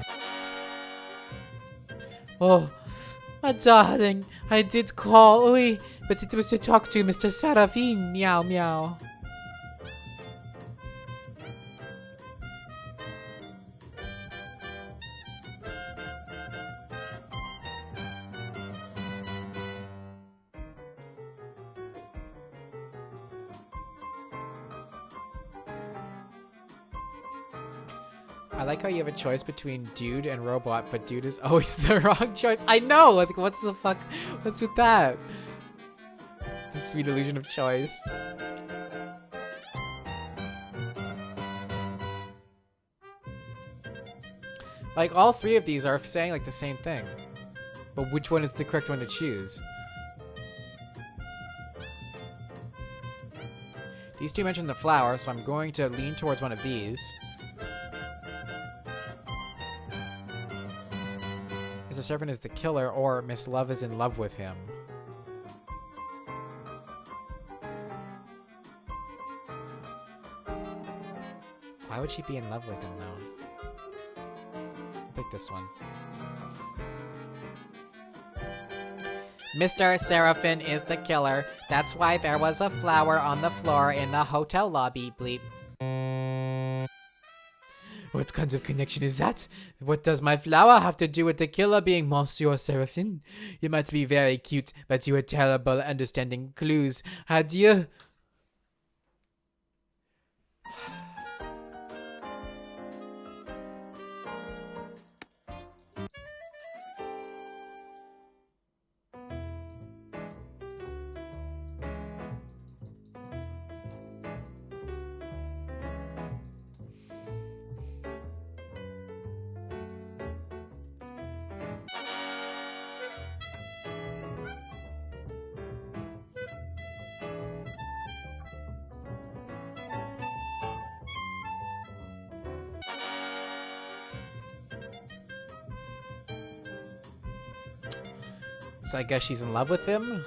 Oh, my darling, I did call, oui, but it was to talk to Mr. Seraphine. Meow, meow. I like how you have a choice between dude and robot, but dude is always the wrong choice. I know! Like, what's the fuck? What's with that? The sweet illusion of choice. Like, all three of these are saying, like, the same thing. But which one is the correct one to choose? These two mention the flower, so I'm going to lean towards one of these. Mr. Servant is the killer, or Miss Love is in love with him. Why would she be in love with him, though? I'll pick this one. Mr. Seraphine is the killer. That's why there was a flower on the floor in the hotel lobby, bleep. What kind of connection is that? What does my flower have to do with the killer being Monsieur Seraphine? You might be very cute, but you are terrible at understanding clues. Adieu. So I guess she's in love with him?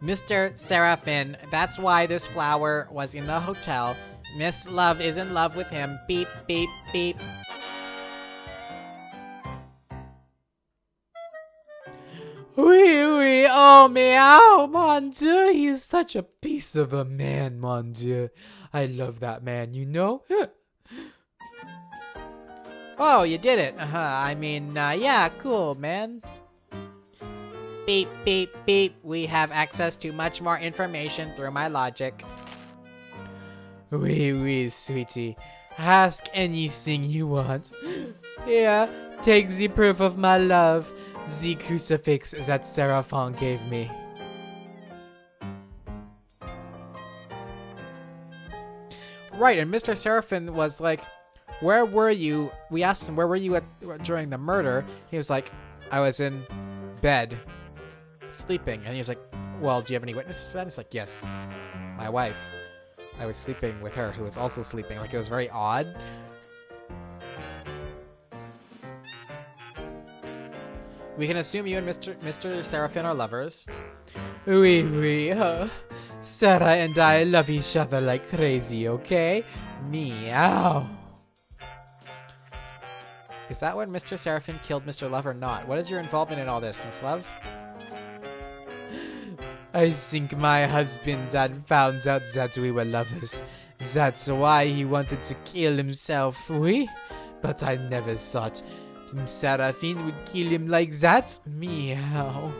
Mr. Seraphine, that's why this flower was in the hotel. Miss Love is in love with him. Beep, beep, beep. Oui, oui, oh meow, mon dieu, he's such a piece of a man, mon dieu. I love that man, you know? Oh, you did it. I mean, yeah, cool, man. Beep, beep, beep. We have access to much more information through my logic. Oui, oui, sweetie. Ask anything you want. Here, take the proof of my love. The crucifix that Seraphine gave me. Right, and Mr. Seraphine was like, where were you? We asked him, where were you during the murder? He was like, I was in bed, sleeping. And he was like, well, do you have any witnesses to that? He's like, yes, my wife. I was sleeping with her, who was also sleeping. Like, it was very odd. We can assume you and Mr. Seraphine are lovers. Oui, oui, Sarah and I love each other like crazy, okay? Meow. Is that when Mr. Seraphine killed Mr. Love or not? What is your involvement in all this, Miss Love? I think my husband had found out that we were lovers. That's why he wanted to kill himself, oui? But I never thought Seraphine would kill him like that. Meow.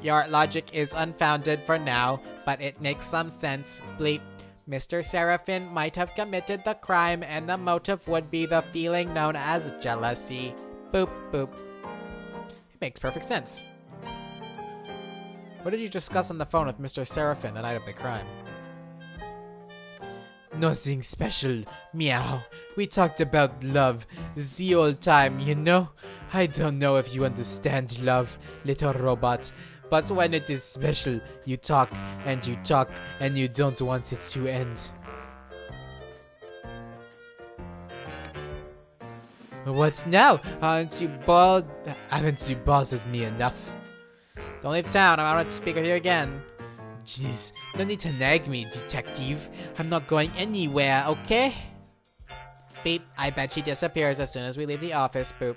Your logic is unfounded for now, but it makes some sense. Bleep. Mr. Seraphine might have committed the crime, and the motive would be the feeling known as jealousy. Boop, boop. It makes perfect sense. What did you discuss on the phone with Mr. Seraphine the night of the crime? Nothing special. Meow. We talked about love. The old time, you know? I don't know if you understand love, little robot. But when it is special, you talk, and you don't want it to end. What now? Haven't you bothered me enough? Don't leave town. I want to speak with you again. Jeez, no need to nag me, detective. I'm not going anywhere, okay? Beep. I bet she disappears as soon as we leave the office. Boop.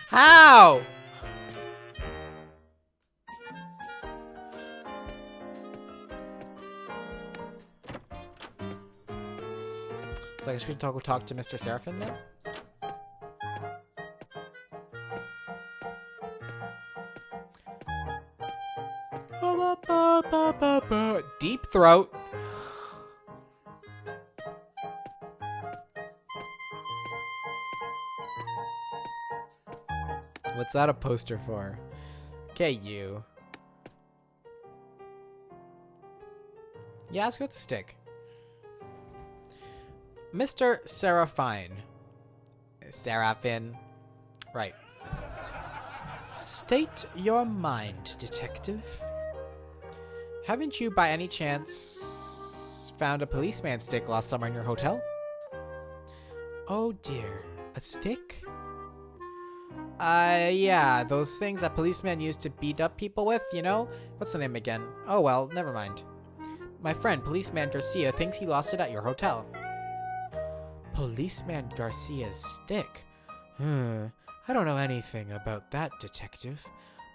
How? So I guess we can talk to Mr. Seraphine then? Deep throat. What's that a poster for? Okay, you. Yeah, let's go with the stick. Mr. Seraphine. Seraphine. Right. State your mind, detective. Haven't you by any chance found a policeman stick lost somewhere in your hotel? Oh dear. A stick? Yeah, those things that policemen used to beat up people with, you know? What's the name again? Oh well, never mind. My friend, Policeman Garcia, thinks he lost it at your hotel. Policeman Garcia's stick? I don't know anything about that, detective.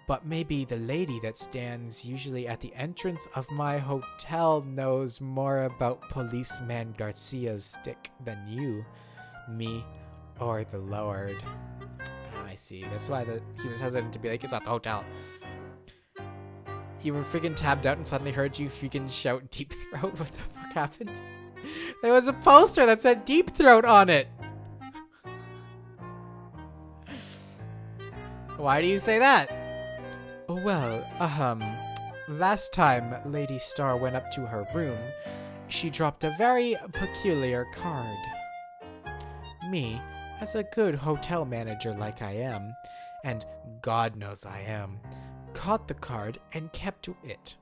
But maybe the lady that stands usually at the entrance of my hotel knows more about Policeman Garcia's stick than you, me, or the Lord. I see. That's why he was hesitant to be like, it's at the hotel. You were freaking tabbed out and suddenly heard you freaking shout Deep Throat. What the fuck happened? There was a poster that said Deep Throat on it. Why do you say that? Well, last time Lady Star went up to her room, she dropped a very peculiar card. Me, as a good hotel manager like I am, and God knows I am, caught the card and kept it,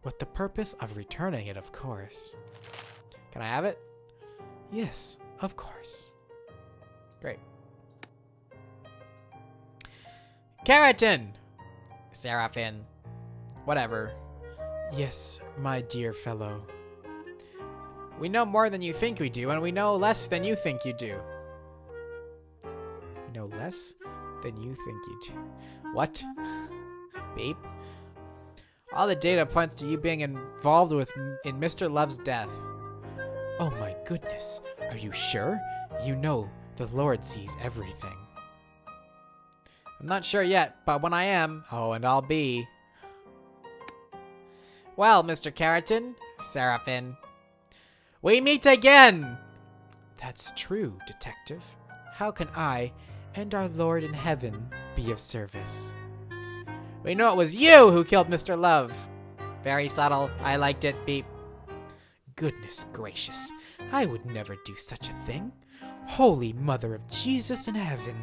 with the purpose of returning it, of course. Can I have it? Yes, of course. Great. Keratin! Seraphine. Whatever. Yes, my dear fellow. We know more than you think we do, and we know less than you think you do. We know less than you think you do. What? Beep? All the data points to you being involved in Mr. Love's death. Oh my goodness. Are you sure? You know the Lord sees everything. I'm not sure yet, but when I am, oh, and I'll be. Well, Mr. Keratin, Seraphine, we meet again! That's true, detective. How can I and our Lord in heaven be of service? We know it was you who killed Mr. Love. Very subtle. I liked it, beep. Goodness gracious. I would never do such a thing. Holy Mother of Jesus in heaven.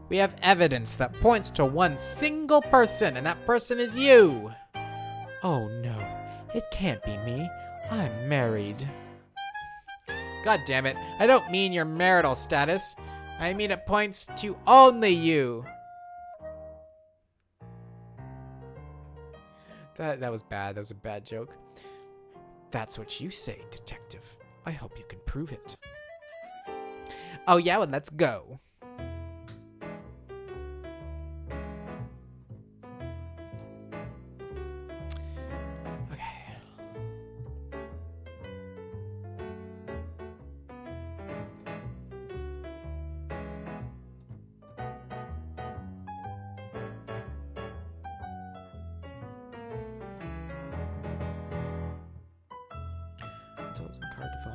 We have evidence that points to one single person, and that person is you. Oh no, it can't be me. I'm married. God damn it, I don't mean your marital status. I mean it points to only you. That was bad. That was a bad joke. That's what you say, detective. I hope you can prove it. Oh yeah, well let's go.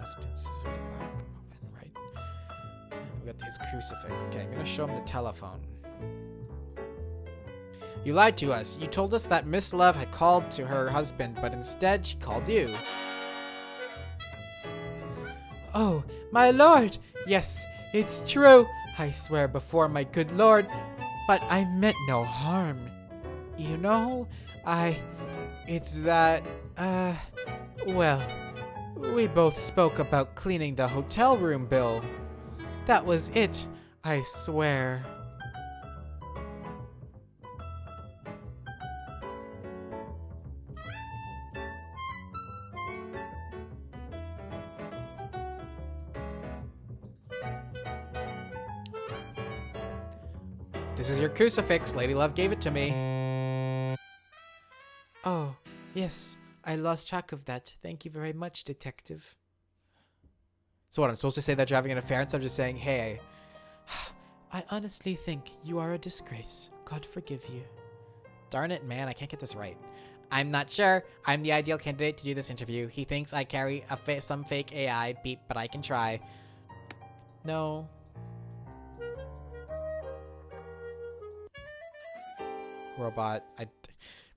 instances of the black woman, right? And we got his crucifix. Okay, I'm gonna show him the telephone. You lied to us. You told us that Miss Love had called to her husband, but instead she called you. Oh, my lord! Yes, it's true. I swear before my good lord, but I meant no harm. You know, it's that, well, we both spoke about cleaning the hotel room bill. That was it, I swear. This is your crucifix. Lady Love gave it to me. Oh, yes. I lost track of that. Thank you very much, detective. So what, I'm supposed to say that you're having an affair instead of just saying, hey. I honestly think you are a disgrace. God forgive you. Darn it, man. I can't get this right. I'm not sure. I'm the ideal candidate to do this interview. He thinks I carry some fake AI. Beep, but I can try. No. Robot.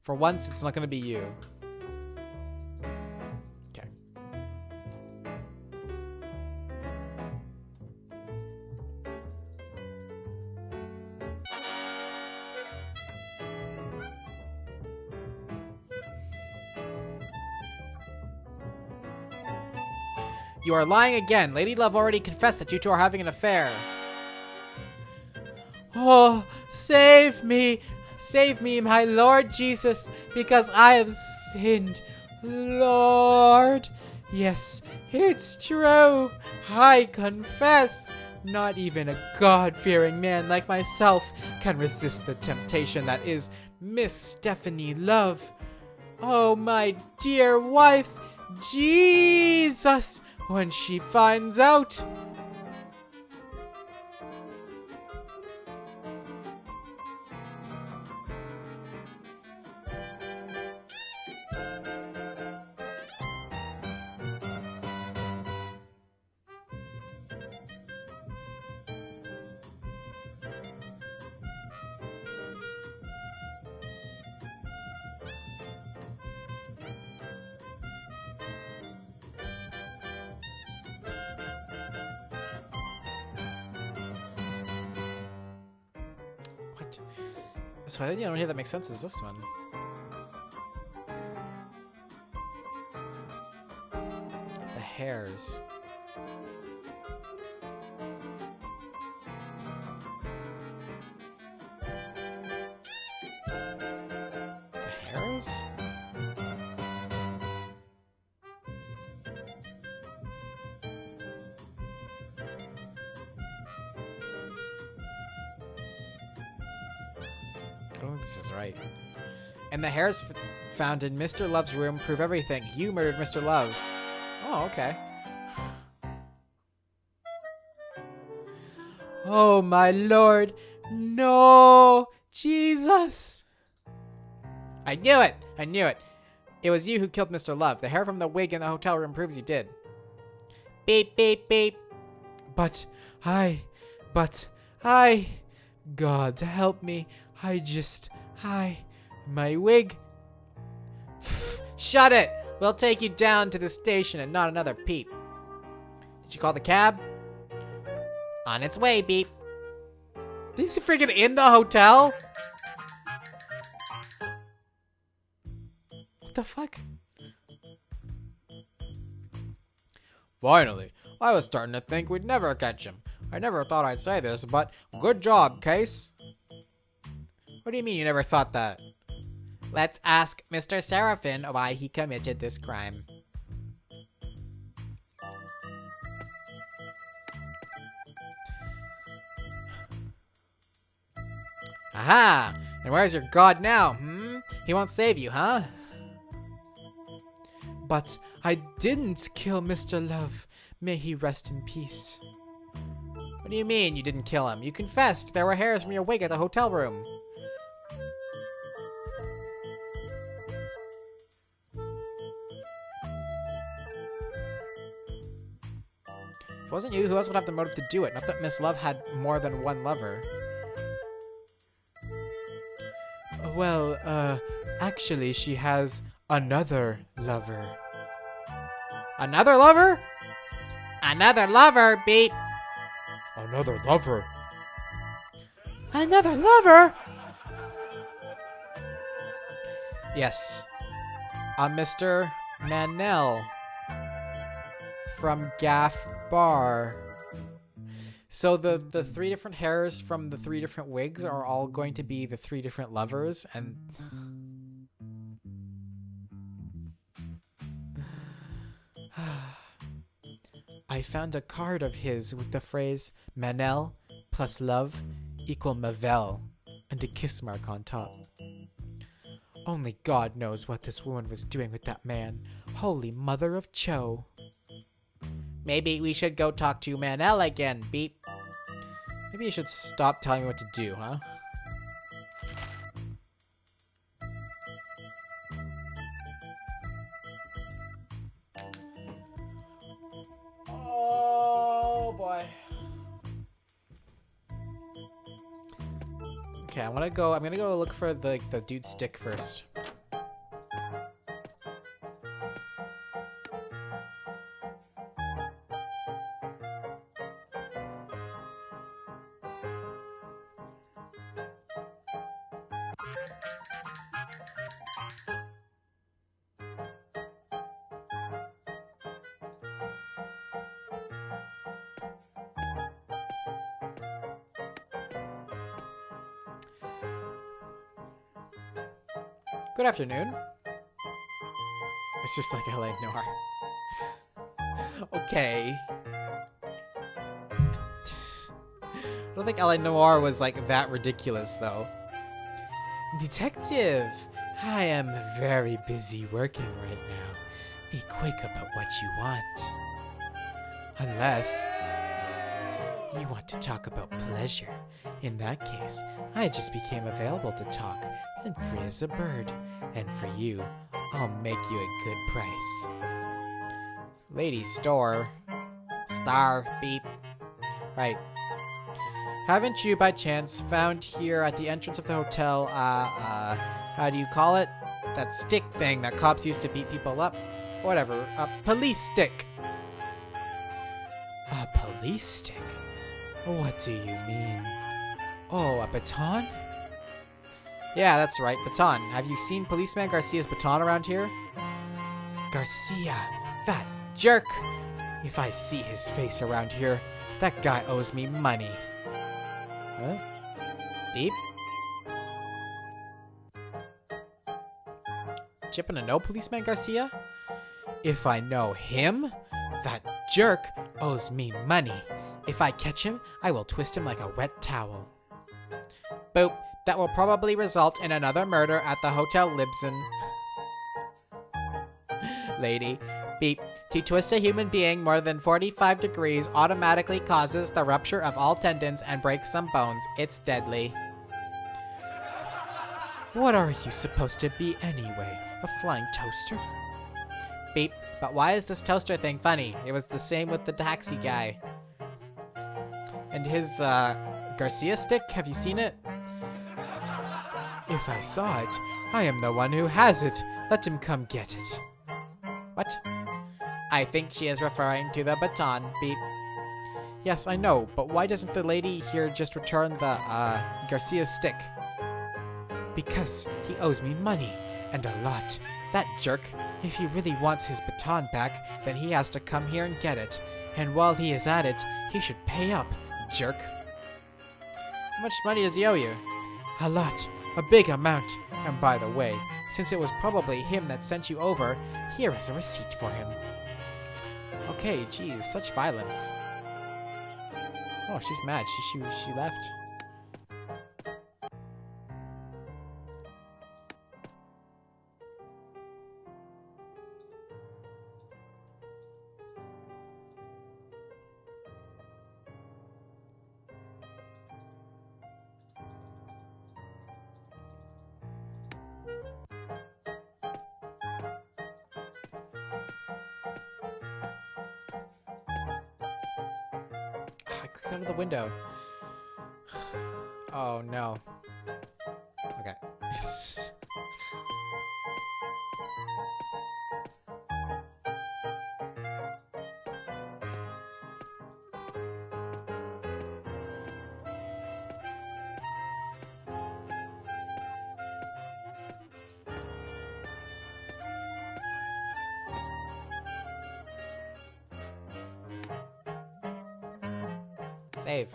For once, it's not going to be you. Okay. You are lying again. Lady Love already confessed that you two are having an affair. Oh, save me. Save me, my Lord Jesus, because I have sinned. Lord. Yes, it's true. I confess. Not even a God-fearing man like myself can resist the temptation that is Miss Stephanie Love. Oh, my dear wife, Jesus, when she finds out. What? So I think the only one here that makes sense is this one. The hairs. The hairs? I don't think this is right. And the hairs found in Mr. Love's room prove everything. You murdered Mr. Love. Oh, okay. Oh, my lord. No! Jesus! I knew it! I knew it. It was you who killed Mr. Love. The hair from the wig in the hotel room proves you did. Beep, beep, beep. But I... God help me. My wig. Shut it! We'll take you down to the station and not another peep. Did you call the cab? On its way, beep. Is he freaking in the hotel? What the fuck? Finally, I was starting to think we'd never catch him. I never thought I'd say this, but good job, Case. What do you mean you never thought that? Let's ask Mr. Seraphin why he committed this crime. Aha! And where's your god now, He won't save you, huh? But I didn't kill Mr. Love. May he rest in peace. What do you mean you didn't kill him? You confessed there were hairs from your wig at the hotel room. wasn't you, who else would have the motive to do it? Not that Miss Love had more than one lover. Well, actually, she has another lover. Another lover? Another lover, Beep. Another lover. Another lover? Yes. Mr. Manel from Gaff Bar. So the three different hairs from the three different wigs are all going to be the three different lovers, and I found a card of his with the phrase Manel plus love equal Mavel and a kiss mark on top. Only God knows what this woman was doing with that man. Holy mother of Cho. Maybe we should go talk to Manel again, Beep. Maybe you should stop telling me what to do, huh? Oh boy. Okay, I'm gonna go look for the dude's stick first. Good afternoon. It's just like L.A. Noir. Okay. I don't think L.A. Noir was like that ridiculous though. Detective, I am very busy working right now. Be quick about what you want. Unless you want to talk about pleasure. In that case, I just became available to talk and free as a bird. And for you, I'll make you a good price. Lady Store. Star, Beep. Right. Haven't you by chance found here at the entrance of the hotel, how do you call it? That stick thing that cops used to beat people up? Whatever. A police stick. A police stick? What do you mean? Oh, a baton? Yeah, that's right, baton. Have you seen Policeman Garcia's baton around here? Garcia, that jerk! If I see his face around here, that guy owes me money. Huh? Beep? Chippin' a no, Policeman Garcia? If I know him, that jerk owes me money. If I catch him, I will twist him like a wet towel. Boop. That will probably result in another murder at the Hotel Libsyn. Lady. Beep. To twist a human being more than 45 degrees automatically causes the rupture of all tendons and breaks some bones. It's deadly. What are you supposed to be anyway? A flying toaster? Beep. But why is this toaster thing funny? It was the same with the taxi guy. And his, Garcia stick? Have you seen it? If I saw it, I am the one who has it. Let him come get it. What? I think she is referring to the baton, Beep. Yes, I know, but why doesn't the lady here just return the, Garcia's stick? Because he owes me money, and a lot. That jerk, if he really wants his baton back, then he has to come here and get it. And while he is at it, he should pay up, jerk. How much money does he owe you? A lot. A big amount. And by the way, since it was probably him that sent you over, here is a receipt for him. Okay, geez, such violence. Oh, she's mad. She left. clicked out of the window. Oh no. Okay. Save.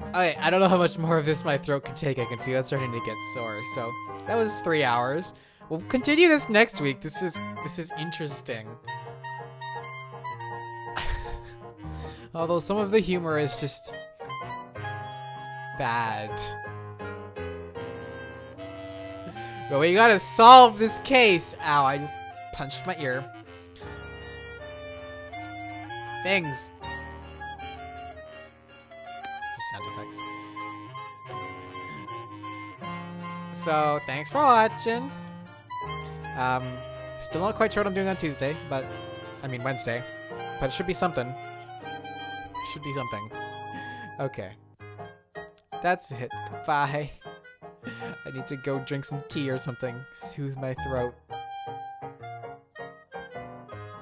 Okay, I don't know how much more of this my throat can take. I can feel it starting to get sore. So that was 3 hours. We'll continue this next week. This is interesting. Although some of the humor is just bad. But we gotta solve this case. Ow, I just punched my ear. Things. This is sound effects. So, thanks for watching. Still not quite sure what I'm doing on Tuesday, but I mean Wednesday. But it should be something. Should be something. Okay. That's it. Goodbye. I need to go drink some tea or something. Soothe my throat.